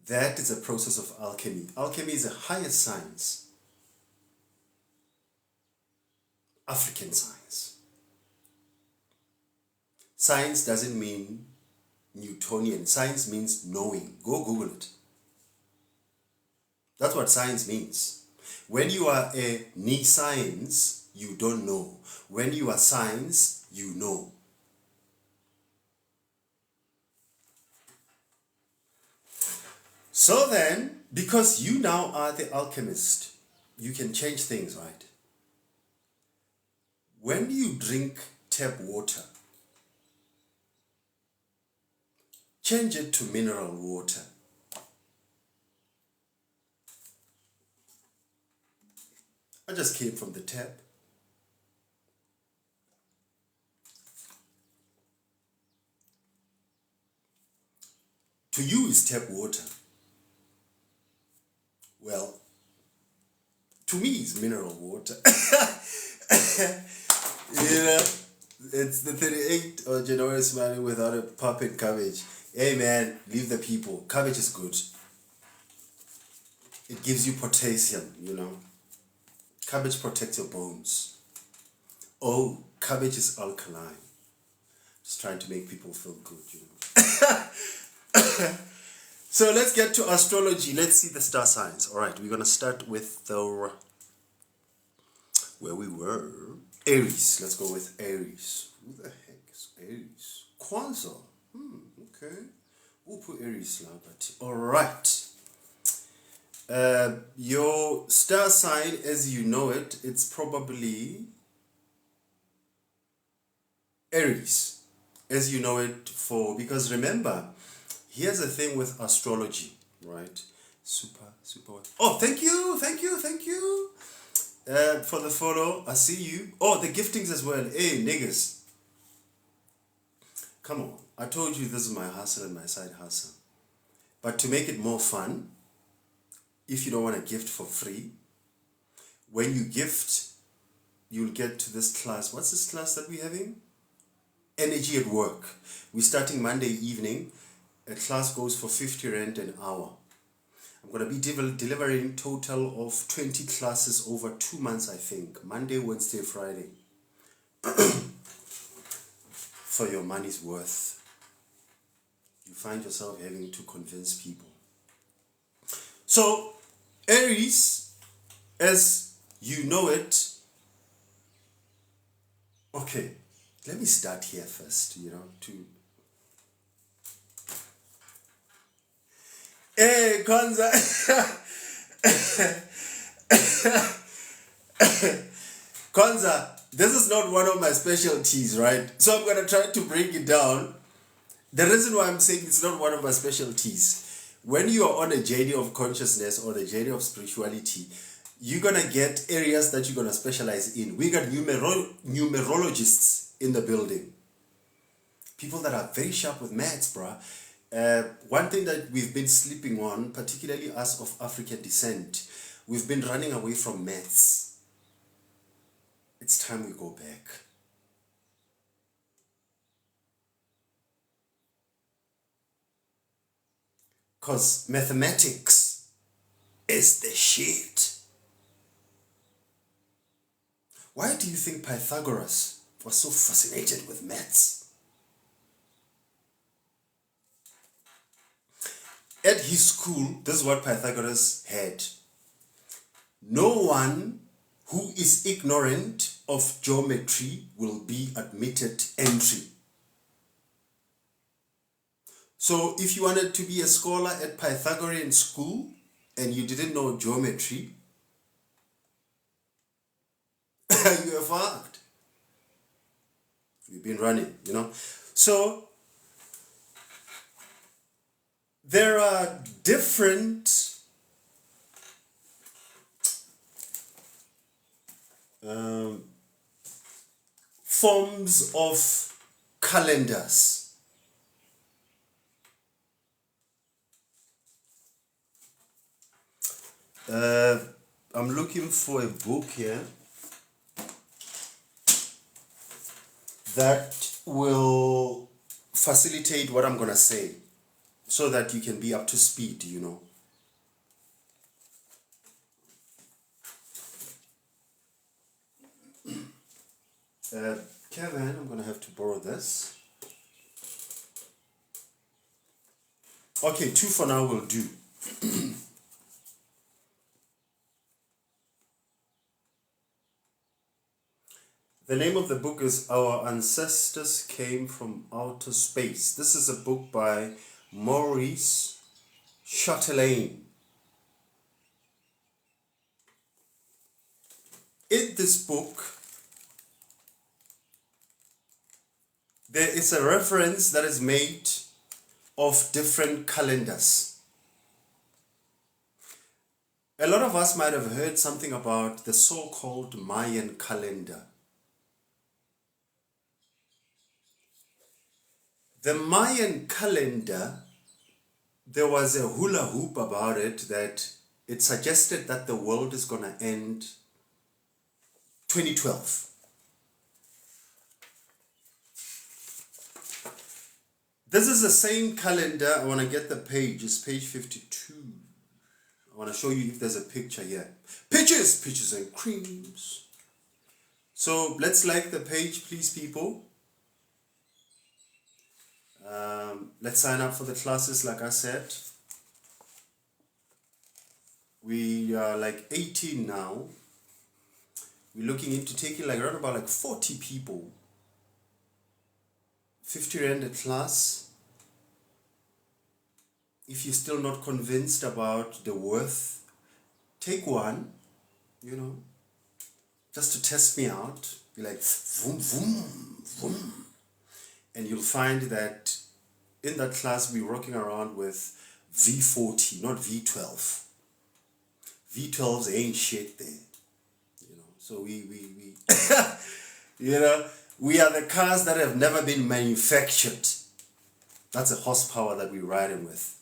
That is a process of alchemy. Alchemy is a higher science, African science. Science doesn't mean Newtonian. Science means knowing. Go Google it. That's what science means. When you are a science, you don't know. When you are science, you know. So then, because you now are the alchemist, you can change things, right? When you drink tap water, change it to mineral water. I just came from the tap. To you is tap water. Well, to me it's mineral water. You know, it's the 38th of January smiling without a puppet cabbage. Hey man, leave the people. Cabbage is good. It gives you potassium, you know. Cabbage protects your bones. Oh, cabbage is alkaline. Just trying to make people feel good, you know. So let's get to astrology. Let's see the star signs. All right, we're going to start with the... where we were. Aries. Let's go with Aries. Who the heck is Aries? Kwanzaa. Okay. We'll put Aries now, but... All right. Your star sign, as you know it, it's probably Aries, as you know it, because remember, here's the thing with astrology, right? Super. Oh, thank you for the follow. I see you. Oh, the giftings as well. Hey, niggas, come on. I told you this is my hustle and my side hustle, but to make it more fun, if you don't want to gift for free, when you gift, you'll get to this class. What's this class that we're having? Energy at Work. We're starting Monday evening. A class goes for 50 Rand an hour. I'm going to be delivering total of 20 classes over 2 months, I think. Monday, Wednesday, Friday. For your money's worth. You find yourself having to convince people. So, Aries, as you know it, okay, let me start here first, you know, Hey, Kwanzaa! Kwanzaa, this is not one of my specialties, right? So I'm going to try to break it down. The reason why I'm saying it's not one of my specialties, when you are on a journey of consciousness or the journey of spirituality, you're going to get areas that you're going to specialize in. We got numerologists in the building. People that are very sharp with maths, bruh. One thing that we've been sleeping on, particularly us of African descent, we've been running away from maths. It's time we go back. Because mathematics is the shit. Why do you think Pythagoras was so fascinated with maths? At his school, this is what Pythagoras had. No one who is ignorant of geometry will be admitted entry. So if you wanted to be a scholar at Pythagorean school and you didn't know geometry, you are fucked. You've been running, you know. So there are different forms of calendars. I'm looking for a book here that will facilitate what I'm going to say. so that you can be up to speed, Kevin, I'm going to have to borrow this. Okay, 2 for now will do. The name of the book is Our Ancestors Came from Outer Space. This is a book by Maurice Chatelain. In this book, there is a reference that is made of different calendars. A lot of us might have heard something about the so-called Mayan calendar. The Mayan calendar, there was a hula hoop about it that it suggested that the world is going to end 2012. This is the same calendar. I want to get the page. It's page 52. I want to show you if there's a picture here. Pictures and creams. So let's like the page, please, people. Let's sign up for the classes, like I said. We are like 18 now. We're looking into taking like around about like 40 people. 50 Rand a class. If you're still not convinced about the worth, take one, just to test me out. Be like, vroom, vroom, vroom. And you'll find that in that class we're working around with V40, not V12. V12s ain't shit there. So we we are the cars that have never been manufactured. That's a horsepower that we're riding with.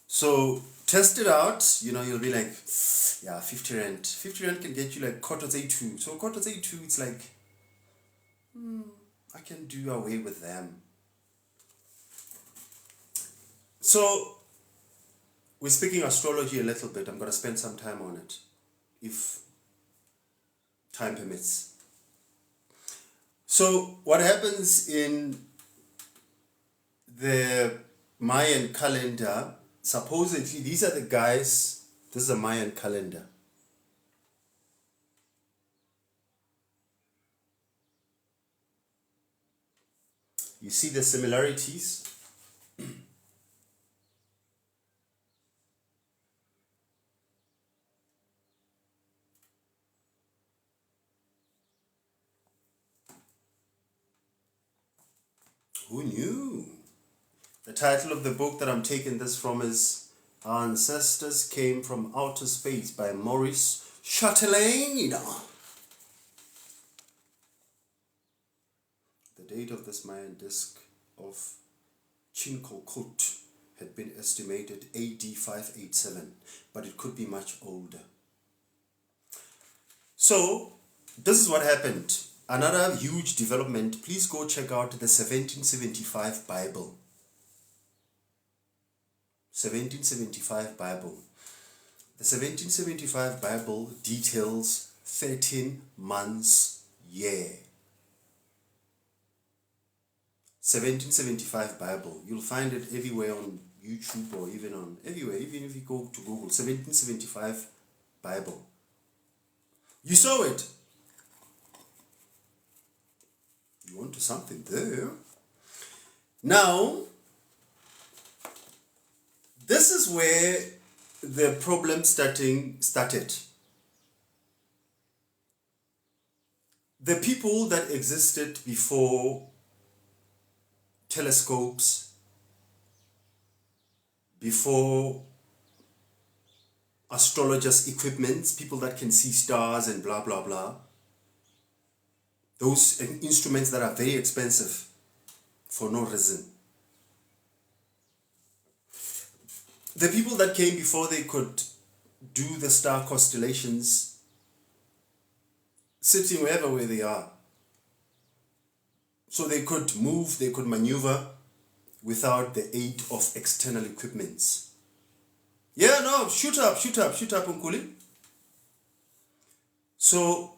So test it out. You'll be like, yeah, 50 Rand. 50 Rand can get you like quarters A2. So quarters A2, it's like, I can do away with them. So we're speaking astrology a little bit. I'm going to spend some time on it, if time permits. So what happens in the Mayan calendar, supposedly these are the guys, this is a Mayan calendar. You see the similarities? Who knew? The title of the book that I'm taking this from is Our Ancestors Came from Outer Space by Maurice Chatelain. The date of this Mayan disc of Chincolcote had been estimated AD 587, but it could be much older. So, this is what happened. Another huge development. Please go check out the 1775 Bible. 1775 Bible. The 1775 Bible details 13 months year. 1775 Bible. You'll find it everywhere on YouTube or even on everywhere. Even if you go to Google, 1775 Bible. You saw it. You want to something there. Now, this is where the problem started. The people that existed before telescopes, before astrologers' equipments, people that can see stars and blah, blah, blah. Those instruments that are very expensive for no reason. The people that came before they could do the star constellations, sitting wherever where they are, So they could move, they could maneuver without the aid of external equipments. Yeah, no, shoot up, Nkuli. So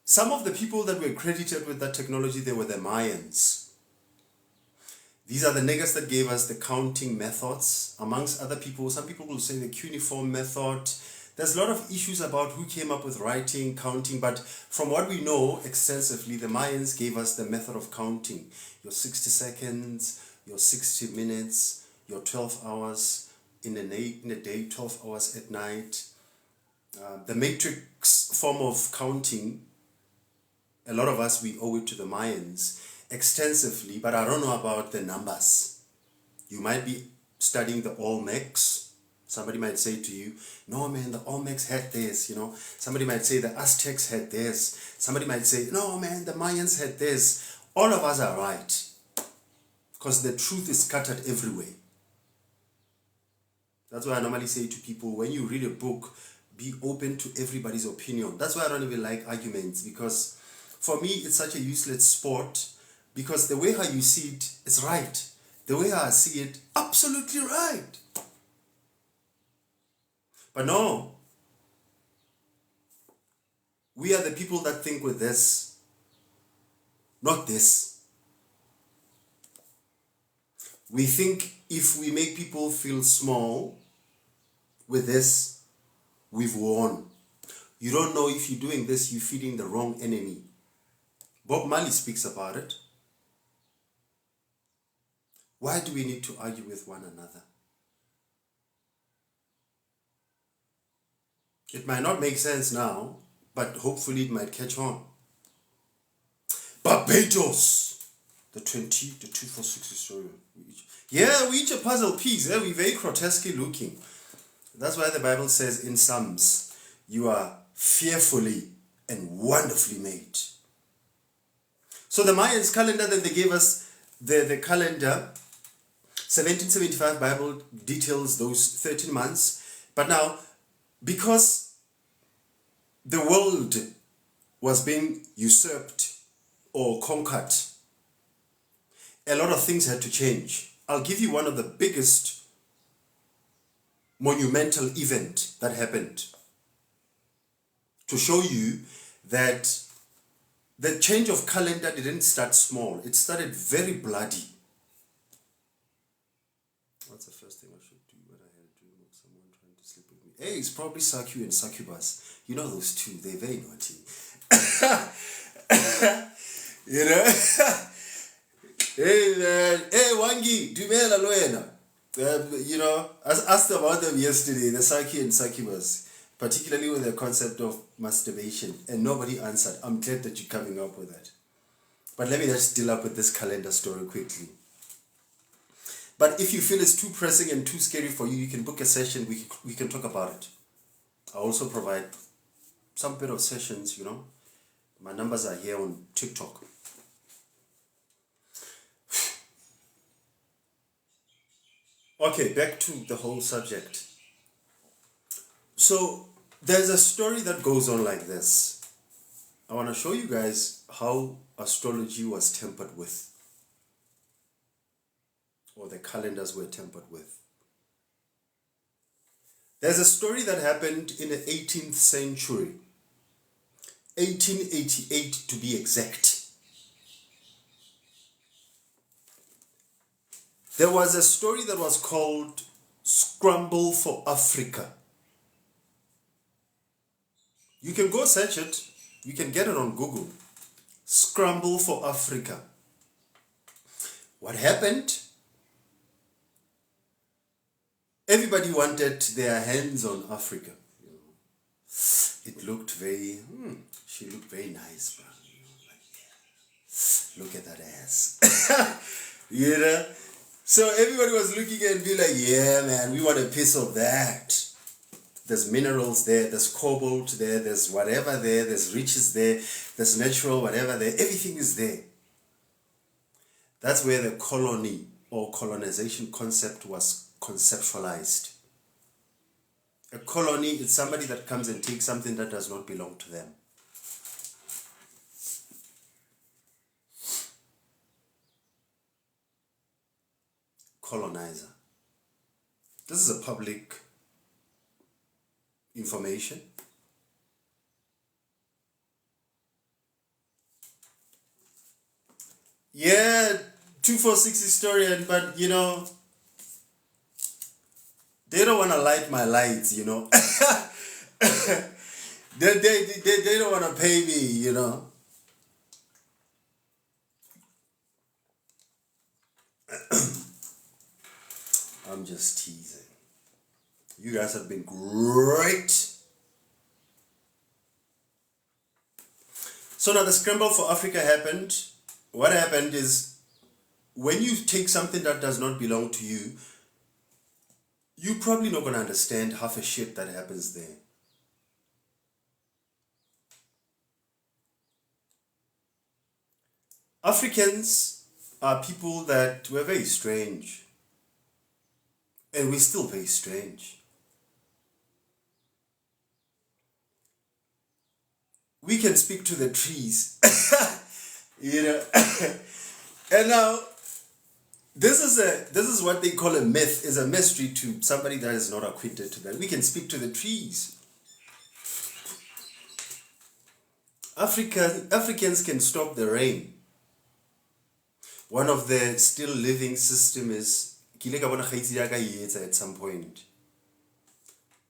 some of the people that were credited with that technology, they were the Mayans. These are the niggas that gave us the counting methods, amongst other people. Some people will say the cuneiform method. There's a lot of issues about who came up with writing, counting, but from what we know extensively, the Mayans gave us the method of counting. Your 60 seconds, your 60 minutes, your 12 hours in a day, 12 hours at night. The matrix form of counting, a lot of us, we owe it to the Mayans extensively, but I don't know about the numbers. You might be studying the Olmecs. Somebody might say to you, no man, the Olmecs had this, you know. Somebody might say the Aztecs had this. Somebody might say, no man, the Mayans had this. All of us are right, because the truth is scattered everywhere. That's why I normally say to people, when you read a book, be open to everybody's opinion. That's why I don't even like arguments, because for me, it's such a useless sport, because the way how you see it is right. The way how I see it, absolutely right. But no, we are the people that think with this, not this. We think if we make people feel small with this, we've won. You don't know if you're doing this, you're feeding the wrong enemy. Bob Marley speaks about it. Why do we need to argue with one another? It might not make sense now, but hopefully it might catch on. Barbados, the 246 historian. Yeah, we each a puzzle piece. Eh? We're very grotesquely looking. That's why the Bible says in Psalms, you are fearfully and wonderfully made. So the Mayans calendar, then they gave us the calendar. 1775 Bible details those 13 months. But now, because the world was being usurped or conquered, a lot of things had to change. I'll give you one of the biggest monumental event that happened to show you that the change of calendar didn't start small. It started very bloody. What's the first thing I should do when I had a dream of someone trying to sleep with me? Hey, it's probably Saku and Succubus. You know those two, they're very naughty. You know? Hey man, hey Wangi, Dumela Loena. You know, I asked about them yesterday, the Saki and Succubus, particularly with the concept of masturbation, and nobody answered. I'm glad that you're coming up with that. But let me just deal up with this calendar story quickly. But if you feel it's too pressing and too scary for you, you can book a session, we can talk about it. I also provide some bit of sessions, you know. My numbers are here on TikTok. Okay, back to the whole subject. So there's a story that goes on like this. I want to show you guys how astrology was tampered with, or the calendars were tampered with. There's a story that happened in the 18th century, 1888 to be exact. There was a story that was called Scramble for Africa. You can go search it. You can get it on Google. Scramble for Africa. What happened? Everybody wanted their hands on Africa. You know, it looked very, she looked very nice, bro. You know, like, yeah. Look at that ass. You know? So everybody was looking and be like, yeah, man, we want a piece of that. There's minerals there, there's cobalt there, there's whatever there, there's riches there, there's natural whatever there, everything is there. That's where the colony or colonization concept was conceptualized. A colony is somebody that comes and takes something that does not belong to them. colonizer. This is a public information. Yeah, 246 historian, but you know, they don't want to light my lights, you know. They don't want to pay me, you know. I'm just teasing. You guys have been great. So now the scramble for Africa happened. What happened is, when you take something that does not belong to you, you're probably not going to understand half a shit that happens there. Africans are people that were very strange. And we're still very strange. We can speak to the trees. You know. And now, this is what they call a myth, is a mystery to somebody that is not acquainted to that. We can speak to the trees. Africans can stop the rain. One of the still living system is, at some point,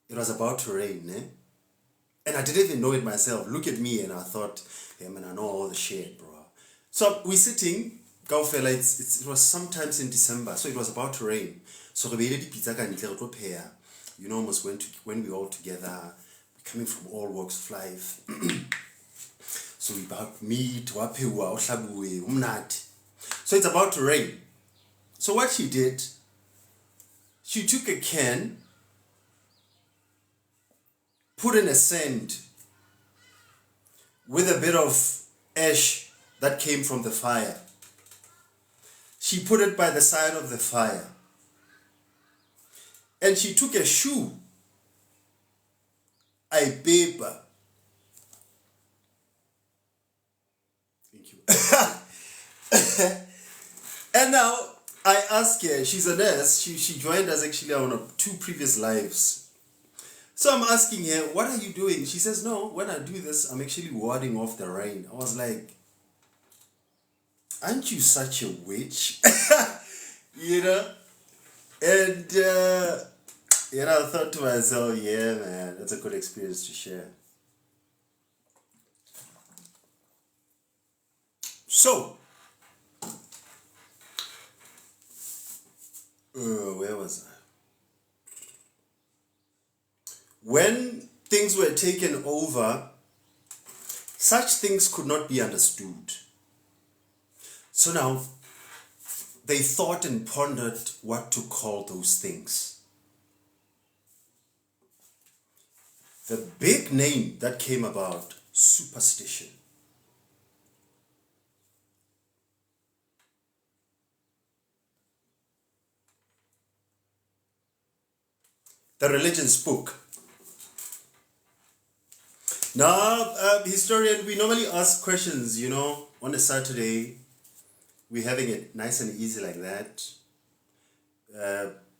it was about to rain, eh? And I didn't even know it myself. Look at me, and I thought, hey man, I know all the shit, bro. So we're sitting, it was sometimes in December, so it was about to rain. So you know, almost when we're all together, we're coming from all walks of life. So we about meat, so it's about to rain. So what she did, she took a can, put in a sand with a bit of ash that came from the fire. She put it by the side of the fire. And she took a shoe, a paper. Thank you. And now I asked her, she's a nurse, she joined us actually on 2 previous lives. So I'm asking her, what are you doing? She says, no, when I do this, I'm actually warding off the rain. I was like, aren't you such a witch? You know? And, you know, I thought to myself, yeah, man, that's a good experience to share. So, where was I? When things were taken over, such things could not be understood. So now, they thought and pondered what to call those things. The big name that came about, superstition. The religion spoke. Now, historian, we normally ask questions, you know, on a Saturday. We're having it nice and easy like that.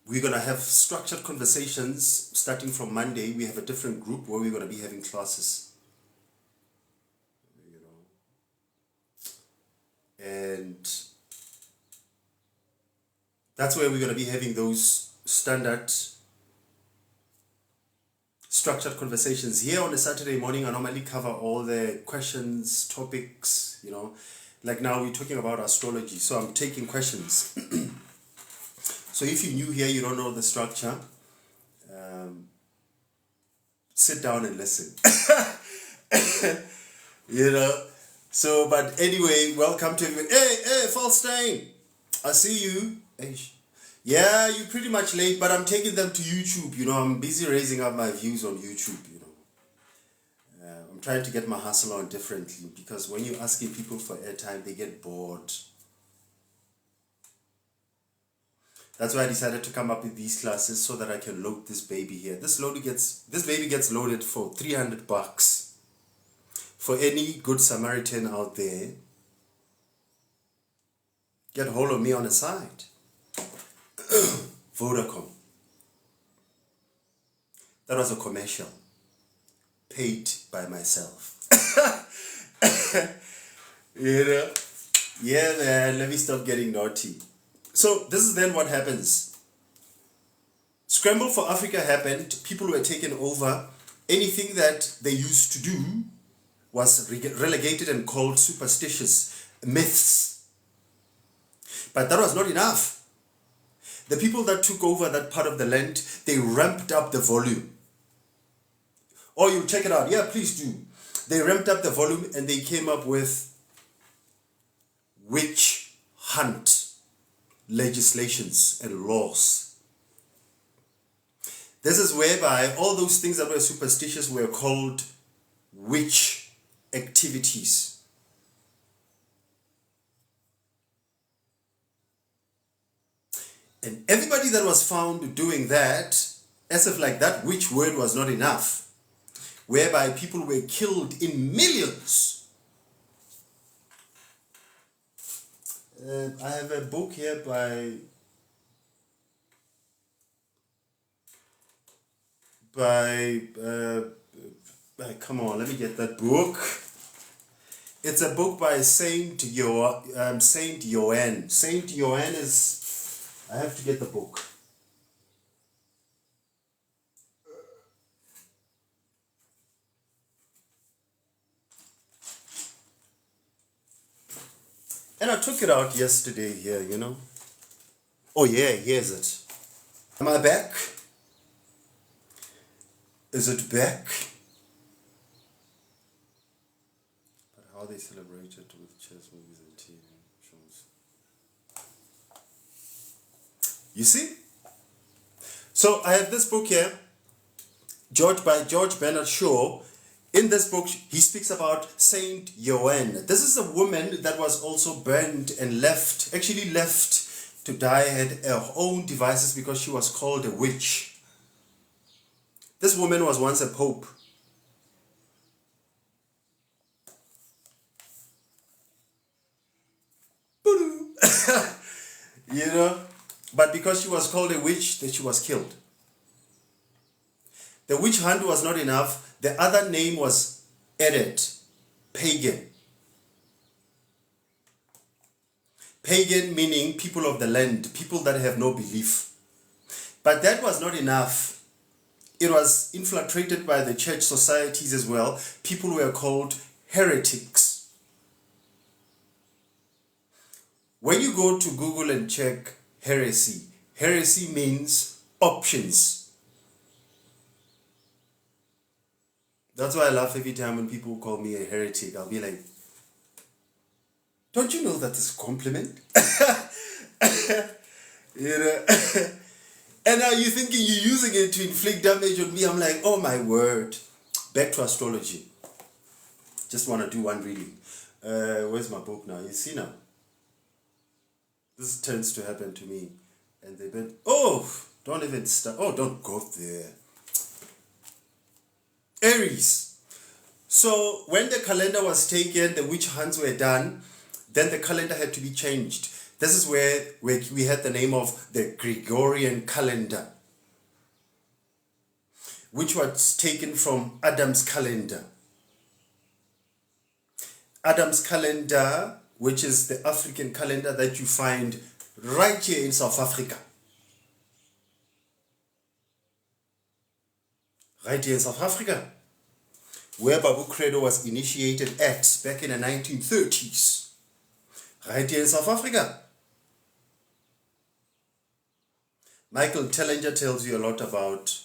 We're going to have structured conversations starting from Monday. We have a different group where we're going to be having classes. You know. And that's where we're going to be having those standard structured conversations. Here on a Saturday morning, I normally cover all the questions, topics, you know. Like now we're talking about astrology, so I'm taking questions. So if you're new here, you don't know the structure, sit down and listen. You know. So, but anyway, welcome to everyone. Hey, Falstein, I see you. Hey. Yeah, you're pretty much late, but I'm taking them to YouTube. You know, I'm busy raising up my views on YouTube, you know. I'm trying to get my hustle on differently, because when you're asking people for airtime, they get bored. That's why I decided to come up with these classes so that I can load this baby here. This baby gets loaded for $300. For any good Samaritan out there, get hold of me on the side. Vodacom. That was a commercial paid by myself. You know? Yeah, man, let me stop getting naughty. So this is then what happens. Scramble for Africa happened. People were taken over. Anything that they used to do was relegated and called superstitious myths. But that was not enough. The people that took over that part of the land, they ramped up the volume. Or you check it out. Yeah, please do. They ramped up the volume and they came up with witch hunt legislations and laws. This is whereby all those things that were superstitious were called witch activities. And everybody that was found doing that, as if like that witch word was not enough, whereby people were killed in millions. I have a book here by come on, let me get that book. It's a book by Saint Joanne. Saint Joanne is, I have to get the book. And I took it out yesterday here, you know. Oh yeah, here's it. Am I back? Is it back? But how they celebrated with chess movies and TV shows. You see? So I have this book here, by George Bernard Shaw. In this book, he speaks about Saint Joanne. This is a woman that was also burned and left to die, had her own devices because she was called a witch. This woman was once a pope. You know, but because she was called a witch, that she was killed. The witch hunt was not enough. The other name was added, pagan. Pagan meaning people of the land, people that have no belief. But that was not enough. It was infiltrated by the church societies as well. People were called heretics. When you go to Google and check heresy, heresy means options. That's why I laugh every time when people call me a heretic. I'll be like, don't you know that is a compliment? You know? And now you're thinking you're using it to inflict damage on me. I'm like, oh my word. Back to astrology. Just want to do one reading. Where's my book now? You see now? This tends to happen to me. And they been, oh, don't even start. Oh, don't go there. Aries. So when the calendar was taken, the witch hunts were done, then the calendar had to be changed. This is where we had the name of the Gregorian calendar, which was taken from Adam's calendar. Adam's calendar, which is the African calendar that you find right here in South Africa. Right here in South Africa, where Babu Credo was initiated at back in the 1930s. Right here in South Africa. Michael Tellinger tells you a lot about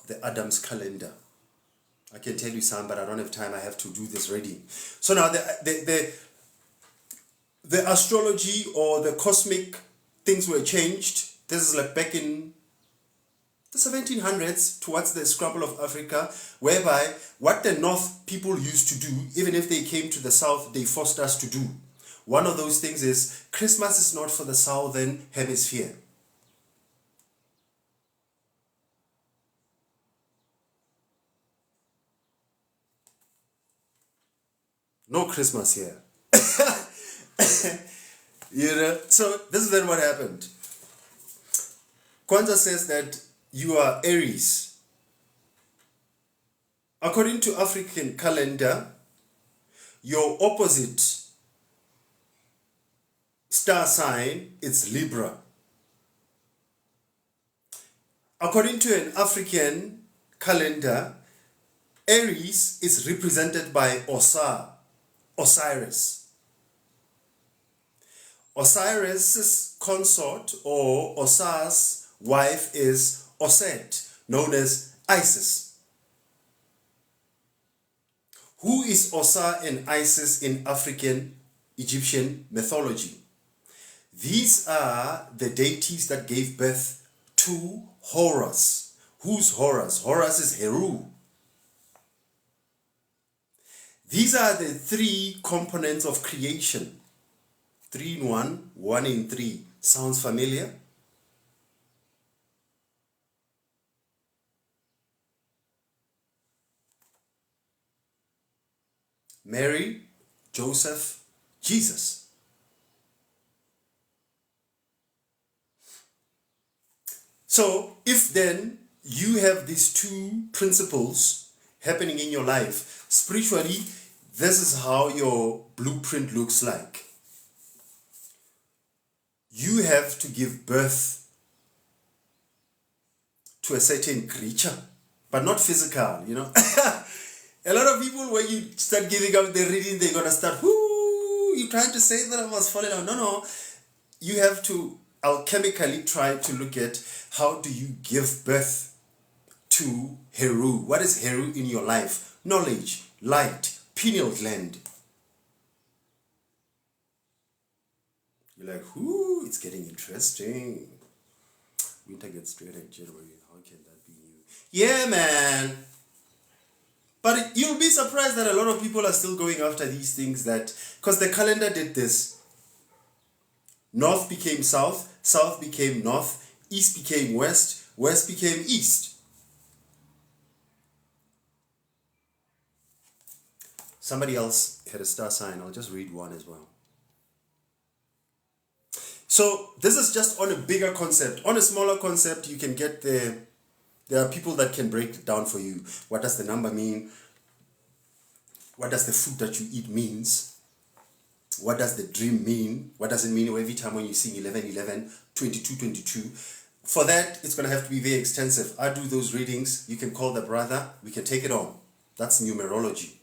the Adam's calendar. I can tell you some, but I don't have time. I have to do this reading. So now the astrology or the cosmic things were changed. This is like back in the 1700s, towards the scramble of Africa, whereby what the North people used to do, even if they came to the South, they forced us to do. One of those things is Christmas is not for the Southern Hemisphere. No Christmas here. You know, so this is then what happened. Kwanzaa says that you are Aries. According to African calendar, your opposite star sign is Libra. According to an African calendar, Aries is represented by Osiris. Osiris's consort or Osir's wife is Oset, known as Isis. Who is Osir and Isis in African Egyptian mythology? These are the deities that gave birth to Horus. Who's Horus? Horus is Heru. These are the three components of creation. 3 in 1, 1 in 3. Sounds familiar? Mary, Joseph, Jesus. So, if then you have these two principles happening in your life, spiritually, this is how your blueprint looks like. You have to give birth to a certain creature, but not physical, you know. A lot of people, when you start giving up the reading, they're going to start, whoo, you're trying to say that I was falling out. No. You have to alchemically try to look at how do you give birth to Heru. What is Heru in your life? Knowledge, light, pineal gland. You're like, whoo, it's getting interesting. Winter gets straight in January. How can that be new? Yeah, man. But you'll be surprised that a lot of people are still going after these things, that because the calendar did this. North became south, south became north, east became west, west became east. Somebody else had a star sign. I'll just read one as well. So this is just on a bigger concept. On a smaller concept, you can get there are people that can break it down for you. What does the number mean? What does the food that you eat means? What does the dream mean? What does it mean every time when you sing 11, 11, 22, 22? For that, it's going to have to be very extensive. I do those readings. You can call the brother. We can take it on. That's numerology.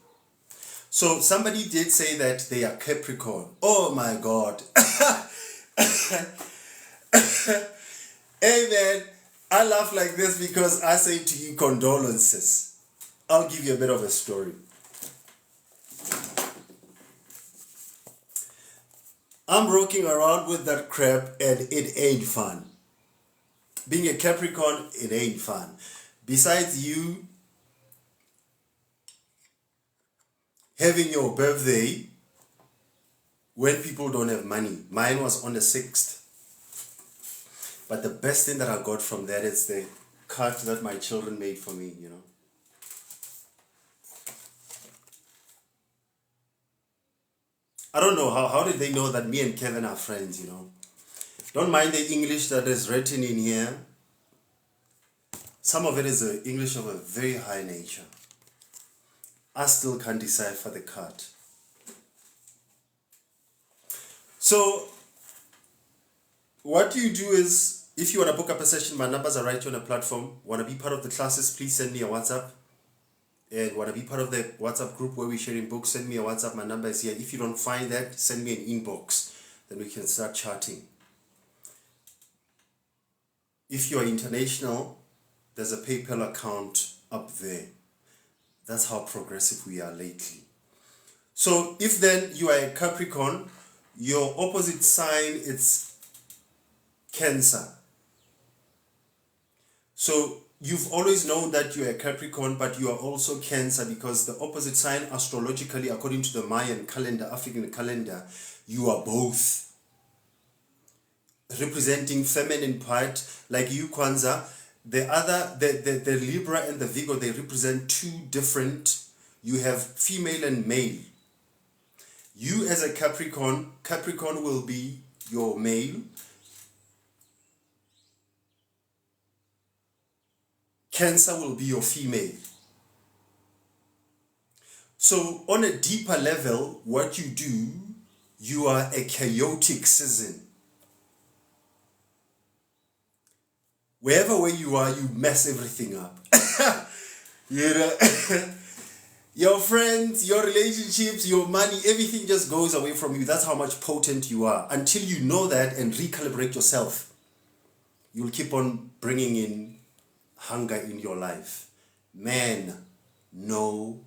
So somebody did say that they are Capricorn. Oh my God. Amen. I laugh like this because I say to you condolences. I'll give you a bit of a story. I'm rocking around with that crap and it ain't fun. Being a Capricorn, it ain't fun. Besides you having your birthday when people don't have money. Mine was on the 6th. But the best thing that I got from that is the card that my children made for me, you know. I don't know, how did they know that me and Kevin are friends, you know. Don't mind the English that is written in here. Some of it is English of a very high nature. I still can't decipher the card. So, what you do is, if you want to book up a session, my numbers are right here on the platform. Want to be part of the classes, please send me a WhatsApp. And want to be part of the WhatsApp group where we're sharing books, send me a WhatsApp. My number is here. If you don't find that, send me an inbox. Then we can start chatting. If you're international, there's a PayPal account up there. That's how progressive we are lately. So if then you are a Capricorn, your opposite sign is Cancer. So you've always known that you're a Capricorn, but you are also Cancer, because the opposite sign astrologically, according to the Mayan calendar, African calendar, you are both. Representing feminine part, like you, Kwanzaa, the Libra and the Virgo, they represent two different, you have female and male. You as a Capricorn, Capricorn will be your male. Cancer will be your female. So on a deeper level, what you do, you are a chaotic season. Wherever where you are, you mess everything up. You know, your friends, your relationships, your money, everything just goes away from you. That's how much potent you are. Until you know that and recalibrate yourself, you'll keep on bringing in hunger in your life. Man, know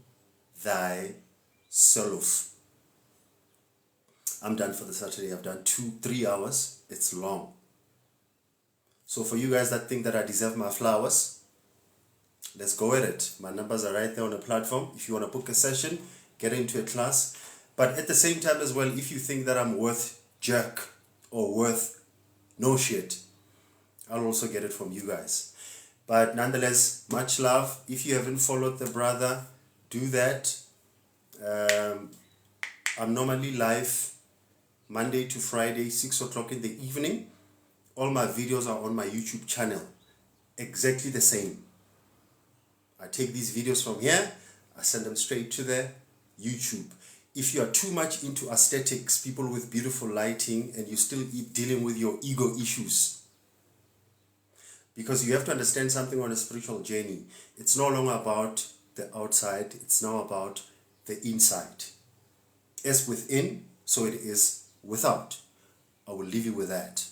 thyself. I'm done for the Saturday. I've done 2-3 hours. It's long. So for you guys that think that I deserve my flowers, let's go at it. My numbers are right there on the platform. If you want to book a session, get into a class. But at the same time as well, if you think that I'm worth jerk or worth no shit, I'll also get it from you guys. But nonetheless, much love. If you haven't followed the brother, do that. I'm normally live Monday to Friday, 6 o'clock in the evening. All my videos are on my YouTube channel. Exactly the same. I take these videos from here, I send them straight to the YouTube. If you are too much into aesthetics, people with beautiful lighting, and you're still dealing with your ego issues, because you have to understand something on a spiritual journey. It's no longer about the outside, it's now about the inside. As within, so it is without. I will leave you with that.